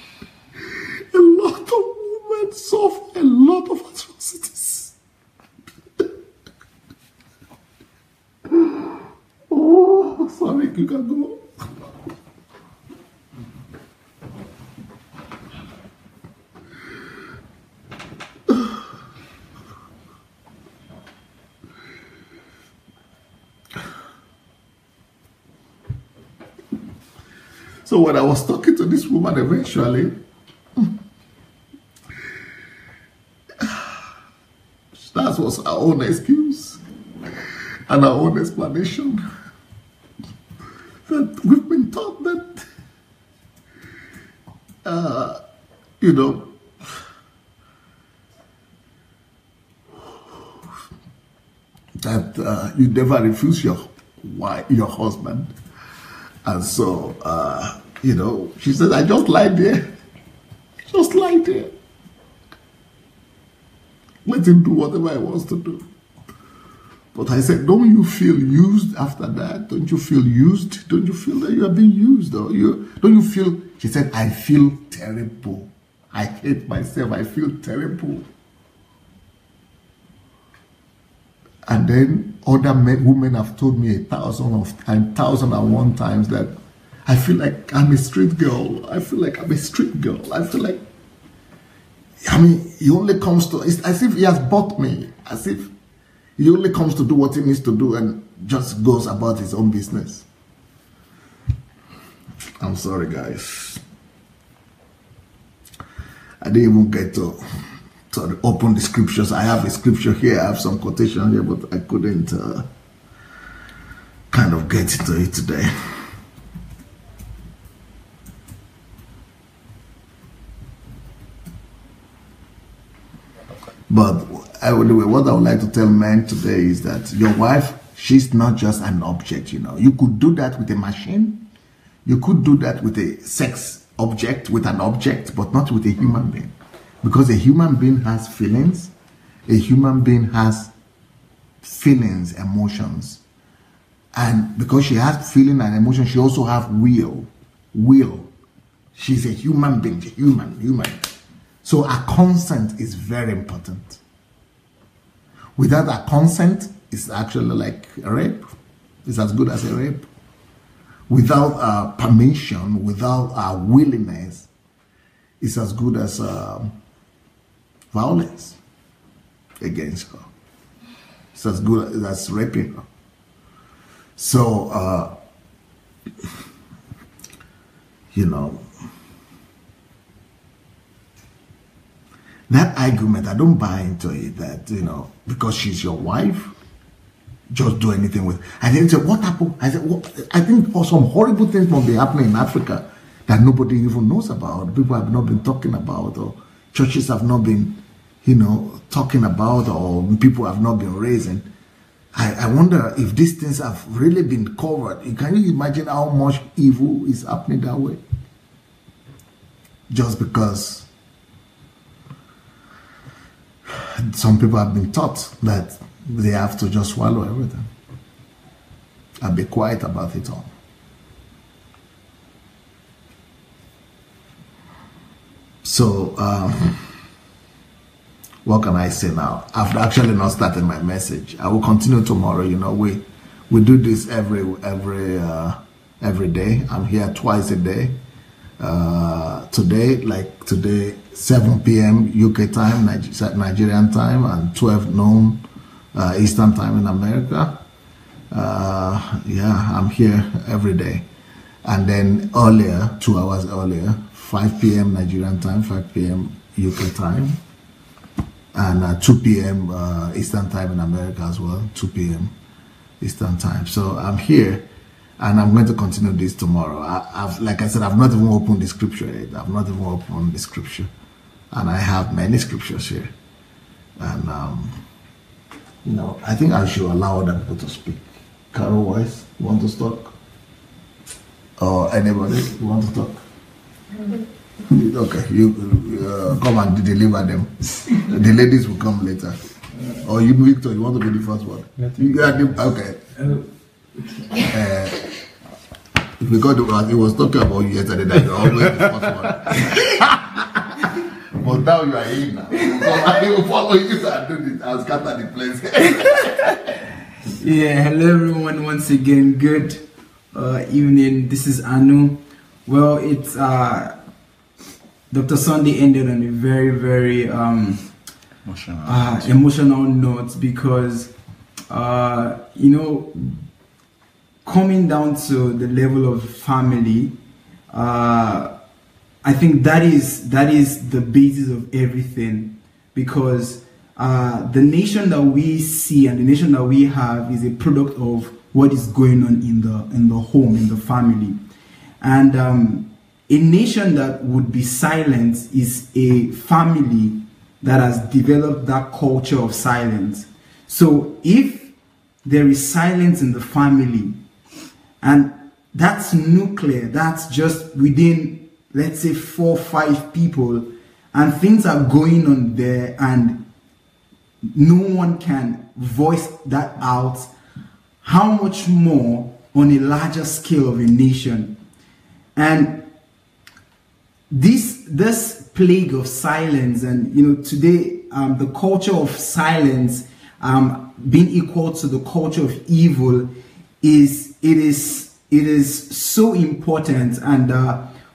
A lot of women suffer a lot of atrocities. Oh, sorry, you can go. So when I was talking to this woman eventually, that was our own excuse and our own explanation. That we've been taught that, you know, that you never refuse your husband. And so, you know, she said, I just lied there. Just lied there. Let him do whatever he wants to do. But I said, don't you feel used after that? Don't you feel used? Don't you feel that you are being used? Or don't you feel, she said, I feel terrible. I hate myself. I feel terrible. And then other women have told me 1,001 times that I feel like I'm a street girl. I feel like I'm a street girl. I feel like, I mean, he only comes to, it's as if he has bought me, as if he only comes to do what he needs to do and just goes about his own business. I'm sorry, guys. I didn't even get to open the scriptures. I have a scripture here, I have some quotation here, but I couldn't kind of get into it today. But anyway, what I would like to tell men today is that your wife, she's not just an object, you know. You could do that with a machine. You could do that with a sex object, with an object, but not with a human being. Because a human being has feelings. A human being has feelings, emotions. And because she has feeling and emotion, she also has will. Will. She's a human being, human. So our consent is very important. Without our consent, it's actually like a rape. It's as good as a rape. Without our permission, without our willingness, it's as good as violence against her. It's as good as raping her. So, you know, that argument, I don't buy into it that, you know, because she's your wife, just do anything with. I didn't say, what happened? I said, what? I think some horrible things must be happening in Africa that nobody even knows about. People have not been talking about, or churches have not been, you know, talking about, or people have not been raising. I wonder if these things have really been covered. Can you imagine how much evil is happening that way? Just because some people have been taught that they have to just swallow everything and be quiet about it all. So, what can I say now? I've actually not started my message. I will continue tomorrow. You know, we do this every day. I'm here twice a day. Today, 7 p.m. UK time, Nigerian time, and 12 noon Eastern time in America. Yeah, I'm here every day. And then earlier, 2 hours earlier, 5 p.m. Nigerian time, 5 p.m. UK time, and 2 p.m. Eastern time in America as well, 2 p.m. Eastern time. So I'm here, and I'm going to continue this tomorrow. Like I said, I've not even opened the scripture yet. I've not even opened the scripture, and I have many scriptures here. And you know, I think I should allow other people to speak. Carol Weiss, you want to talk? Or anybody, you want to talk? Okay, you come and deliver them. The ladies will come later. Or you, Victor, you want to be the first one? Okay. Because he was talking about you yesterday that you're always the first one. But now you are in now. So I will follow you and do this. I'll scatter the place. Yeah, hello everyone once again. Good evening. This is Anu. Well, it's Dr. Sunday ended on a very, very emotional note because you know, coming down to the level of family, I think that is the basis of everything, because the nation that we see and the nation that we have is a product of what is going on in the home, in the family. And a nation that would be silent is a family that has developed that culture of silence. So if there is silence in the family, and that's nuclear, that's just within, let's say, 4 or 5 people, and things are going on there and no one can voice that out, how much more on a larger scale of a nation? And this plague of silence, and you know, today the culture of silence being equal to the culture of evil is so important. And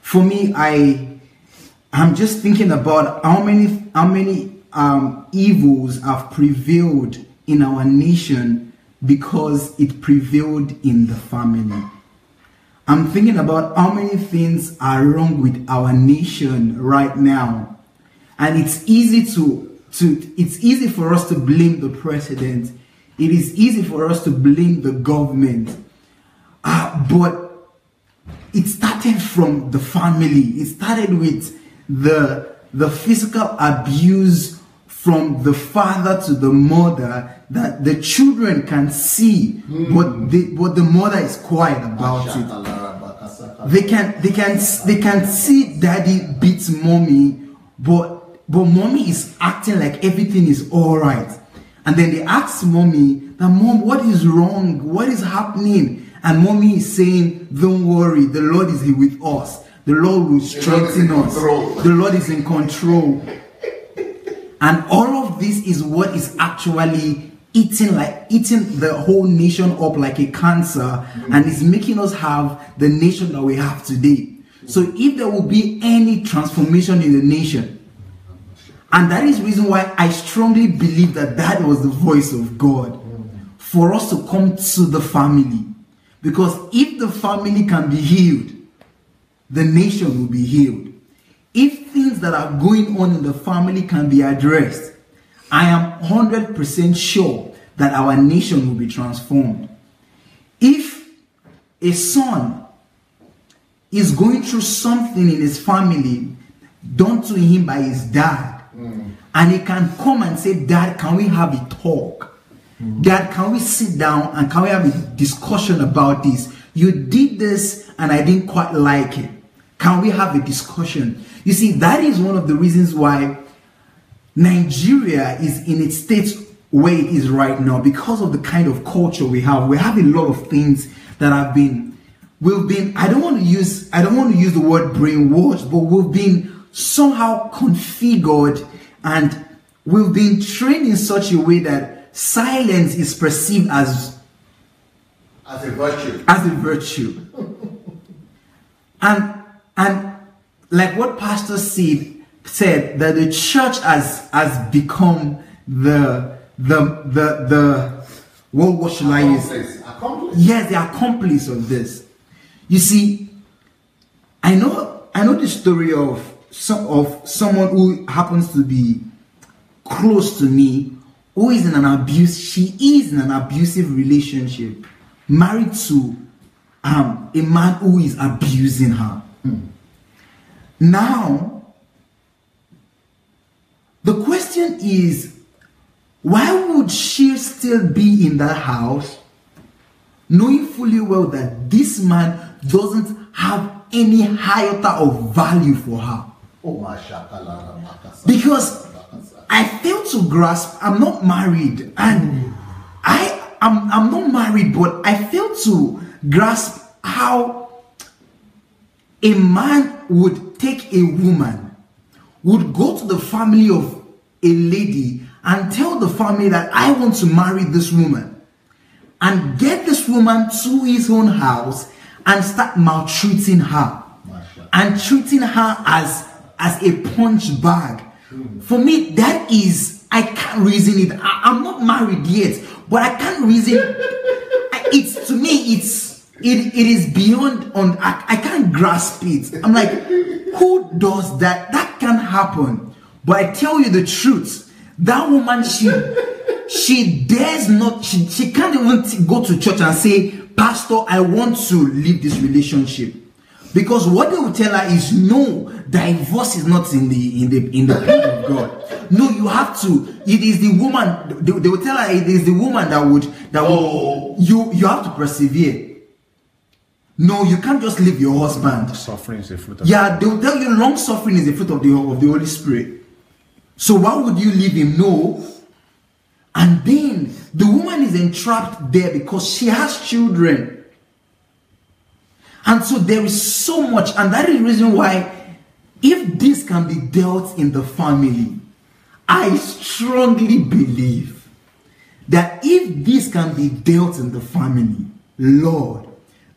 for me, I'm just thinking about how many evils have prevailed in our nation because it prevailed in the family. I'm thinking about how many things are wrong with our nation right now, and it's easy it's easy for us to blame the president. It is easy for us to blame the government, but it started from the family. It started with the physical abuse from the father to the mother that the children can see, but the mother is quiet about it. They can see daddy beats mommy, but mommy is acting like everything is all right. And then they ask mommy, that mom, what is wrong? What is happening? And mommy is saying, don't worry, the Lord is here with us. The Lord will strengthen us. The Lord is in control. And all of this is what is actually eating the whole nation up like a cancer, and is making us have the nation that we have today. So if there will be any transformation in the nation, and that is the reason why I strongly believe that was the voice of God, for us to come to the family. Because if the family can be healed, the nation will be healed. If things that are going on in the family can be addressed, I am 100% sure that our nation will be transformed. If a son is going through something in his family done to him by his dad, and he can come and say, Dad, can we have a talk? Dad, can we sit down and can we have a discussion about this? You did this and I didn't quite like it. Can we have a discussion? You see, that is one of the reasons why Nigeria is in its state where it is right now, because of the kind of culture we have. We have a lot of things that we've been, I don't want to use the word brainwashed, but we've been somehow configured, and we've been trained in such a way that silence is perceived as a virtue. As a virtue. and like what Pastor said that the church has become the what should I use? Accomplice. Yes, the accomplice of this. You see, I know the story of someone who happens to be close to me, who is in an she is in an abusive relationship, married to a man who is abusing her. Now, the question is, why would she still be in that house, knowing fully well that this man doesn't have any iota of value for her? Because I fail to grasp, I'm not married, and I'm not married, but I fail to grasp how a man would take a woman, would go to the family of a lady and tell the family that I want to marry this woman, and get this woman to his own house and start maltreating her and treating her as a punch bag. For me, that is, I can't reason it. I'm not married yet, but I can't reason. It's, to me, it is beyond I can't grasp it. I'm like, who does that? That can't happen. But I tell you the truth, that woman, she dares not, she can't even go to church and say, Pastor, I want to leave this relationship. Because what they will tell her is, no, divorce is not in the plan of God. No, you have to. It is the woman. They will tell her it is the woman that would you have to persevere. No, you can't just leave your husband. Suffering is the fruit of they will tell you long suffering is the fruit of the Holy Spirit. So why would you leave him? No. And then the woman is entrapped there because she has children. And so there is so much, and that is the reason why, if this can be dealt in the family, I strongly believe that if this can be dealt in the family, Lord,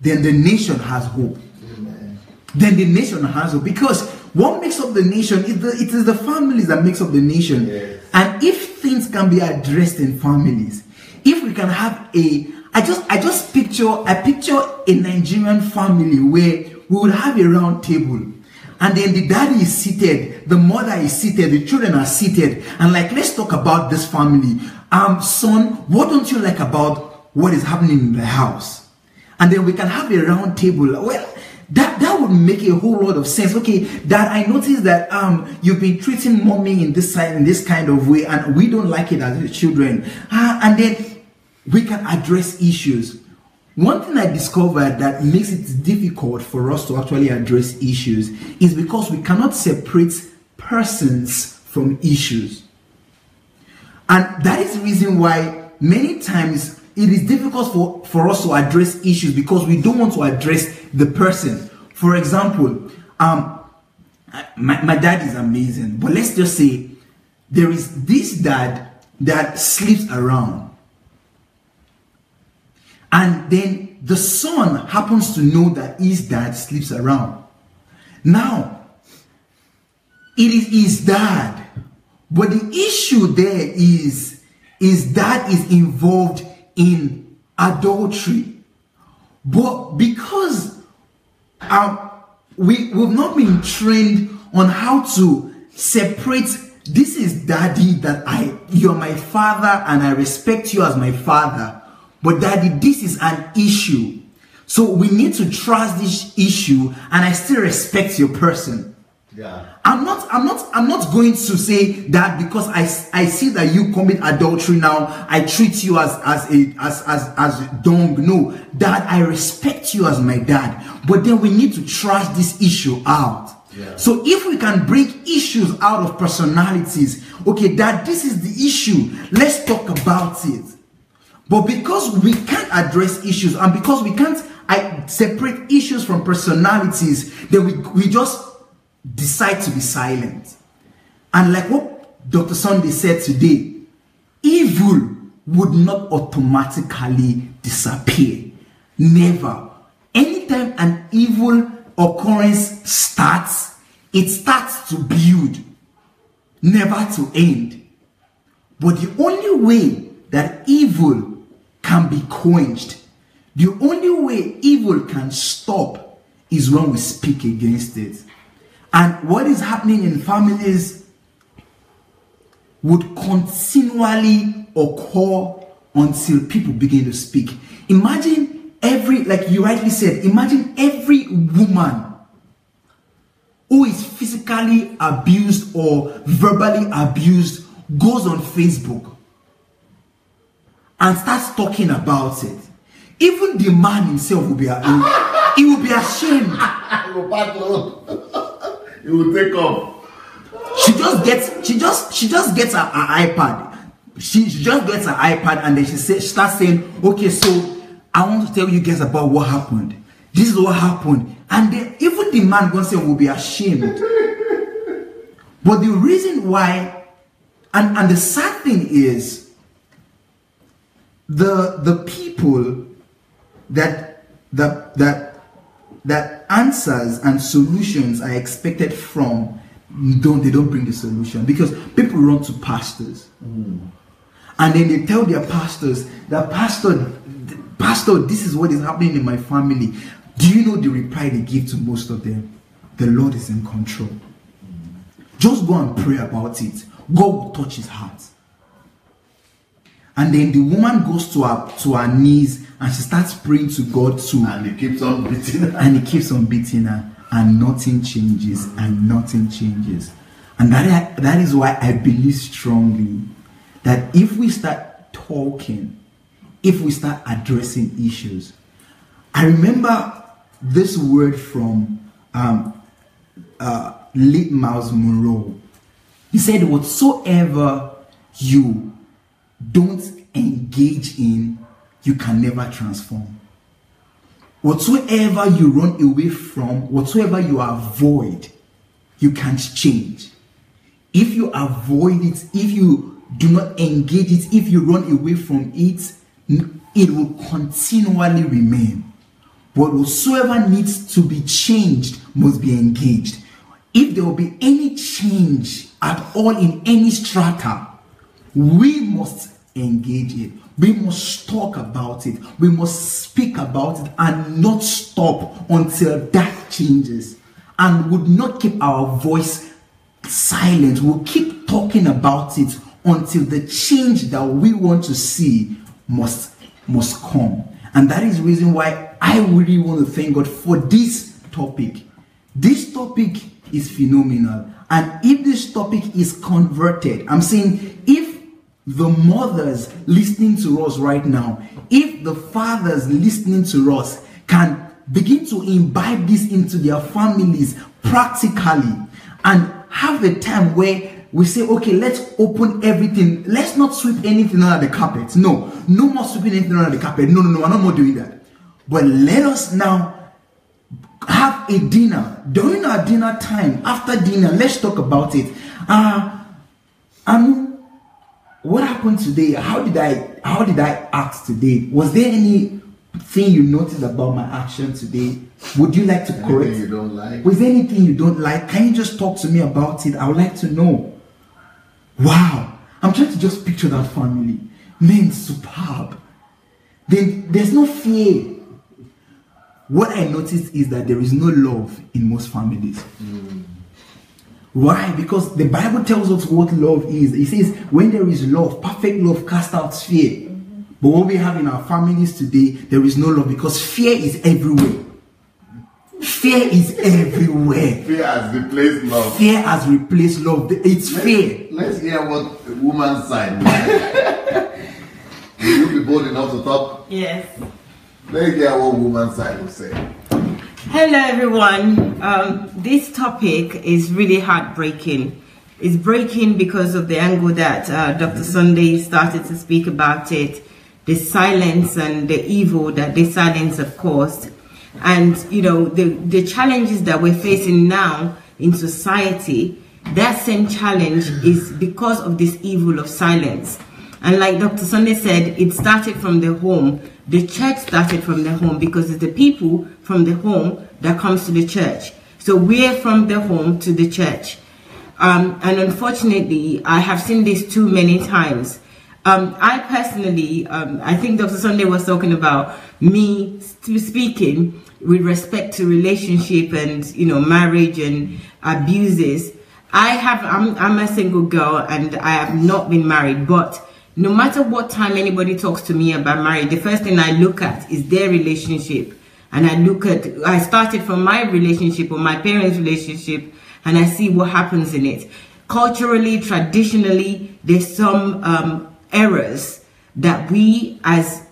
then the nation has hope. Amen. Then the nation has hope. Because what makes up the nation, it is the families that makes up the nation. Yes. And if things can be addressed in families, if we can have I picture a Nigerian family where we would have a round table, and then the daddy is seated, the mother is seated, the children are seated, and like, let's talk about this family. Son, what don't you like about what is happening in the house? And then we can have a round table. Well, that would make a whole lot of sense. Okay, Dad, I noticed that you've been treating mommy in this kind of way, and we don't like it as the children. And then we can address issues. One thing I discovered that makes it difficult for us to actually address issues is because we cannot separate persons from issues. And that is the reason why many times it is difficult for us to address issues, because we don't want to address the person. For example, my dad is amazing, but let's just say there is this dad that sleeps around. And then the son happens to know that his dad sleeps around. Now, it is his dad. But the issue there is dad is involved in adultery. But because we've not been trained on how to separate, this is daddy, that you're my father and I respect you as my father. But daddy, this is an issue. So we need to trust this issue, and I still respect your person. Yeah. I'm not going to say that because I see that you commit adultery now, I treat you as dung. No, Dad, I respect you as my dad. But then we need to trust this issue out. Yeah. So if we can break issues out of personalities, okay, Dad, this is the issue. Let's talk about it. But because we can't address issues, and because we can't separate issues from personalities, then we just decide to be silent. And like what Dr. Sunday said today, evil would not automatically disappear. Never. Anytime an evil occurrence starts, it starts to build, never to end. But the only way that evil can be quenched, the only way evil can stop, is when we speak against it. And what is happening in families would continually occur until people begin to speak. Imagine like you rightly said, imagine every woman who is physically abused or verbally abused goes on Facebook and starts talking about it. Even the man himself will be he will be ashamed. He will take off. She just gets her iPad. She just gets her iPad and then she starts saying, okay, so I want to tell you guys about what happened. This is what happened. And then even the man will be ashamed. But the reason why, and the sad thing is, the people that answers and solutions are expected from, they don't bring the solution, because people run to pastors. And then they tell their pastors that pastor, this is what is happening in my family. Do you know the reply they give to most of them? The Lord is in control. Just go and pray about it. God will touch his heart. And then the woman goes to her knees and she starts praying to God too. And he keeps on beating her. And he keeps on beating her. And nothing changes. And nothing changes. And that is why I believe strongly that if we start talking, if we start addressing issues. I remember this word from late Miles Monroe. He said, whatsoever you don't engage in, you can never transform. Whatsoever you run away from, whatsoever you avoid, you can't change. If you avoid it, if you do not engage it, if you run away from it, it will continually remain. But whatsoever needs to be changed must be engaged. If there will be any change at all in any strata, we must engage it. We must talk about it. We must speak about it and not stop until that changes. And would not keep our voice silent. We'll keep talking about it until the change that we want to see must come. And that is the reason why I really want to thank God for this topic. This topic is phenomenal. And if this topic is converted, I'm saying if the mothers listening to us right now, if the fathers listening to us can begin to imbibe this into their families practically and have a time where we say, okay, let's open everything. Let's not sweep anything under the carpet. No more sweeping anything under the carpet. No, we're not more doing that. But let us now have a dinner. During our dinner time, after dinner, let's talk about it. What happened today? How did I act today? Was there anything you noticed about my action today? Would you like to correct? Anything you don't like? Was there anything you don't like? Can you just talk to me about it? I would like to know. Wow. I'm trying to just picture that family. Men, superb. There's no fear. What I noticed is that there is no love in most families. Why? Because the Bible tells us what love is. It says, when there is love, perfect love casts out fear. But what we have in our families today, there is no love because fear is everywhere. Fear is everywhere. Fear has replaced love. Fear has replaced love. It's fear. Let's hear what the woman's side will say. Will you be bold enough to talk? Yes. Let's hear what woman's side will say. Hello everyone. This topic is really heartbreaking. It's breaking because of the angle that Dr. Sunday started to speak about it. The silence and the evil that the silence have caused. And you know, the challenges that we're facing now in society that same challenge is because of this evil of silence. And like Dr. Sunday said, it started from the home. The church started from the home, because it's the people from the home that comes to the church. So we're from the home to the church. And unfortunately, I have seen this too many times. I personally, I think Dr. Sunday was talking about me speaking with respect to relationship and, you know, marriage and abuses. I'm a single girl and I have not been married, but no matter what time anybody talks to me about marriage, the first thing I look at is their relationship. And I started from my relationship or my parents' relationship, and I see what happens in it. Culturally, traditionally, there's some errors that we as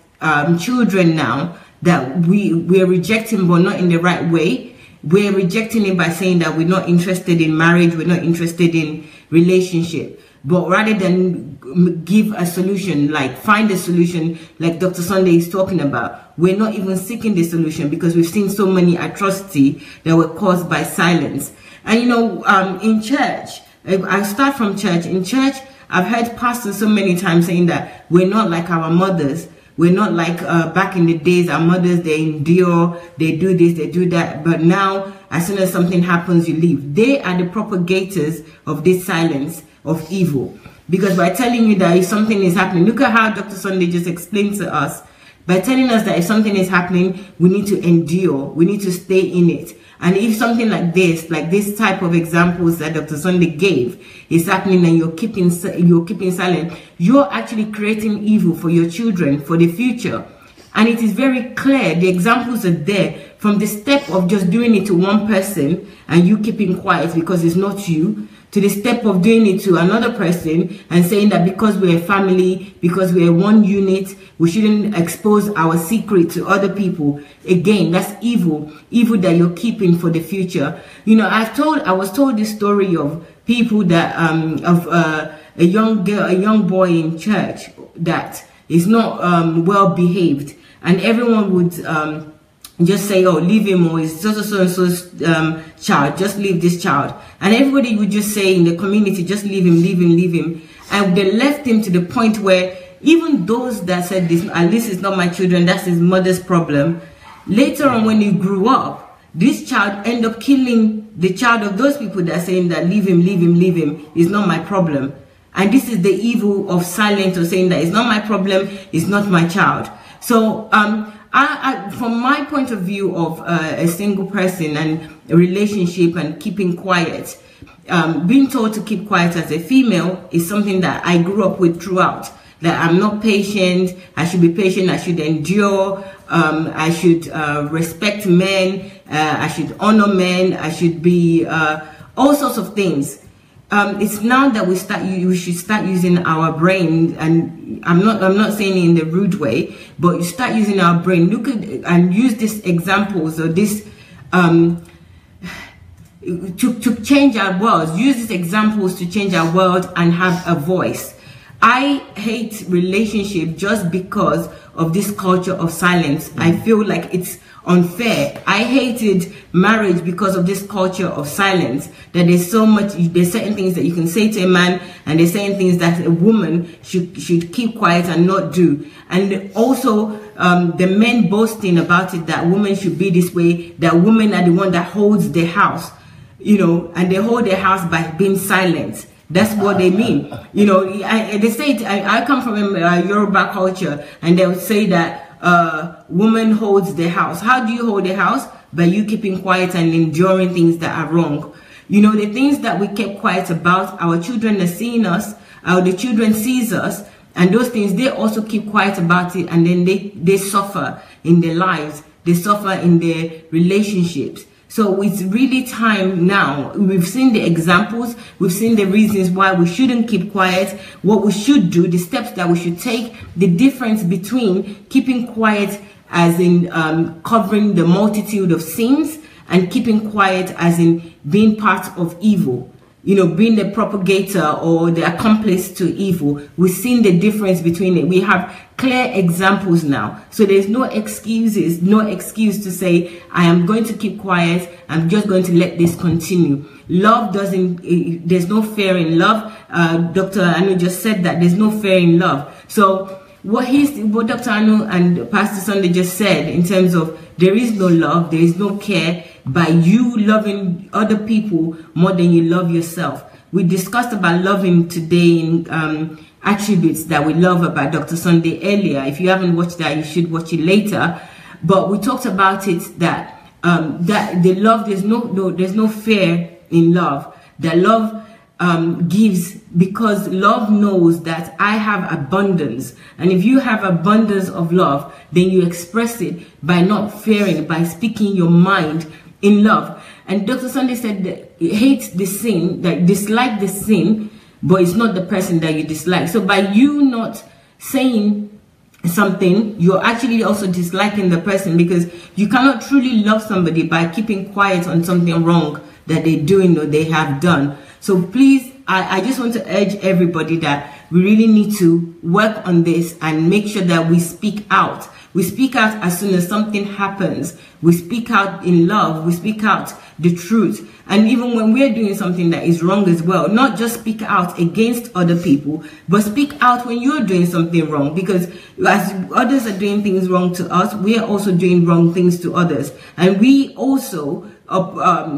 children now, that we're rejecting, but not in the right way. We're rejecting it by saying that we're not interested in marriage, we're not interested in relationship. But rather than give a solution, like find a solution, like Dr. Sunday is talking about, we're not even seeking the solution, because we've seen so many atrocities that were caused by silence. And you know, in church, I start from church. In church, I've heard pastors so many times saying that we're not like our mothers. We're not like back in the days, our mothers, they endure, they do this, they do that. But now, as soon as something happens, you leave. They are the propagators of this silence of evil. Because by telling you that if something is happening, look at how Dr. Sunday just explained to us. By telling us that if something is happening, we need to endure, we need to stay in it. And if something like this type of examples that Dr. Sunday gave is happening and you're keeping silent, you're actually creating evil for your children, for the future. And it is very clear, the examples are there, from the step of just doing it to one person and you keeping quiet because it's not you, to the step of doing it to another person and saying that because we're a family, because we're one unit, we shouldn't expose our secret to other people. Again, that's evil that you're keeping for the future. You know, I was told this story of people that a young boy in church that is not well behaved, and everyone would just say, oh, leave him, or it's so-and-so's child, just leave this child. And everybody would just say in the community, just leave him, leave him, leave him. And they left him to the point where even those that said this, at least it's not my children, that's his mother's problem. Later on, when he grew up, this child ended up killing the child of those people that are saying that leave him, leave him, leave him, it's not my problem. And this is the evil of silence, or saying that it's not my problem, it's not my child. So from my point of view of a single person and a relationship and keeping quiet, being told to keep quiet as a female is something that I grew up with throughout. That I'm not patient, I should be patient, I should endure, I should respect men, I should honor men, I should be all sorts of things. It's now that we should start using our brain, and I'm not saying it in the rude way, but you start using our brain. Look at and use these examples, or this to change our world. Use these examples to change our world and have a voice. I hate relationship just because of this culture of silence. I feel like it's unfair. I hated marriage because of this culture of silence, that there's certain things that you can say to a man, and there's certain things that a woman should keep quiet and not do. And also the men boasting about it, that women should be this way, that women are the one that holds the house, you know, and they hold their house by being silent. That's what they mean. You know, they say, I come from a Yoruba culture, and they would say that woman holds the house. How do you hold the house? By you keeping quiet and enduring things that are wrong. You know, the things that we kept quiet about, our children are seeing us, the children sees us, and those things, they also keep quiet about it, and then they suffer in their lives. They suffer in their relationships. So it's really time now. We've seen the examples. We've seen the reasons why we shouldn't keep quiet, what we should do, the steps that we should take, the difference between keeping quiet as in covering the multitude of sins, and keeping quiet as in being part of evil. being the propagator or the accomplice to evil. We've seen the difference between it. We have clear examples now. So there's no excuses, no excuse to say, I am going to keep quiet. I'm just going to let this continue. Love doesn't, there's no fear in love. Dr. Anu just said that there's no fear in love. So what Dr. Anu and Pastor Sunday just said in terms of there is no love, there is no care, by you loving other people more than you love yourself. We discussed about loving today in attributes that we love about Dr. Sunday earlier. If you haven't watched that, you should watch it later. But we talked about it that that the love, there's no fear in love. That love gives, because love knows that I have abundance, and if you have abundance of love, then you express it by not fearing, by speaking your mind in love. And Dr. Sunday said that he hates the sin, that dislike the sin, but it's not the person that you dislike. So by you not saying something, you're actually also disliking the person, because you cannot truly love somebody by keeping quiet on something wrong that they're doing or they have done. So please, I just want to urge everybody that we really need to work on this and make sure that we speak out. We speak out as soon as something happens. We speak out in love. We speak out the truth. And even when we're doing something that is wrong as well, not just speak out against other people, but speak out when you're doing something wrong. Because as others are doing things wrong to us, we are also doing wrong things to others. And we also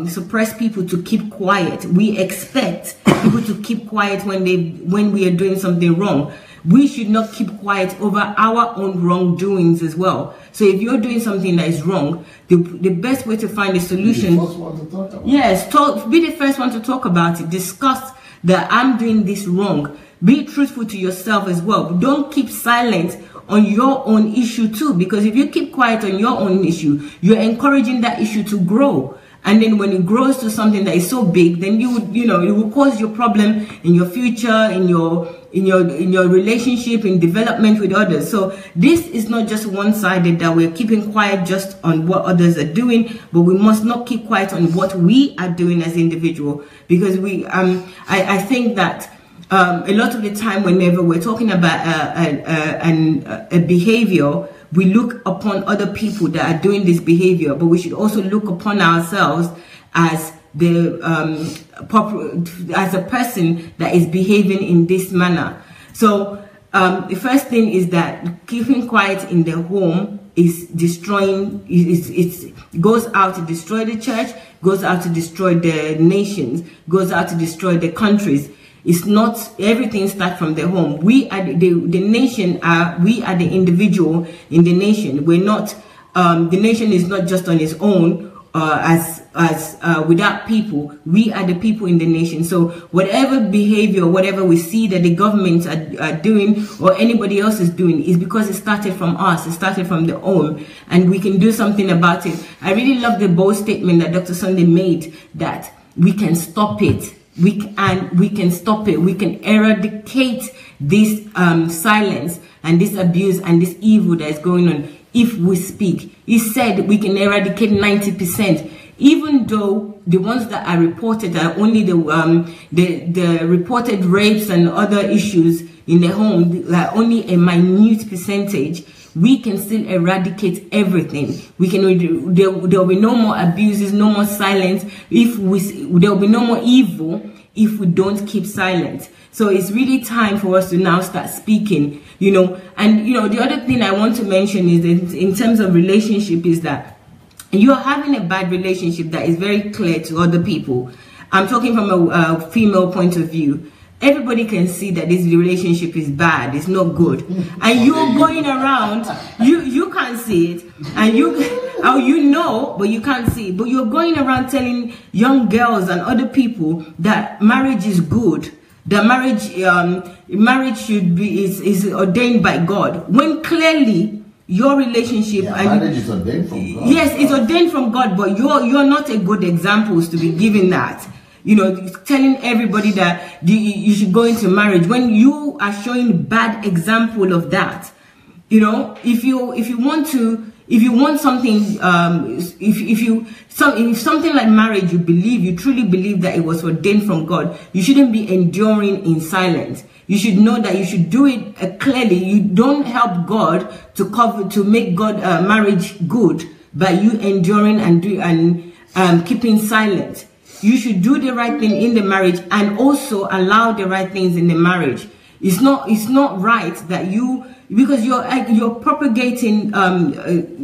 suppress people to keep quiet. We expect people to keep quiet when we are doing something wrong. We should not keep quiet over our own wrongdoings as well. So if you're doing something that is wrong, the best way to find a solution, be the first one to talk about be the first one to talk about it. Discuss that I'm doing this wrong. Be truthful to yourself as well. Don't keep silent on your own issue too, because if you keep quiet on your own issue, you're encouraging that issue to grow. And then when it grows to something that is so big, then it will cause your problem in your future, in your relationship, in development with others. So this is not just one-sided, that we're keeping quiet just on what others are doing, but we must not keep quiet on what we are doing as individuals, because I think that a lot of the time whenever we're talking about a behavior, we look upon other people that are doing this behavior, but we should also look upon ourselves as as a person that is behaving in this manner. So the first thing is that keeping quiet in the home is destroying. It goes out to destroy the church, goes out to destroy the nations, goes out to destroy the countries. It's not everything starts from the home. We are the nation. We are the individual in the nation. We're not. The nation is not just on its own. Without people, we are the people in the nation. So whatever behavior, whatever we see that the government are doing or anybody else is doing, is because it started from us. It started from the home, and we can do something about it. I really love the bold statement that Dr. Sunday made, that we can stop it. We can stop it. We can eradicate this silence and this abuse and this evil that is going on if we speak. He said we can eradicate 90%, even though the ones that are reported are only the reported rapes and other issues in the home are only a minute percentage. We can still eradicate everything. We can. There will be no more abuses, no more silence. There will be no more evil if we don't keep silent. So it's really time for us to now start speaking. And the other thing I want to mention is that in terms of relationship is that you're having a bad relationship that is very clear to other people. I'm talking from a female point of view. Everybody can see that this relationship is bad, it's not good, and you're going around, you can't see it, and but you can't see it, but you're going around telling young girls and other people that marriage is good, that marriage should be is ordained by God, when clearly your relationship marriage is ordained from God. Yes, it's ordained from God, but you're not a good example to be giving that. Telling everybody that you should go into marriage when you are showing bad example of that. If you want to If you want something, if something like marriage, you truly believe that it was ordained from God, you shouldn't be enduring in silence. You should know that you should do it clearly. You don't help God to make God marriage good by you enduring and keeping silent. You should do the right thing in the marriage and also allow the right things in the marriage. It's not right that because you're propagating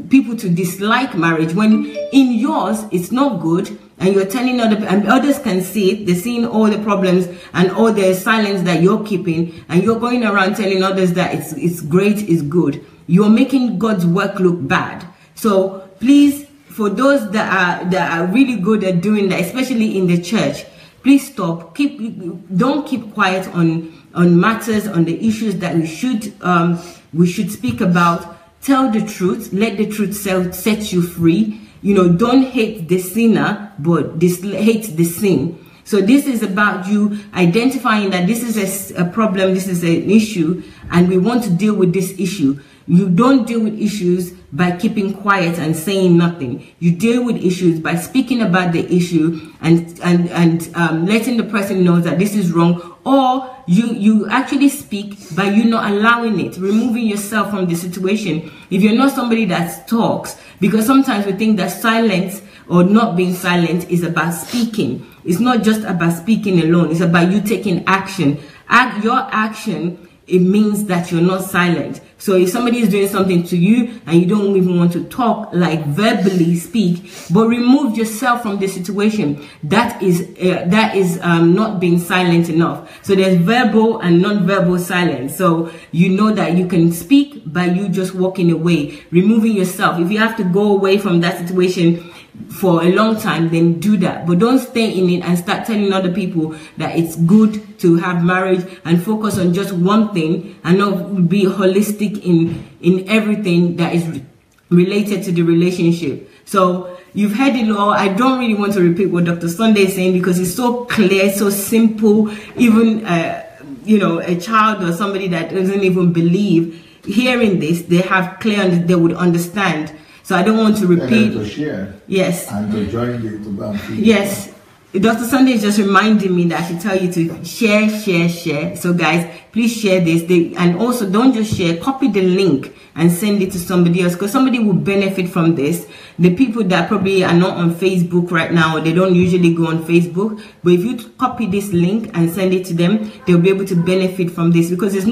people to dislike marriage when in yours it's not good, and you're telling others can see it. They're seeing all the problems and all the silence that you're keeping, and you're going around telling others that it's great, it's good. You're making God's work look bad. So please, for those that are really good at doing that, especially in the church, please stop. Don't keep quiet on matters, on the issues that we should speak about. Tell the truth. Let the truth set you free. Don't hate the sinner, but hate the sin. So this is about you identifying that this is a problem, this is an issue, and we want to deal with this issue. You don't deal with issues by keeping quiet and saying nothing. You deal with issues by speaking about the issue and letting the person know that this is wrong. Or you actually speak by you not allowing it, removing yourself from the situation. If you're not somebody that talks, because sometimes we think that silence or not being silent is about speaking. It's not just about speaking alone. It's about you taking action. Your action, it means that you're not silent. So if somebody is doing something to you and you don't even want to talk, like verbally speak, but remove yourself from the situation, that is not being silent enough. So there's verbal and non-verbal silence. So you know that you can speak by you just walking away, removing yourself. If you have to go away from that situation for a long time, then do that, but don't stay in it and start telling other people that it's good to have marriage and focus on just one thing and not be holistic in everything that is related to the relationship. So you've heard it all. I don't really want to repeat what Dr. Sunday is saying because it's so clear, so simple. Even a child or somebody that doesn't even believe, hearing this, they have clear, they would understand. So I don't want to repeat. To share. Yes. And to join the to yes. Dr. Sunday is just reminding me that I should tell you to share. So guys, please share this. And also don't just share, copy the link and send it to somebody else, because somebody will benefit from this. The people that probably are not on Facebook right now, they don't usually go on Facebook, but if you copy this link and send it to them, they'll be able to benefit from this, because this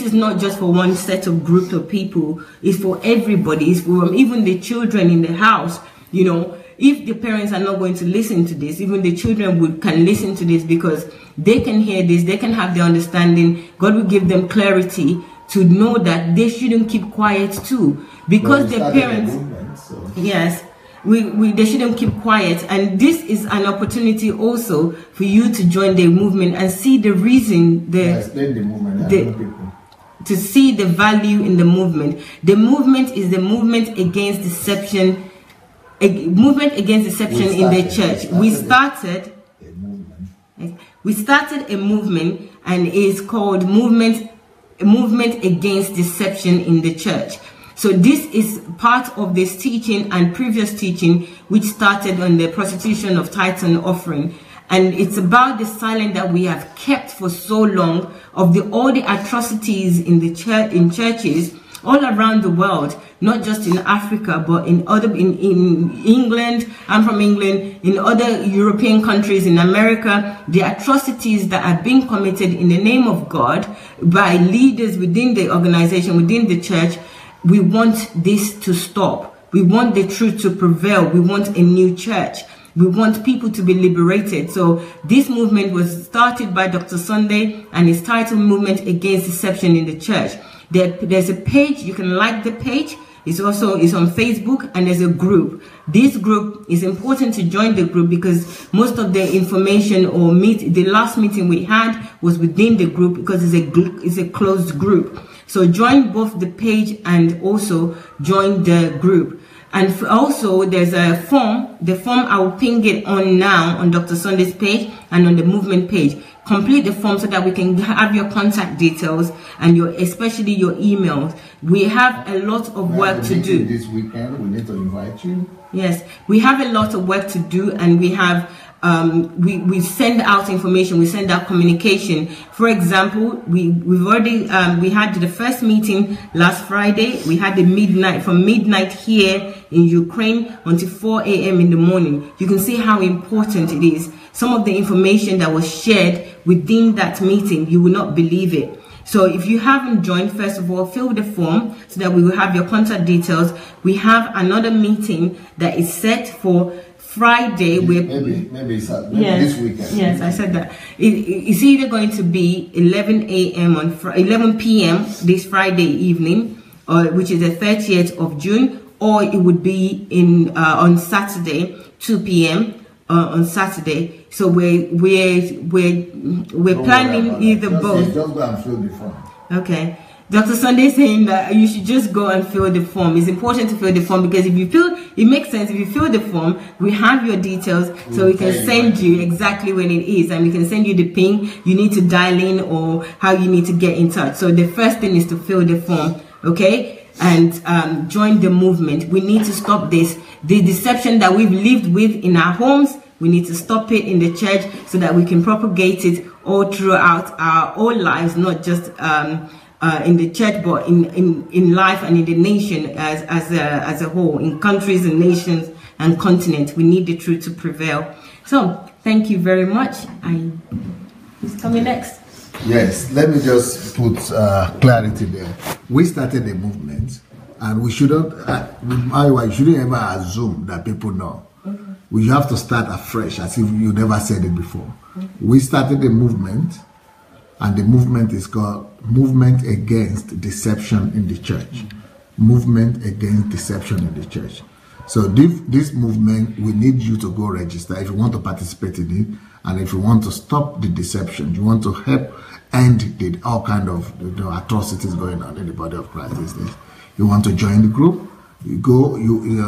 is not just for one set of group of people, it's for everybody. It's for even the children in the house. If the parents are not going to listen to this, even the children can listen to this, because they can hear this, they can have the understanding. God will give them clarity to know that they shouldn't keep quiet too, because their parents, yes, they shouldn't keep quiet. And this is an opportunity also for you to join the movement and see the reason, to see the value in the movement. The movement is the movement against deception. A movement against deception in the church. We started a movement, and it's called movement against deception in the church. So this is part of this teaching and previous teaching, which started on the prostitution of tithes and offering. And it's about the silence that we have kept for so long of all the atrocities in the church, in churches all around the world, not just in Africa, but in England. I'm from England, in other European countries, in America, the atrocities that are being committed in the name of God by leaders within the organization, within the church. We want this to stop. We want the truth to prevail. We want a new church. We want people to be liberated. So this movement was started by Dr. Sunday, and it's titled Movement Against Deception in the Church. There's a page, you can like the page. It's on Facebook, and there's a group. This group is important to join the group, because most of the information or the last meeting we had was within the group, because it's a closed group. So join both the page and also join the group. And also there's a form. The form, I will ping it on now on Dr. Sunday's page and on the movement page. Complete the form so that we can have your contact details and especially your emails. We have a lot of work to do. This weekend, we need to invite you. Yes, we have a lot of work to do, and we have we send out information, we send out communication. For example, we've already we had the first meeting last Friday. We had the from midnight here in Ukraine until 4 a.m. in the morning. You can see how important it is. Some of the information that was shared within that meeting, you will not believe it. So if you haven't joined, first of all, fill the form so that we will have your contact details. We have another meeting that is set for Friday. Maybe this weekend. Yes, I said that. It's either going to be 11 a.m. on 11 p.m. this Friday evening, which is the 30th of June, or it would be on Saturday, 2 p.m. On Saturday. So we're planning either both. Just go and fill the form. Okay. Dr. Sunday is saying that you should just go and fill the form. It's important to fill the form because if you fill, it makes sense. If you fill the form, we have your details, so we can send you exactly when it is, and we can send you the ping you need to dial in or how you need to get in touch. So the first thing is to fill the form, okay, and join the movement. We need to stop this. The deception that we've lived with in our homes, we need to stop it in the church so that we can propagate it all throughout our own lives, not just in the church, but in life and in the nation as a whole, in countries and nations and continents. We need the truth to prevail. So thank you very much. Who's coming next? Yes, let me just put clarity there. We started a movement, and we shouldn't ever assume that people know. We have to start afresh as if you never said it before. We started a movement, and the movement is called Movement Against Deception in the Church. Movement Against Deception in the Church. So this movement, we need you to go register if you want to participate in it, and if you want to stop the deception, you want to help end all kind of atrocities going on in the body of Christ these days. You want to join the group? You go.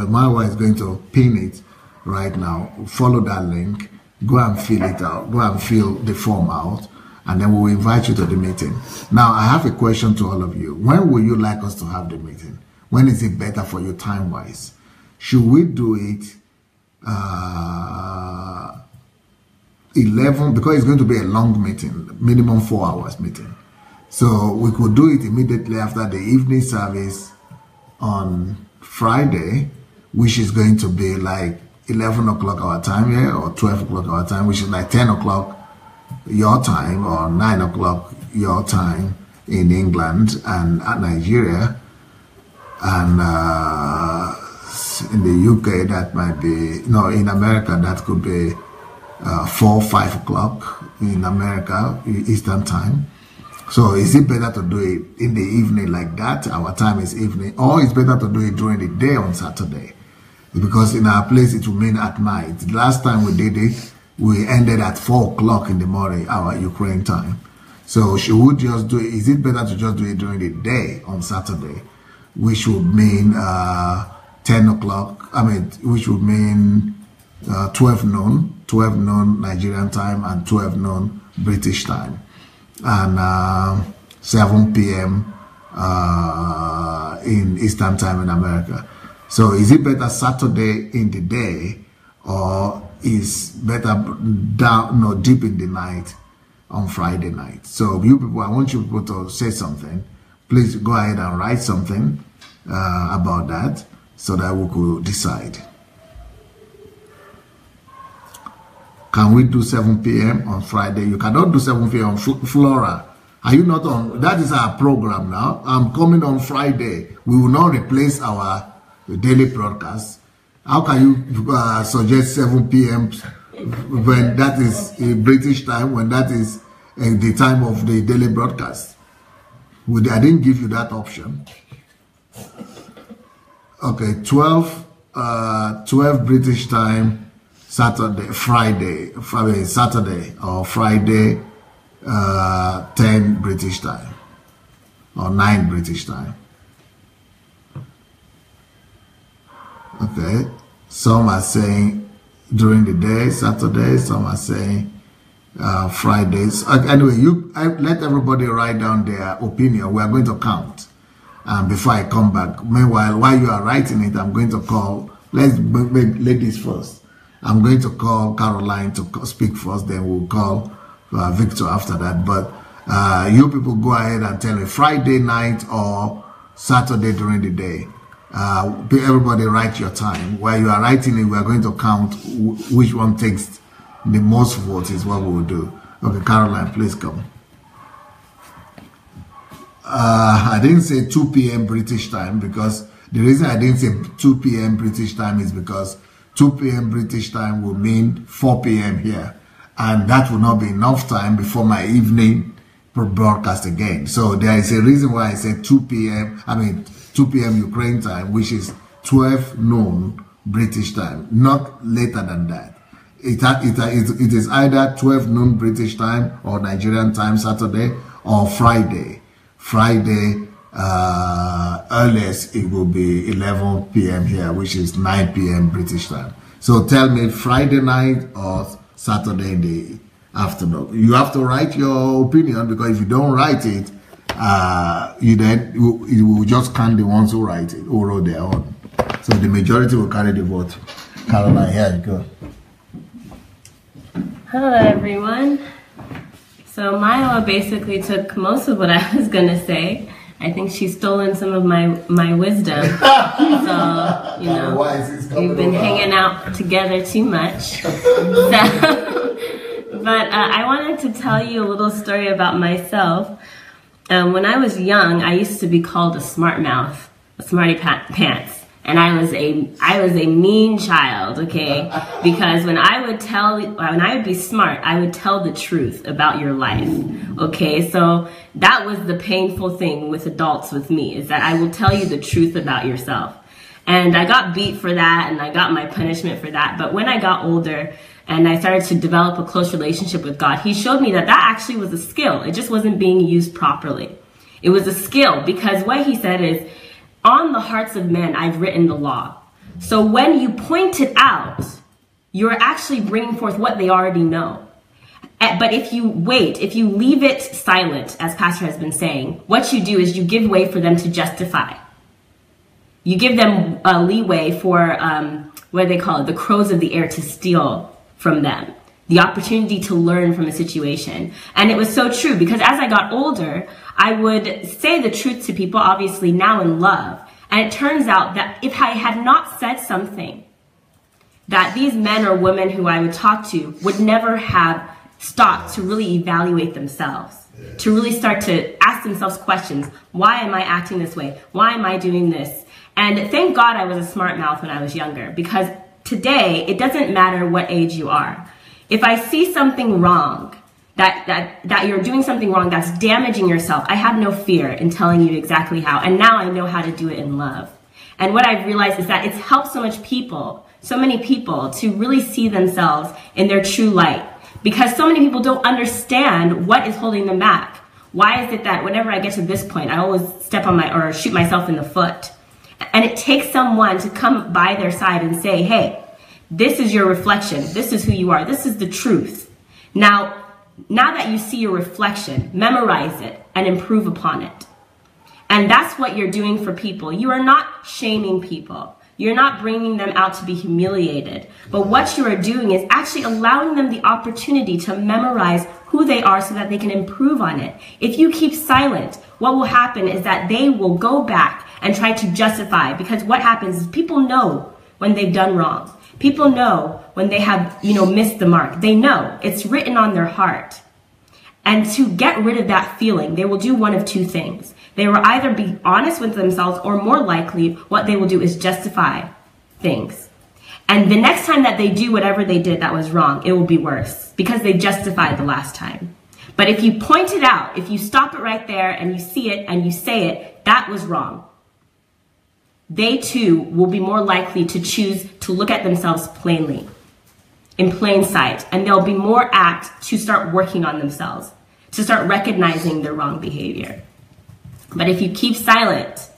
My wife is going to pin it right now. Follow that link. Go and fill it out. Go and fill the form out, and then we will invite you to the meeting. Now, I have a question to all of you. When will you like us to have the meeting? When is it better for you time-wise? Should we do it 11, because it's going to be a long meeting, minimum 4 hours meeting. So we could do it immediately after the evening service on Friday, which is going to be like 11 o'clock our time here, or 12 o'clock our time, which is like 10 o'clock your time, or 9 o'clock your time in England and Nigeria, and in the UK that might be, no, in America that could be 4, 5 o'clock in America, Eastern time. So is it better to do it in the evening like that? Our time is evening, or it's better to do it during the day on Saturday? Because in our place it will mean at night. The last time we did it, we ended at 4 o'clock in the morning, our Ukraine time. So should we just do it? Is it better to just do it during the day on Saturday, which would mean 10 o'clock, which would mean 12 noon Nigerian time and 12 noon British time, and 7 p.m. In Eastern time in America. So is it better Saturday in the day, or is better deep in the night on Friday night? So you people, I want you people to say something. Please go ahead and write something about that so that we could decide. Can we do 7 p.m. on Friday? You cannot do 7 p.m. on Flora. Are you not on? That is our program now. I'm coming on Friday. We will not replace our daily broadcast. How can you suggest 7 p.m. when that is British time, when that is the time of the daily broadcast? I didn't give you that option. Okay, 12 British time, Saturday, Saturday or Friday, 10 British time or 9 British time. Okay. Some are saying during the day, Saturday. Some are saying Fridays. Anyway, let everybody write down their opinion. We are going to count before I come back. Meanwhile, while you are writing it, I'm going to call. Let's make ladies first. I'm going to call Caroline to speak first. Then we'll call Victor after that. But you people go ahead and tell me Friday night or Saturday during the day. Everybody write your time. While you are writing it, we are going to count which one takes the most votes is what we will do. Okay, Caroline, please come. I didn't say 2 p.m. British time because the reason I didn't say 2 p.m. British time is because 2 p.m. British time will mean 4 p.m. here. And that will not be enough time before my evening broadcast again. So there is a reason why I said 2 p.m. 2 p.m. Ukraine time, which is 12 noon British time, not later than that. It is either 12 noon British time or Nigerian time Saturday or Friday. Friday, earliest it will be 11 p.m. here, which is 9 p.m. British time. So tell me Friday night or Saturday in the afternoon. You have to write your opinion because if you don't write it, it will just count the ones who write it, who wrote their own. So the majority will carry the vote. Caroline, here you go. Hello everyone. So Maya basically took most of what I was gonna say. I think she's stolen some of my wisdom. So, you know, we've been hanging out together too much. But I wanted to tell you a little story about myself. When I was young, I used to be called a smart mouth, a smarty pants. And I was a mean child, okay? Because when I would be smart, I would tell the truth about your life, okay? So that was the painful thing with adults with me, is that I will tell you the truth about yourself. And I got beat for that, and I got my punishment for that. But when I got older and I started to develop a close relationship with God, He showed me that that actually was a skill. It just wasn't being used properly. It was a skill because what He said is, on the hearts of men, I've written the law. So when you point it out, you're actually bringing forth what they already know. But if you wait, if you leave it silent, as Pastor has been saying, what you do is you give way for them to justify. You give them a leeway for, what do they call it, the crows of the air to steal from them. The opportunity to learn from a situation. And it was so true because as I got older, I would say the truth to people, obviously now in love. And it turns out that if I had not said something, that these men or women who I would talk to would never have stopped to really evaluate themselves, to really start to ask themselves questions. Why am I acting this way? Why am I doing this? And thank God I was a smart mouth when I was younger, because today it doesn't matter what age you are. If I see something wrong, that you're doing something wrong that's damaging yourself, I have no fear in telling you exactly how. And now I know how to do it in love. And what I've realized is that it's helped so many people to really see themselves in their true light. Because so many people don't understand what is holding them back. Why is it that whenever I get to this point, I always shoot myself in the foot? And it takes someone to come by their side and say, hey, this is your reflection. This is who you are. This is the truth. Now that you see your reflection, memorize it and improve upon it. And that's what you're doing for people. You are not shaming people. You're not bringing them out to be humiliated. But what you are doing is actually allowing them the opportunity to memorize who they are so that they can improve on it. If you keep silent, what will happen is that they will go back and try to justify, because what happens is people know when they've done wrong. People know when they have, missed the mark. They know. It's written on their heart. And to get rid of that feeling, they will do one of two things. They will either be honest with themselves, or more likely, what they will do is justify things. And the next time that they do whatever they did that was wrong, it will be worse because they justified the last time. But if you point it out, if you stop it right there and you see it and you say it, that was wrong, they too will be more likely to choose to look at themselves plainly, in plain sight, and they'll be more apt to start working on themselves, to start recognizing their wrong behavior. But if you keep silent,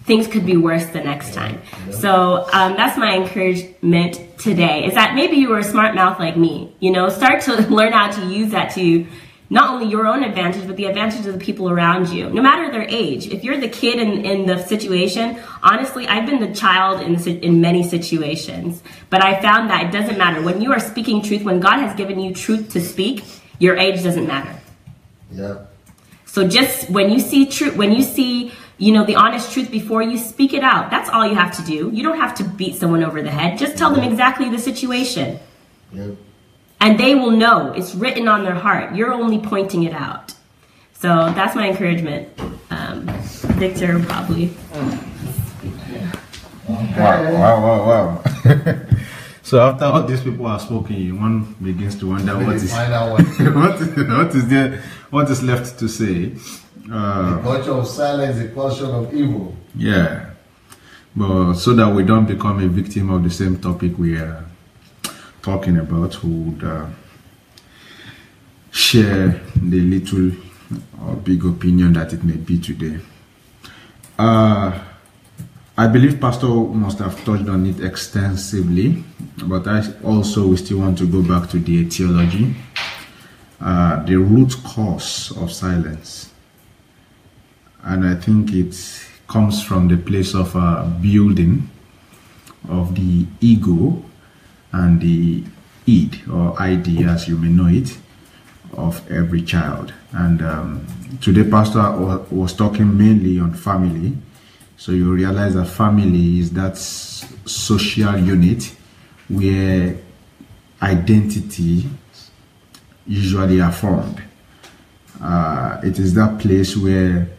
things could be worse the next time. So that's my encouragement today, is that maybe you were a smart mouth like me, you know, start to learn how to use that to not only your own advantage, but the advantage of the people around you, no matter their age. If you're the kid in the situation, honestly, I've been the child in many situations, but I found that it doesn't matter. When you are speaking truth, when God has given you truth to speak, your age doesn't matter. Yeah. So just when you see truth, when you see, you know, the honest truth before you speak it out, that's all you have to do. You don't have to beat someone over the head. Just tell them exactly the situation. Yeah. And they will know. It's written on their heart. You're only pointing it out. So that's my encouragement. Victor, probably. Wow. So after all these people are spoken, one begins to wonder what is left to say. The culture of silence, the culture of evil. Yeah, but so that we don't become a victim of the same topic we are talking about, who would share the little or big opinion that it may be today. I believe Pastor must have touched on it extensively, but I also we still want to go back to the etiology, the root cause of silence. And I think it comes from the place of building of the ego and the id, or ID as you may know it, of every child. And today Pastor was talking mainly on family. So you realize that family is that social unit where identity usually are formed. It is that place where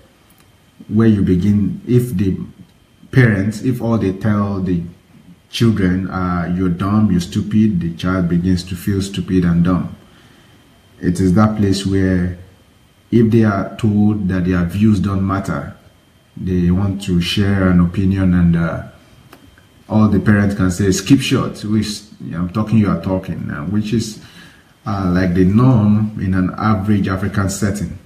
you begin, if the parents, if all they tell the children are you're dumb, you're stupid, the child begins to feel stupid and dumb. It is that place where if they are told that their views don't matter, they want to share an opinion, and all the parents can say is keep short, which I'm talking, you are talking, which is like the norm in an average African setting.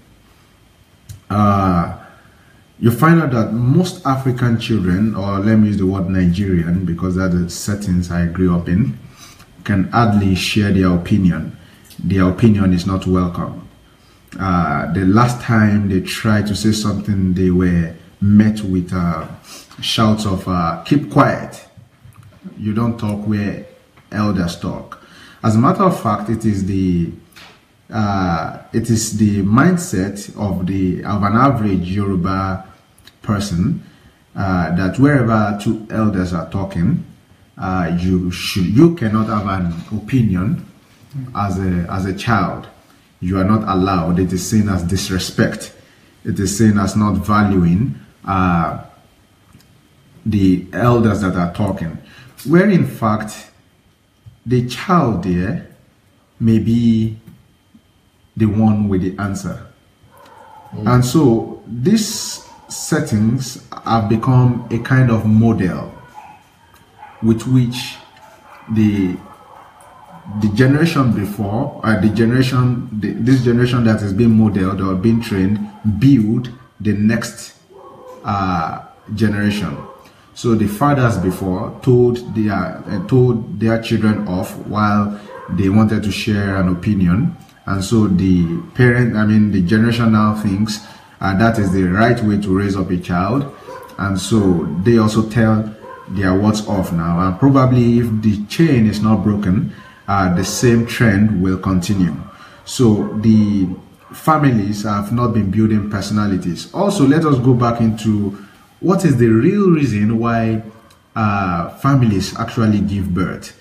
You find out that most African children, or let me use the word Nigerian because that's the settings I grew up in, can hardly share their opinion. Their opinion is not welcome. The last time they tried to say something, they were met with shouts of keep quiet, you don't talk where elders talk. As a matter of fact, it is the mindset of an average Yoruba person that wherever two elders are talking, you cannot have an opinion as a child. You are not allowed. It is seen as disrespect. It is seen as not valuing the elders that are talking, where in fact the child there may be the one with the answer. And so these settings have become a kind of model with which the generation before, this generation that is being modeled or being trained, build the next generation. So the fathers before told their children off while they wanted to share an opinion, and so the the generation now thinks that is the right way to raise up a child, and so they also tell their words off now, and probably if the chain is not broken, the same trend will continue. So the families have not been building personalities. Also, let us go back into what is the real reason why families actually give birth.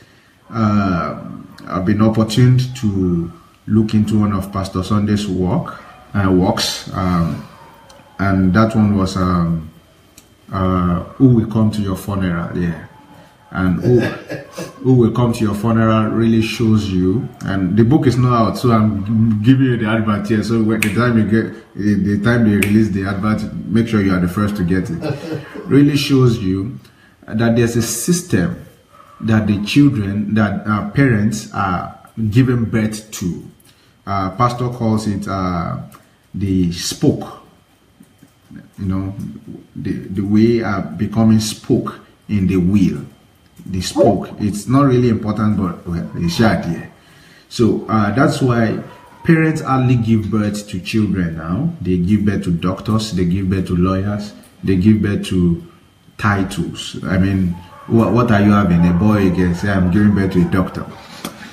I've been opportune to look into one of Pastor Sunday's walks, and that one was who will come to your funeral. Yeah. And who will come to your funeral really shows you, and the book is not out, so I'm giving you the advert here, so when the time they release the advert, make sure you are the first to get it. Really shows you that there's a system that the children, that parents are giving birth to. Pastor calls it the spoke. you know, the way are becoming spoke in the wheel. The spoke, it's not really important, but well, it's here. So that's why parents hardly give birth to children now. They give birth to doctors, they give birth to lawyers, they give birth to titles. I mean, what are you having? A boy again, say I'm giving birth to a doctor.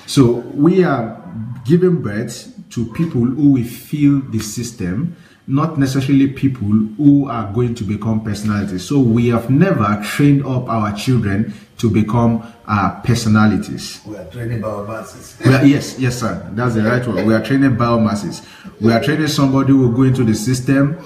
So we are giving birth to people who will fill the system, not necessarily people who are going to become personalities. So we have never trained up our children to become personalities. We are training biomasses. Yes, sir. That's the right word. We are training biomasses. We are training somebody who will go into the system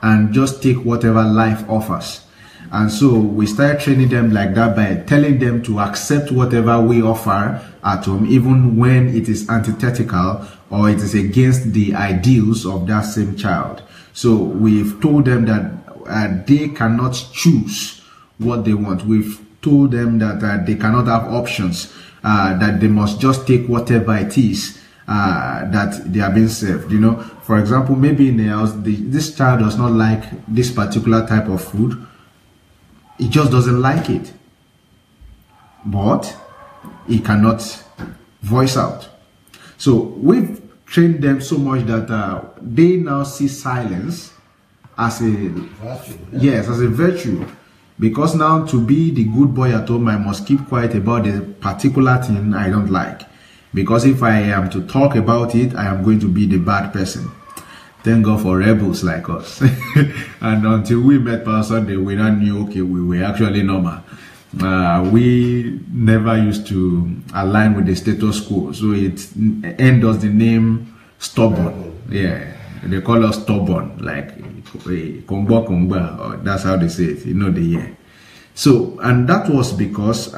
and just take whatever life offers. And so we start training them like that by telling them to accept whatever we offer at home, even when it is antithetical or it is against the ideals of that same child. So we've told them that they cannot choose what they want. We've told them that they cannot have options, that they must just take whatever it is that they are being served. You know, for example, maybe in the house, this child does not like this particular type of food. He just doesn't like it, but he cannot voice out. So we've trained them so much that they now see silence as a virtue. Yes, as a virtue. Because now to be the good boy at home, I must keep quiet about the particular thing I don't like. Because if I am to talk about it, I am going to be the bad person. Thank God for rebels like us. And until we met Pastor Sunday, we not knew, okay, we were actually normal. We never used to align with the status quo. So it endorses the name stubborn. Yeah, they call us stubborn, like Kongba Kongba, or that's how they say it, you know, the year. So, and that was because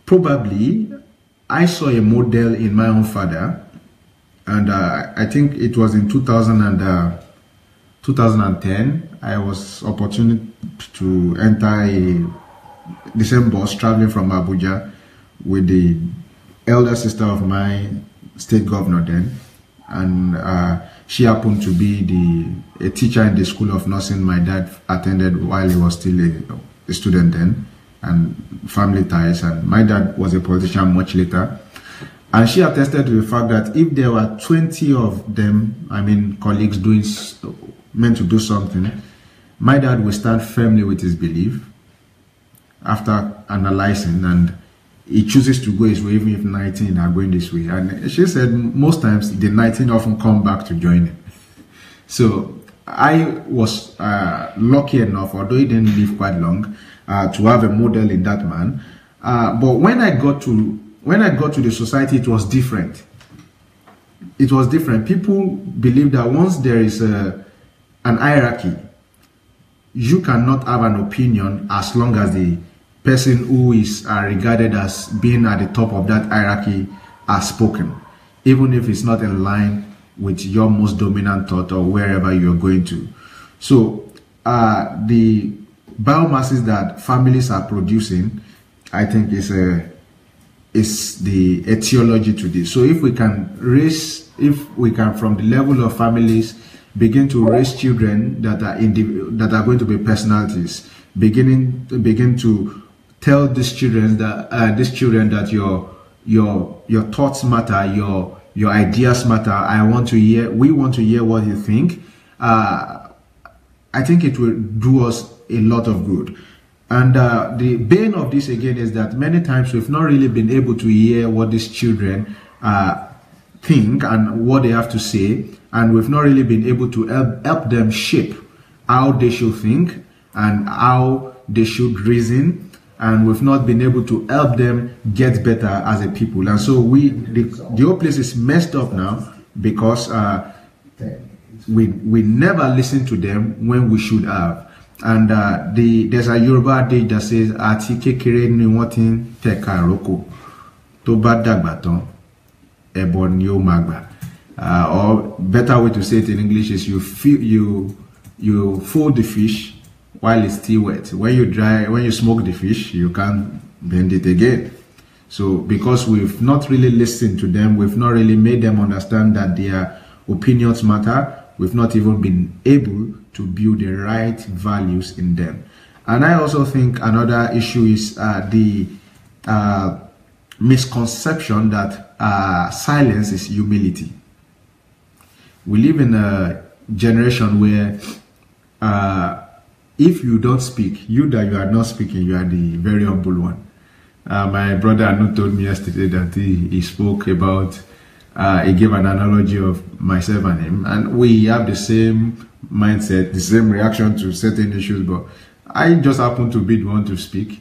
probably I saw a model in my own father. And I think it was in 2010, I was opportunity to enter the same bus traveling from Abuja with the elder sister of my state governor then. And she happened to be a teacher in the School of Nursing my dad attended while he was still a student then, and family ties. And my dad was a politician much later. And she attested to the fact that if there were 20 of them, I mean colleagues meant to do something, my dad would stand firmly with his belief after analyzing, and he chooses to go his way even if 19 are going this way. And she said most times the 19 often come back to join him. So I was lucky enough, although he didn't live quite long, to have a model in that man. But when I got to the society, it was different. It was different. People believe that once there is an hierarchy, you cannot have an opinion as long as the person who is regarded as being at the top of that hierarchy has spoken, even if it's not in line with your most dominant thought or wherever you're going to. So the biomasses that families are producing, I think is the etiology to this. So if we can from the level of families begin to raise children that are going to be personalities, begin to tell these children that your thoughts matter, your ideas matter. We want to hear what you think. I think it will do us a lot of good. And the bane of this again is that many times we've not really been able to hear what these children think and what they have to say, and we've not really been able to help them shape how they should think and how they should reason, and we've not been able to help them get better as a people. And so the whole place is messed up now because we never listen to them when we should have. And there's a Yoruba adage that says "Ati kekere ni won tin teka roko, to ba dagba tan ebo ni o magba." Or better way to say it in English is you fold the fish while it's still wet. When you smoke the fish, you can't bend it again. So because we've not really listened to them, we've not really made them understand that their opinions matter, we've not even been able to build the right values in them. And I also think another issue is the misconception that silence is humility. We live in a generation where if you don't speak, you are not speaking, you are the very humble one. My brother Anu told me yesterday that he spoke about, he gave an analogy of myself and him, and we have the same mindset, the same reaction to certain issues, but I just happen to be the one to speak,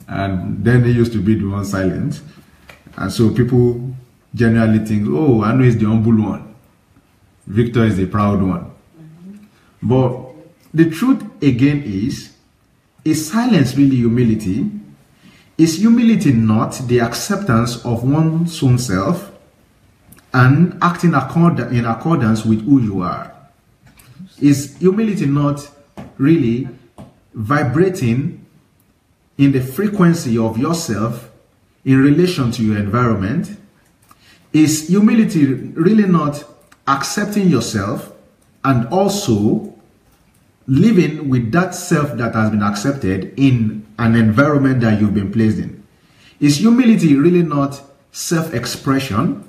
and then he used to be the one silent. And so people generally think, oh, Anu is the humble one, Victor is the proud one. But the truth again is silence really humility? Is humility not the acceptance of one's own self and acting in accordance with who you are? Is humility not really vibrating in the frequency of yourself in relation to your environment? Is humility really not accepting yourself and also living with that self that has been accepted in an environment that you've been placed in? Is humility really not self-expression?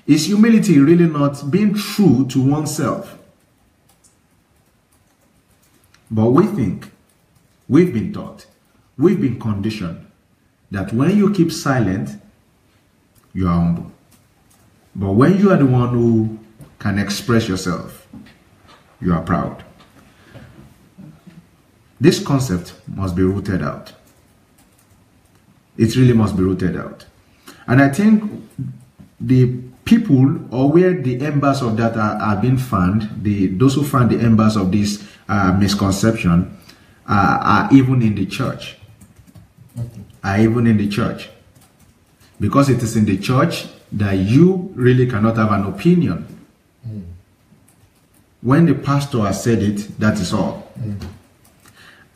Is humility really not being true to oneself? But we think, we've been taught, we've been conditioned that when you keep silent, you are humble. But when you are the one who can express yourself, you are proud. This concept must be rooted out. It really must be rooted out. And I think the people, or where the embers of that are being found, those who find the embers of this misconception are even in the church. Are even in the church. Because it is in the church that you really cannot have an opinion. When the pastor has said it, that is all.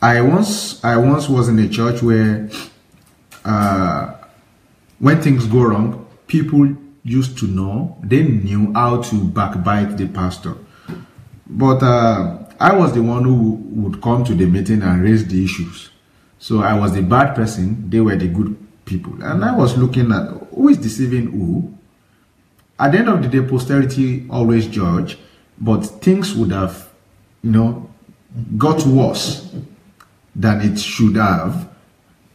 I once was in a church where when things go wrong, people used to know, they knew how to backbite the pastor. But I was the one who would come to the meeting and raise the issues. So I was the bad person, they were the good people. And I was looking at who is deceiving who. At the end of the day, posterity always judge, but things would have, got worse than it should have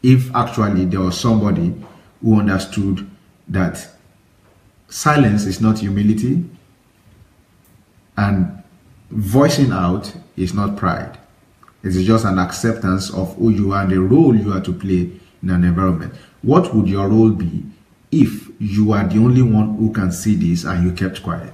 if actually there was somebody who understood that silence is not humility and voicing out is not pride. It is just an acceptance of who you are and the role you are to play in an environment. What would your role be if you are the only one who can see this and you kept quiet?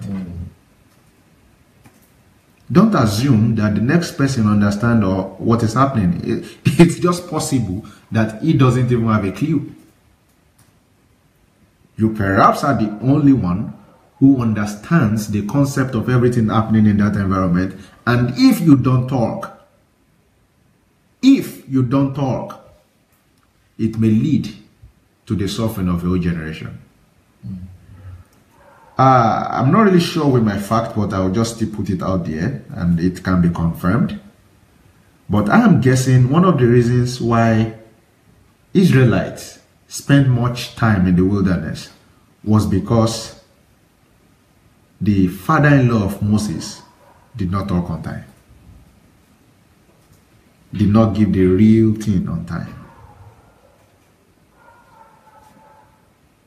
Don't assume that the next person understands or what is happening. It's just possible that he doesn't even have a clue. You perhaps are the only one who understands the concept of everything happening in that environment. And if you don't talk, it may lead to the suffering of a whole generation. I'm not really sure with my fact, but I'll just still put it out there and it can be confirmed. But I am guessing one of the reasons why Israelites spent much time in the wilderness was because the father-in-law of Moses did not talk on time. Did not give the real thing on time.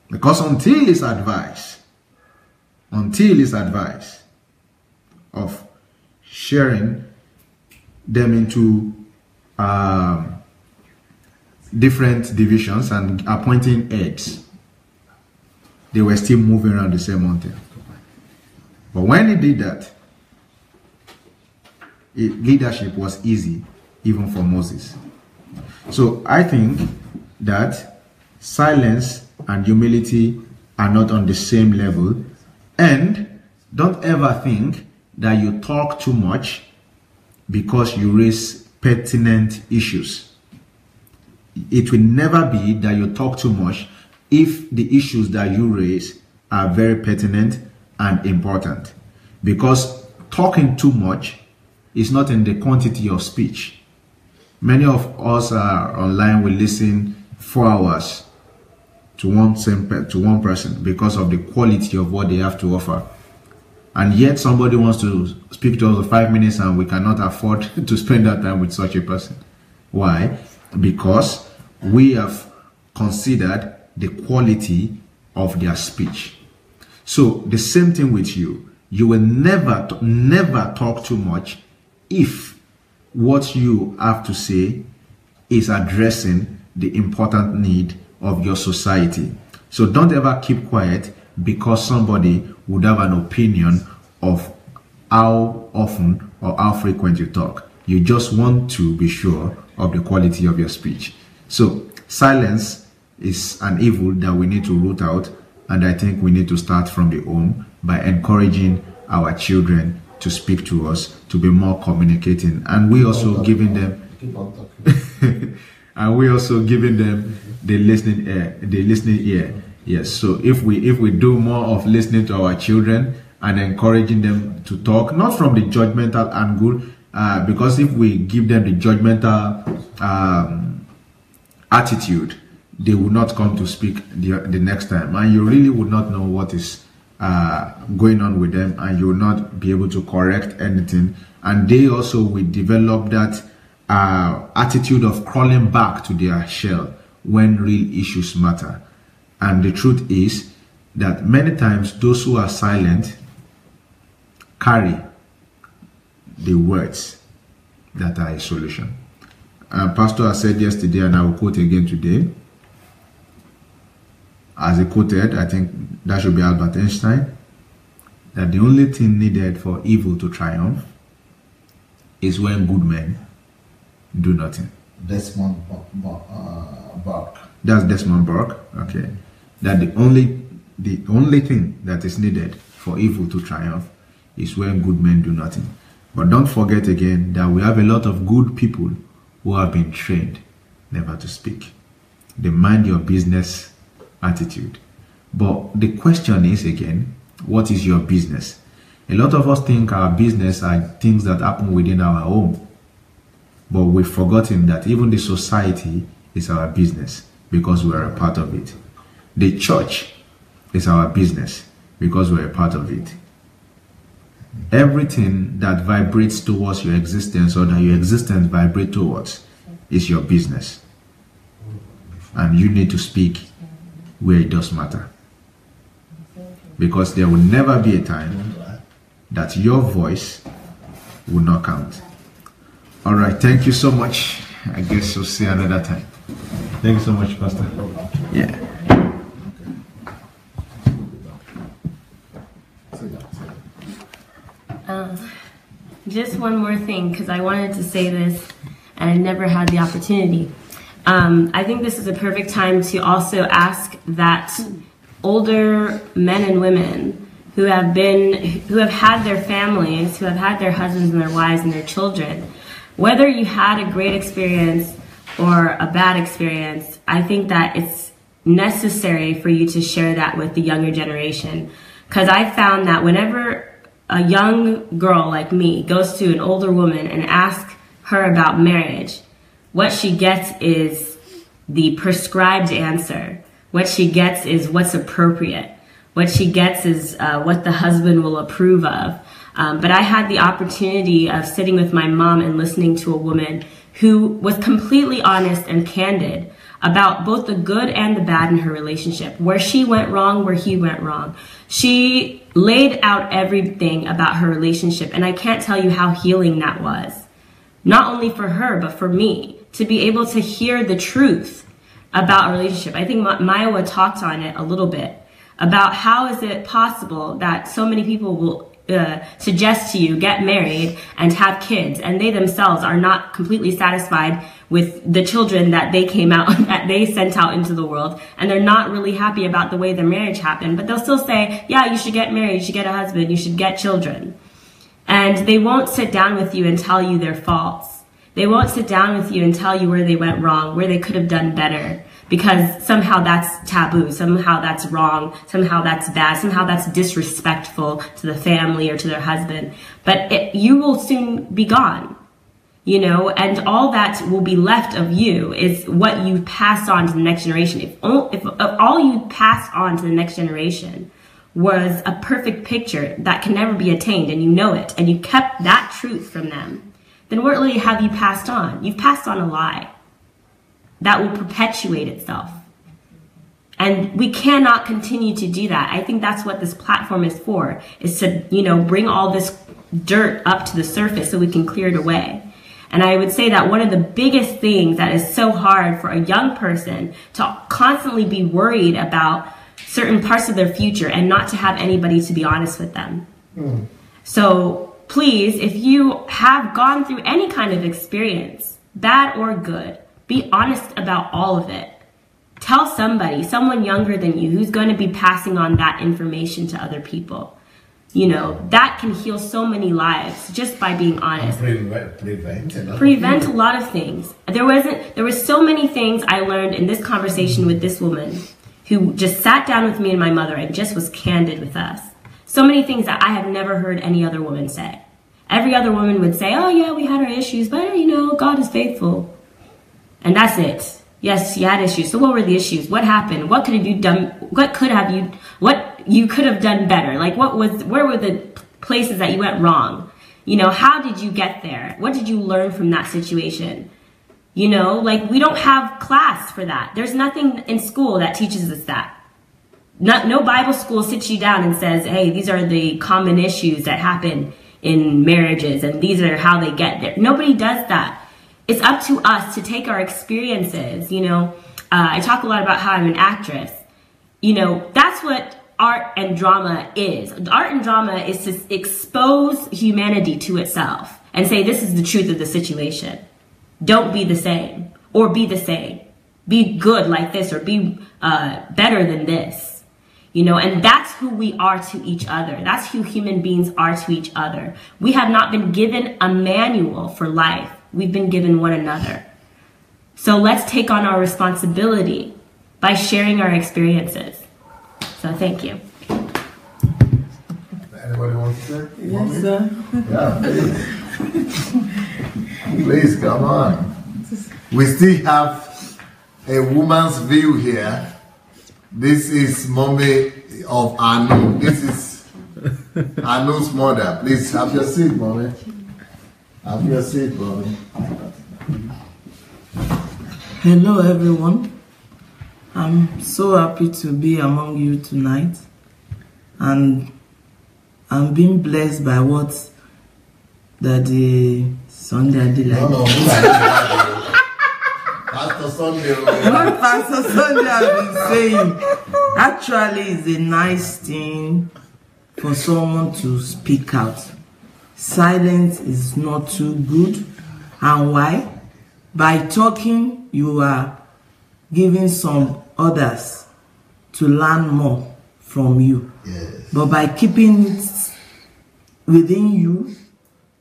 Because until his advice of sharing them into different divisions and appointing heads, they were still moving around the same mountain. But when he did that, leadership was easy even for Moses. So I think that silence and humility are not on the same level. And don't ever think that you talk too much because you raise pertinent issues. It will never be that you talk too much if the issues that you raise are very pertinent and important. Because talking too much is not in the quantity of speech. Many of us are online, we listen 4 hours to one person because of the quality of what they have to offer. And yet somebody wants to speak to us for 5 minutes and we cannot afford to spend that time with such a person. Why? Because we have considered the quality of their speech. So the same thing with you. You will never talk too much if what you have to say is addressing the important need of your society. So don't ever keep quiet because somebody would have an opinion of how often or how frequent you talk. You just want to be sure of the quality of your speech. So silence is an evil that we need to root out, and I think we need to start from the home by encouraging our children to speak to us, to be more communicating, and we also giving them and we also giving them the listening ear. Yes, so if we do more of listening to our children and encouraging them to talk, not from the judgmental angle, because if we give them the judgmental attitude, they will not come to speak the next time, and you really would not know what is going on with them, and you will not be able to correct anything, and they also will develop that attitude of crawling back to their shell when real issues matter. And the truth is that many times those who are silent carry the words that are a solution. Pastor has said yesterday, and I will quote again today, as he quoted, I think that should be Albert Einstein, that the only thing needed for evil to triumph is when good men do nothing. Desmond Burke. That's Desmond Burke. Okay. That the only thing that is needed for evil to triumph is when good men do nothing. But don't forget again that we have a lot of good people who have been trained never to speak. They mind your business attitude. But the question is again, what is your business? A lot of us think our business are things that happen within our home. But we've forgotten that even the society is our business because we're a part of it. The church is our business because we're a part of it. Everything that vibrates towards your existence or that your existence vibrates towards is your business. And you need to speak where it does matter. Because there will never be a time that your voice will not count. All right, thank you so much. I guess we'll see another time. Thank you so much, Pastor. Yeah. Just one more thing, because I wanted to say this and I never had the opportunity. I think this is a perfect time to also ask that older men and women who have had their families, who have had their husbands and their wives and their children, whether you had a great experience or a bad experience, I think that it's necessary for you to share that with the younger generation. Because I found that whenever a young girl like me goes to an older woman and asks her about marriage, what she gets is the prescribed answer. What she gets is what's appropriate. What she gets is what the husband will approve of. But I had the opportunity of sitting with my mom and listening to a woman who was completely honest and candid about both the good and the bad in her relationship, where she went wrong, where he went wrong. She laid out everything about her relationship, and I can't tell you how healing that was. Not only for her, but for me, to be able to hear the truth about a relationship. I think Maiwa talked on it a little bit, about how is it possible that so many people will suggest to you get married and have kids, and they themselves are not completely satisfied with the children that they that they sent out into the world, and they're not really happy about the way their marriage happened, but they'll still say, yeah, you should get married, you should get a husband, you should get children. And they won't sit down with you and tell you their faults. They won't sit down with you and tell you where they went wrong, where they could have done better. because somehow that's taboo, somehow that's wrong, somehow that's bad, somehow that's disrespectful to the family or to their husband. But you will soon be gone, you know, and all that will be left of you is what you pass on to the next generation. If all you pass on to the next generation was a perfect picture that can never be attained, and you know it, and you kept that truth from them, then what really have you passed on? You've passed on a lie that will perpetuate itself. And we cannot continue to do that. I think that's what this platform is for, is to, you know, bring all this dirt up to the surface so we can clear it away. And I would say that one of the biggest things that is so hard for a young person to constantly be worried about certain parts of their future and not to have anybody to be honest with them. So please, if you have gone through any kind of experience, bad or good, be honest about all of it. Tell somebody, someone younger than you, who's going to be passing on that information to other people. You know, that can heal so many lives just by being honest. Prevent a lot of things. There were so many things I learned in this conversation with this woman who just sat down with me and my mother and just was candid with us. So many things that I have never heard any other woman say. Every other woman would say, oh yeah, we had our issues, but you know, God is faithful. And that's it. Yes, you had issues. So what were the issues? What happened? What could you done? What you could have done better? Like where were the places that you went wrong? You know, how did you get there? What did you learn from that situation? You know, like we don't have class for that. There's nothing in school that teaches us that. No Bible school sits you down and says, hey, these are the common issues that happen in marriages and these are how they get there. Nobody does that. It's up to us to take our experiences. You know, I talk a lot about how I'm an actress. You know, that's what art and drama is. Art and drama is to expose humanity to itself and say, this is the truth of the situation. Don't be the same, or be the same. Be good like this, or be better than this. You know, and that's who we are to each other. That's who human beings are to each other. We have not been given a manual for life. We've been given one another. So let's take on our responsibility by sharing our experiences. So thank you. Anybody want to say? Yes, sir. Yeah, please. Please, come on. We still have a woman's view here. This is mommy of Anu. This is Anu's mother. Please have your seat, mommy. Have your seat, mommy. Hello, everyone. I'm so happy to be among you tonight, and I'm being blessed by what Daddy Sunday did. Pastor Sunday. What Pastor Sunday has been saying actually is a nice thing for someone to speak out. Silence is not too good. And why? By talking, you are giving some others to learn more from you. Yes. But by keeping it within you,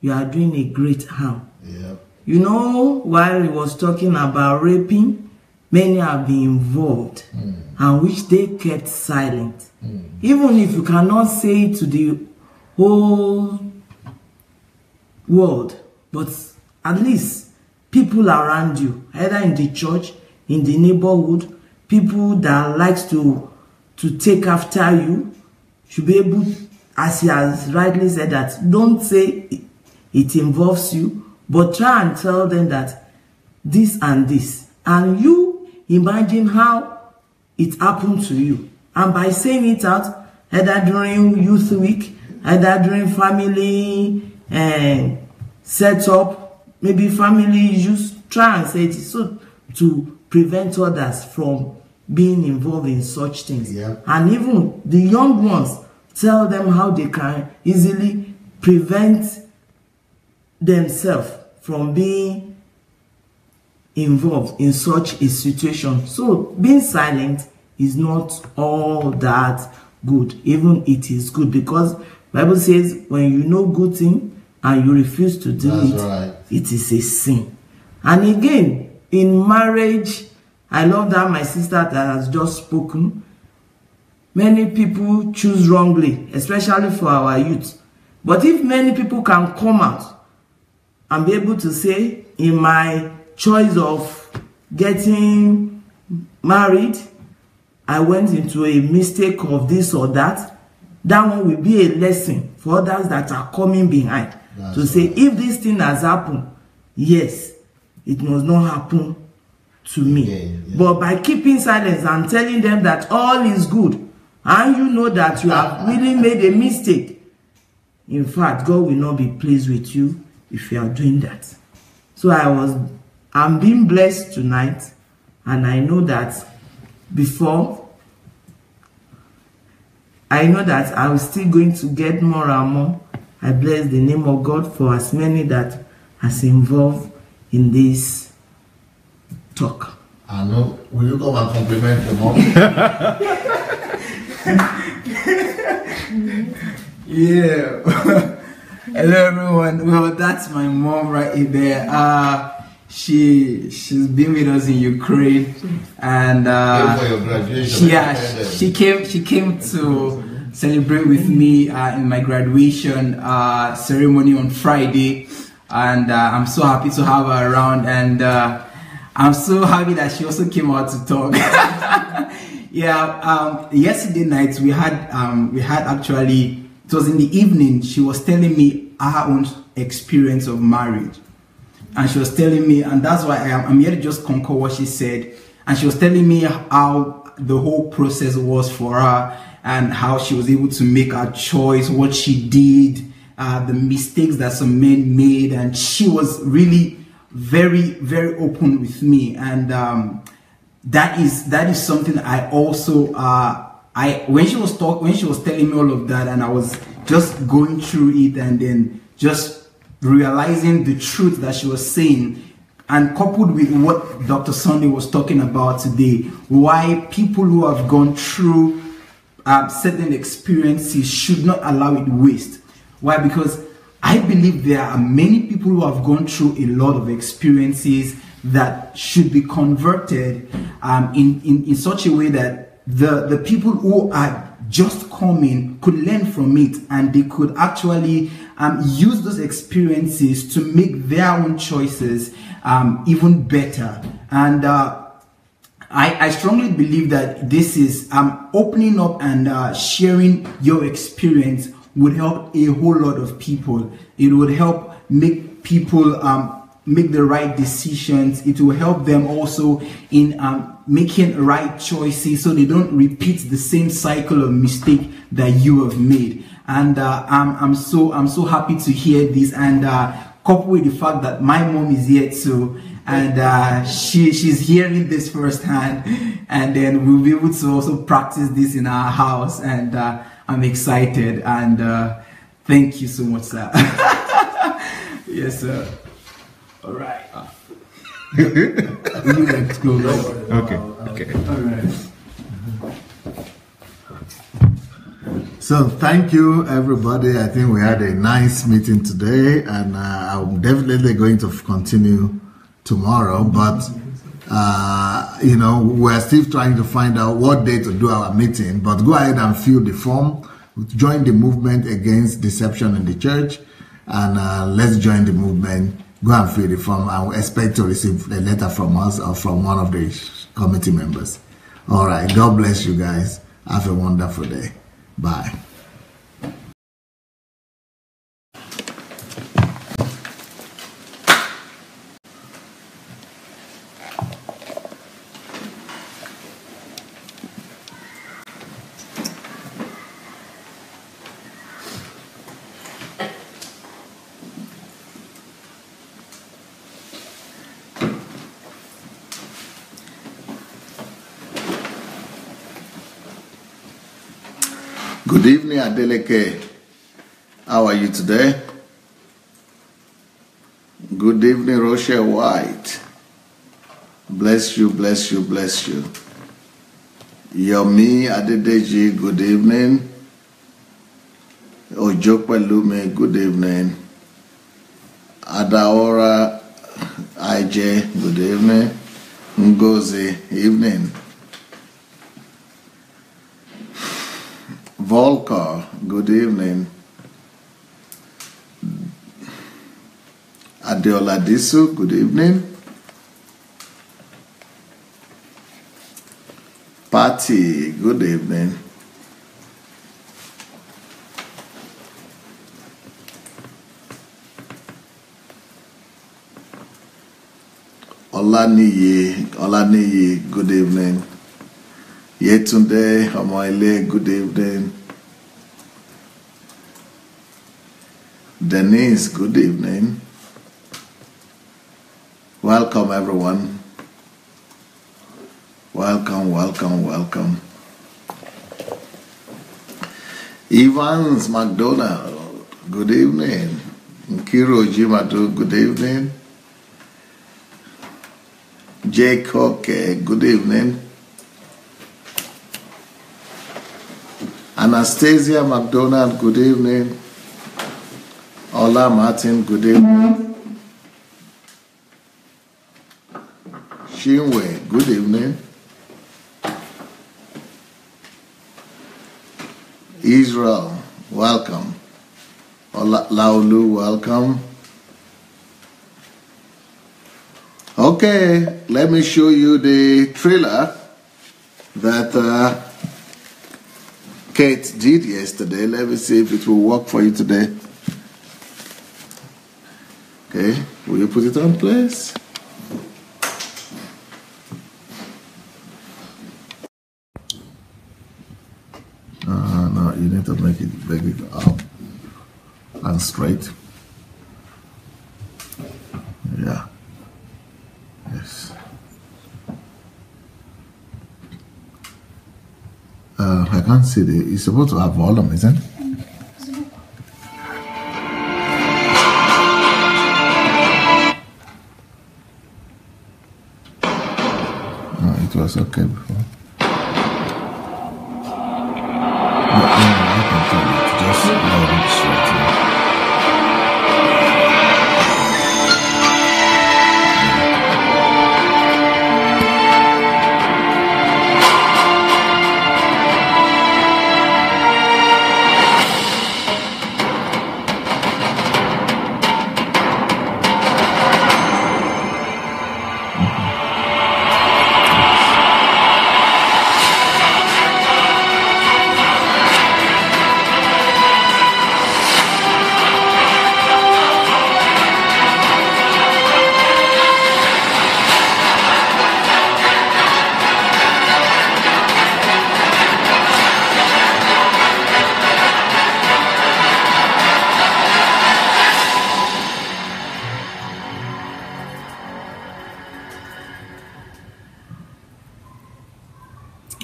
you are doing a great harm. Yep. You know, while he was talking about raping, many have been involved, and which they kept silent. Even if you cannot say it to the whole world, but at least people around you, either in the church, in the neighborhood, people that likes to take after you, should be able, as he has rightly said, that don't say it involves you, but try and tell them that this and this, and you imagine how it happened to you. And by saying it out, either during youth week, either during family setup, maybe family issues, try and say it so to prevent others from being involved in such things. Yeah. And even the young ones, tell them how they can easily prevent themselves from being involved in such a situation. So being silent is not all that good. Even it is good, because Bible says when you know good thing and you refuse to do it, it is a sin. And again, in marriage, I love that my sister that has just spoken. Many people choose wrongly, especially for our youth. But if many people can come out and be able to say, in my choice of getting married, I went into a mistake of this or that, that one will be a lesson for others that are coming behind. That's to say, right. If this thing has happened, yes, it must not happen to me. Yeah. But by keeping silence and telling them that all is good, and you know that you have really made a mistake, in fact, God will not be pleased with you if you are doing that. So I'm being blessed tonight, and I know that I was still going to get more and more. I bless the name of God for as many that has involved in this talk. I know. Will you come and compliment your mom? Yeah. Hello everyone. Well, that's my mom right there. She's been with us in Ukraine, and for your graduation. she came to celebrate with me in my graduation ceremony on Friday, and I'm so happy to have her around, and I'm so happy that she also came out to talk. Yeah, yesterday night we had actually, it was in the evening, she was telling me her own experience of marriage. And she was telling me, and that's why I'm here to just concur what she said. And she was telling me how the whole process was for her, and how she was able to make her choice, what she did, the mistakes that some men made. And she was really very, very open with me. And that is something I also when she was telling me all of that, and I was just going through it, and then just realizing the truth that she was saying, and coupled with what Dr. Sunday was talking about today, why people who have gone through certain experiences should not allow it waste. Why? Because I believe there are many people who have gone through a lot of experiences that should be converted in such a way that the people who are just coming could learn from it, and they could actually use those experiences to make their own choices even better. And I strongly believe that this is opening up and sharing your experience would help a whole lot of people. It would help make people make the right decisions. It will help them also in making right choices, so they don't repeat the same cycle of mistake that you have made. And I'm so happy to hear this, and coupled with the fact that my mom is here too, and she's hearing this firsthand, and then we'll be able to also practice this in our house, and I'm excited, and thank you so much, sir. Yes, sir. All right. Let's go. Okay. All right. So thank you, everybody. I think we had a nice meeting today, and I'm definitely going to continue tomorrow. But you know, we're still trying to find out what day to do our meeting. But go ahead and fill the form. Join the movement against deception in the church, and let's join the movement. Go and fill the form, and we expect to receive a letter from us or from one of the committee members. All right. God bless you guys. Have a wonderful day. Bye. Good evening, Adeleke. How are you today? Good evening, Rochelle White. Bless you, bless you, bless you. Yomi Adedeji, good evening. Ojokwelume, good evening. Adaora IJ, good evening. Ngozi, evening. Volker, good evening. Adeola Disu, good evening. Patty, good evening. Olaniyi, good evening. Yetunde Omoile, good evening. Denise, good evening. Welcome everyone. Welcome, welcome, welcome. Evans McDonald, good evening. Nkiro Jimadu, good evening. Jay Koke, good evening. Anastasia McDonald, good evening. Ola Martin, good evening. Shinwe, good evening. Israel, welcome. Laulu, welcome. Okay, let me show you the trailer that Kate did yesterday. Let me see if it will work for you today. Okay, will you put it on, please? No, you need to make it up and straight. Yeah. Yes. I can't see it's supposed to have volume, isn't it? It was okay before. No, I can tell it. Just load it straight.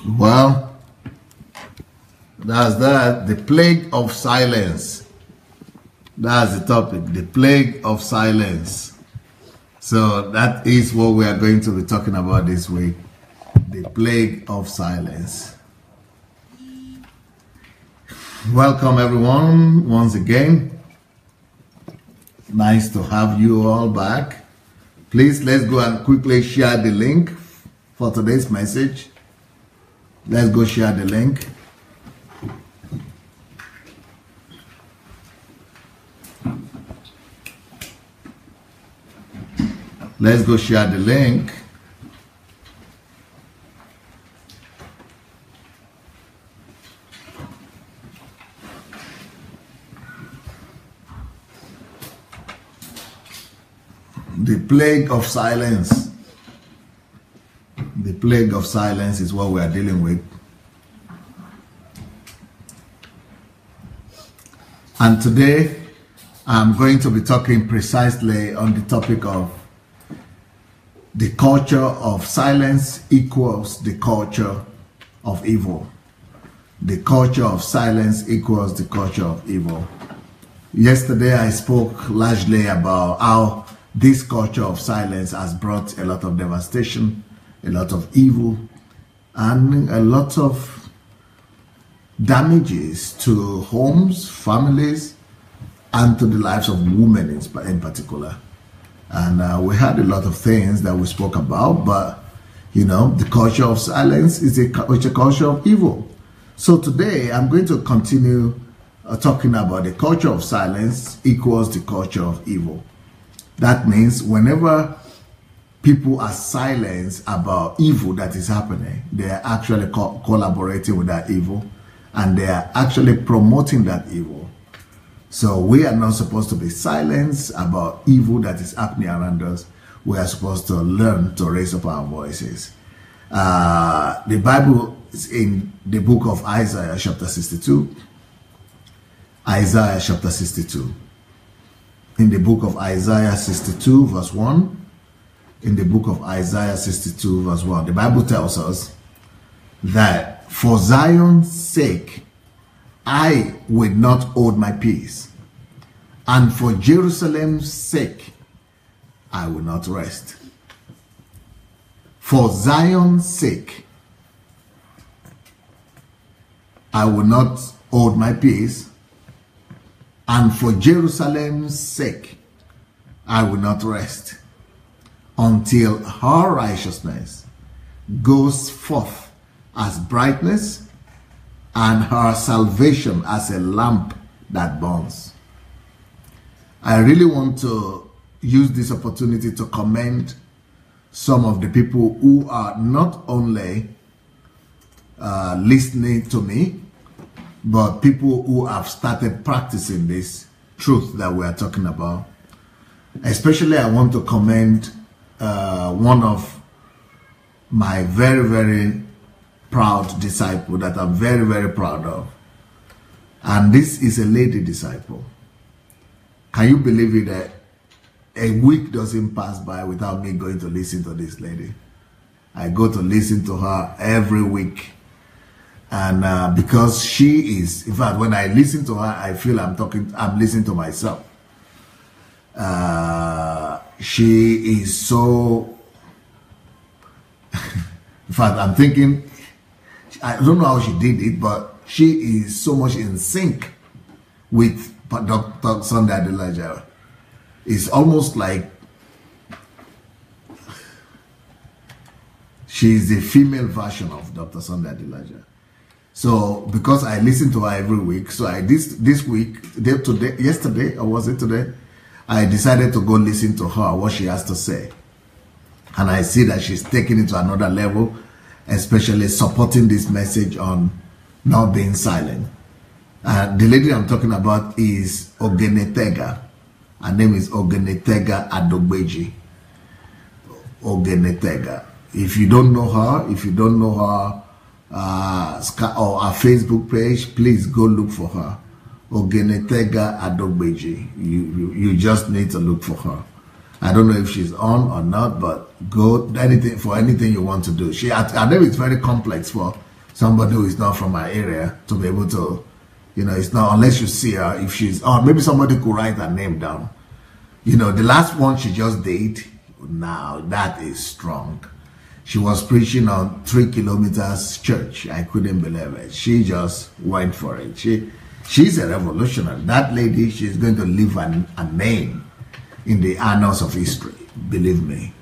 Well, that's that. The plague of silence. That's the topic. The plague of silence. So that is what we are going to be talking about this week. The plague of silence. Welcome everyone once again. Nice to have you all back. Please, let's go and quickly share the link for today's message. Let's go share the link. Let's go share the link. The plague of silence. The plague of silence is what we are dealing with. And today, I'm going to be talking precisely on the topic of the culture of silence equals the culture of evil. The culture of silence equals the culture of evil. Yesterday, I spoke largely about how this culture of silence has brought a lot of devastation, a lot of evil, and a lot of damages to homes, families, and to the lives of women in particular. And we had a lot of things that we spoke about, but You know, the culture of silence is a culture of evil. So today I'm going to continue talking about the culture of silence equals the culture of evil. That means whenever people are silent about evil that is happening, they are actually collaborating with that evil, and they are actually promoting that evil. So we are not supposed to be silent about evil that is happening around us. We are supposed to learn to raise up our voices. The Bible is in the book of Isaiah chapter 62. Isaiah chapter 62. In the book of Isaiah 62 verse 1. In the book of Isaiah 62 verse 1. The Bible tells us that for Zion's sake, I will not hold my peace. And for Jerusalem's sake, I will not rest. For Zion's sake, I will not hold my peace. And for Jerusalem's sake, I will not rest until her righteousness goes forth as brightness and her salvation as a lamp that burns. I really want to use this opportunity to commend some of the people who are not only listening to me, but people who have started practicing this truth that we are talking about. Especially I want to commend one of my very, very proud disciple that I'm very, very proud of. And this is a lady disciple. Can you believe it that a week doesn't pass by without me going to listen to this lady? I go to listen to her every week. And because she is, in fact, when I listen to her, I feel I'm listening to myself. She is so, in fact, I'm thinking, I don't know how she did it, but she is so much in sync with Dr. Sunday Adelaja. It's almost like she's the female version of Dr. Sunday Adelaja. So because I listen to her every week, so this week, yesterday, or was it today, I decided to go listen to her, what she has to say. And I see that she's taking it to another level, especially supporting this message on not being silent. The lady I'm talking about is Ogenetega. Her name is Ogenetega Adogbeji. Ogenetega. If you don't know her, or our Facebook page, please go look for her. Ogenetega Adogbeji. You just need to look for her. I don't know if she's on or not, but go anything you want to do. Her name is very complex for somebody who is not from our area to be able to, you know, it's not unless you see her, if she's on, maybe somebody could write her name down. You know, the last one she just did, now that is strong. She was preaching on 3 kilometers church. I couldn't believe it. She just went for it. She's a revolutionary. That lady, she's going to leave a name in the annals of history. Believe me.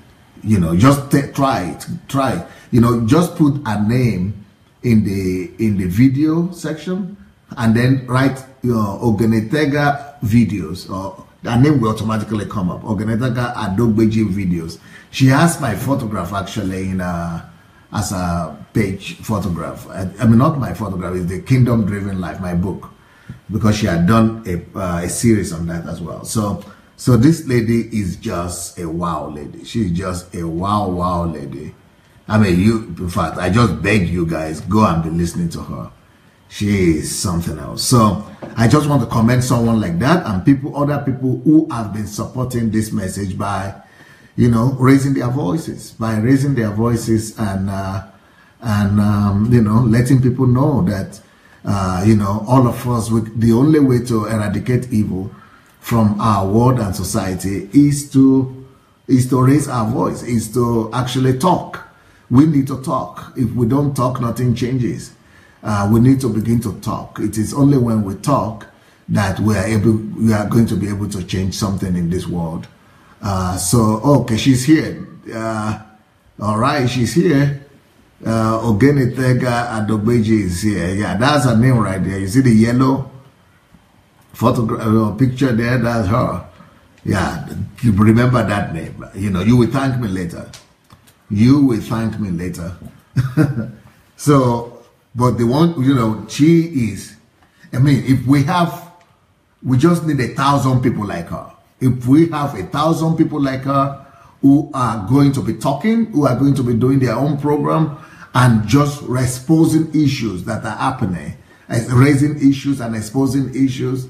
You know, just try it. You know, just put a name in the video section and then write your Ogenetega videos, or the name will automatically come up. Ogenetega Adogbeji videos. She has my photograph actually in as a page photograph. I mean, not my photograph, it's the Kingdom Driven Life, my book, because she had done a series on that as well. So this lady is just a wow lady. She's just a wow lady. I mean, in fact, I just beg you guys, go and be listening to her. She is something else. So I just want to commend someone like that, and other people who have been supporting this message by, you know, raising their voices, and you know, letting people know that, you know, all of us, the only way to eradicate evil from our world and society is to raise our voice, is to actually talk. We need to talk. If we don't talk, nothing changes. We need to begin to talk. It is only when we talk that we are going to be able to change something in this world. So, okay, she's here. All right, she's here. Ogenetega Adogbeji is here. Yeah, that's her name right there. You see the yellow photograph picture there? That's her. Yeah, you remember that name. You know, you will thank me later. You will thank me later. So, but the one, you know, she is, I mean, if we just need 1,000 people like her. If we have 1,000 people like her who are going to be talking, who are going to be doing their own program and just exposing issues that are happening, raising issues and exposing issues,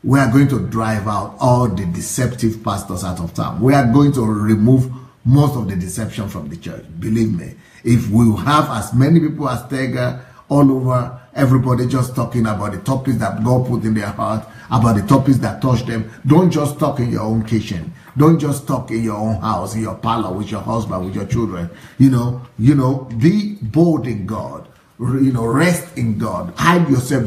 we are going to drive out all the deceptive pastors out of town. We are going to remove most of the deception from the church. Believe me, if we have as many people as Tega all over, everybody just talking about the topics that God put in their heart, about the topics that touch them. Don't just talk in your own kitchen. Don't just talk in your own house, in your parlor, with your husband, with your children. You know, be bold in God. You know, rest in God. Hide yourself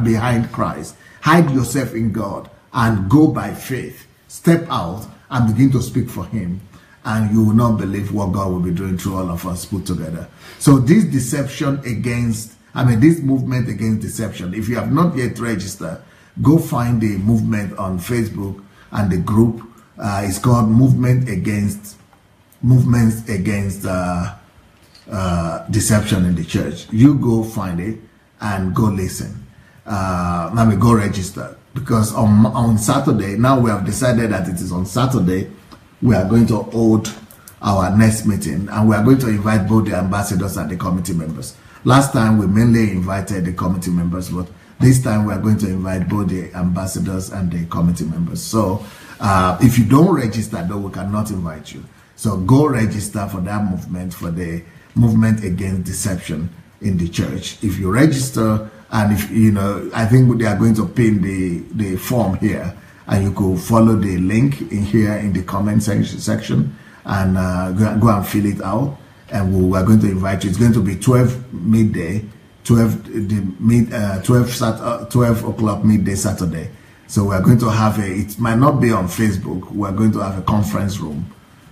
behind Christ. Hide yourself in God and go by faith. Step out and begin to speak for Him. And you will not believe what God will be doing through all of us put together. So this deception against, this movement against deception, if you have not yet registered, go find the movement on Facebook and the group. It's called Movements Against Deception in the Church. You go find it and go listen. Go register, because on Saturday, now we have decided that it is on Saturday, we are going to hold our next meeting, and we are going to invite both the ambassadors and the committee members. Last time we mainly invited the committee members, but this time we are going to invite both the ambassadors and the committee members. So if you don't register, though, we cannot invite you. So go register for that movement, for the movement against deception in the church. If you register, and if you know, I think they are going to pin the form here, and you could follow the link in here in the comment section and go and fill it out. And we are going to invite you. It's going to be 12 midday, 12 o'clock midday Saturday. So we are going to have it might not be on Facebook. We are going to have a conference room.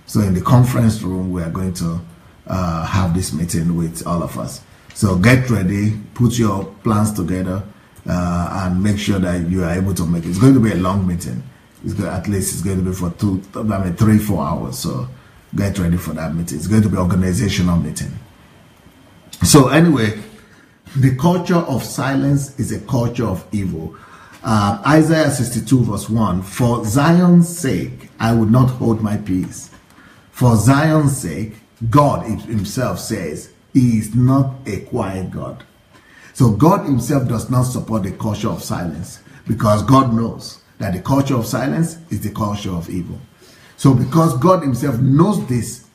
So in the conference room, we are going to have this meeting with all of us. So get ready, put your plans together, and make sure that you are able to make it. It's going to be a long meeting. At least it's going to be for 3-4 hours. So get ready for that meeting. It's going to be an organizational meeting. So anyway, the culture of silence is a culture of evil. Isaiah 62 verse 1, for Zion's sake, I would not hold my peace. For Zion's sake, God himself says, He is not a quiet God. So God himself does not support the culture of silence, because God knows that the culture of silence is the culture of evil. So because God himself knows this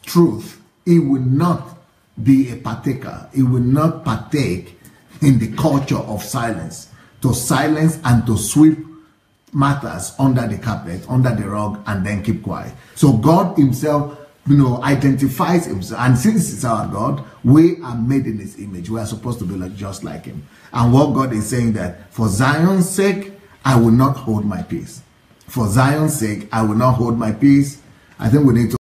truth, He will not be a partaker. He will not partake in the culture of silence, to silence and to sweep matters under the carpet, under the rug, and then keep quiet. So God himself, identifies himself, and since it's our God, we are made in His image. We are supposed to be just like Him. And what God is saying, that for Zion's sake, I will not hold my peace. For Zion's sake, I will not hold my peace. I think we need to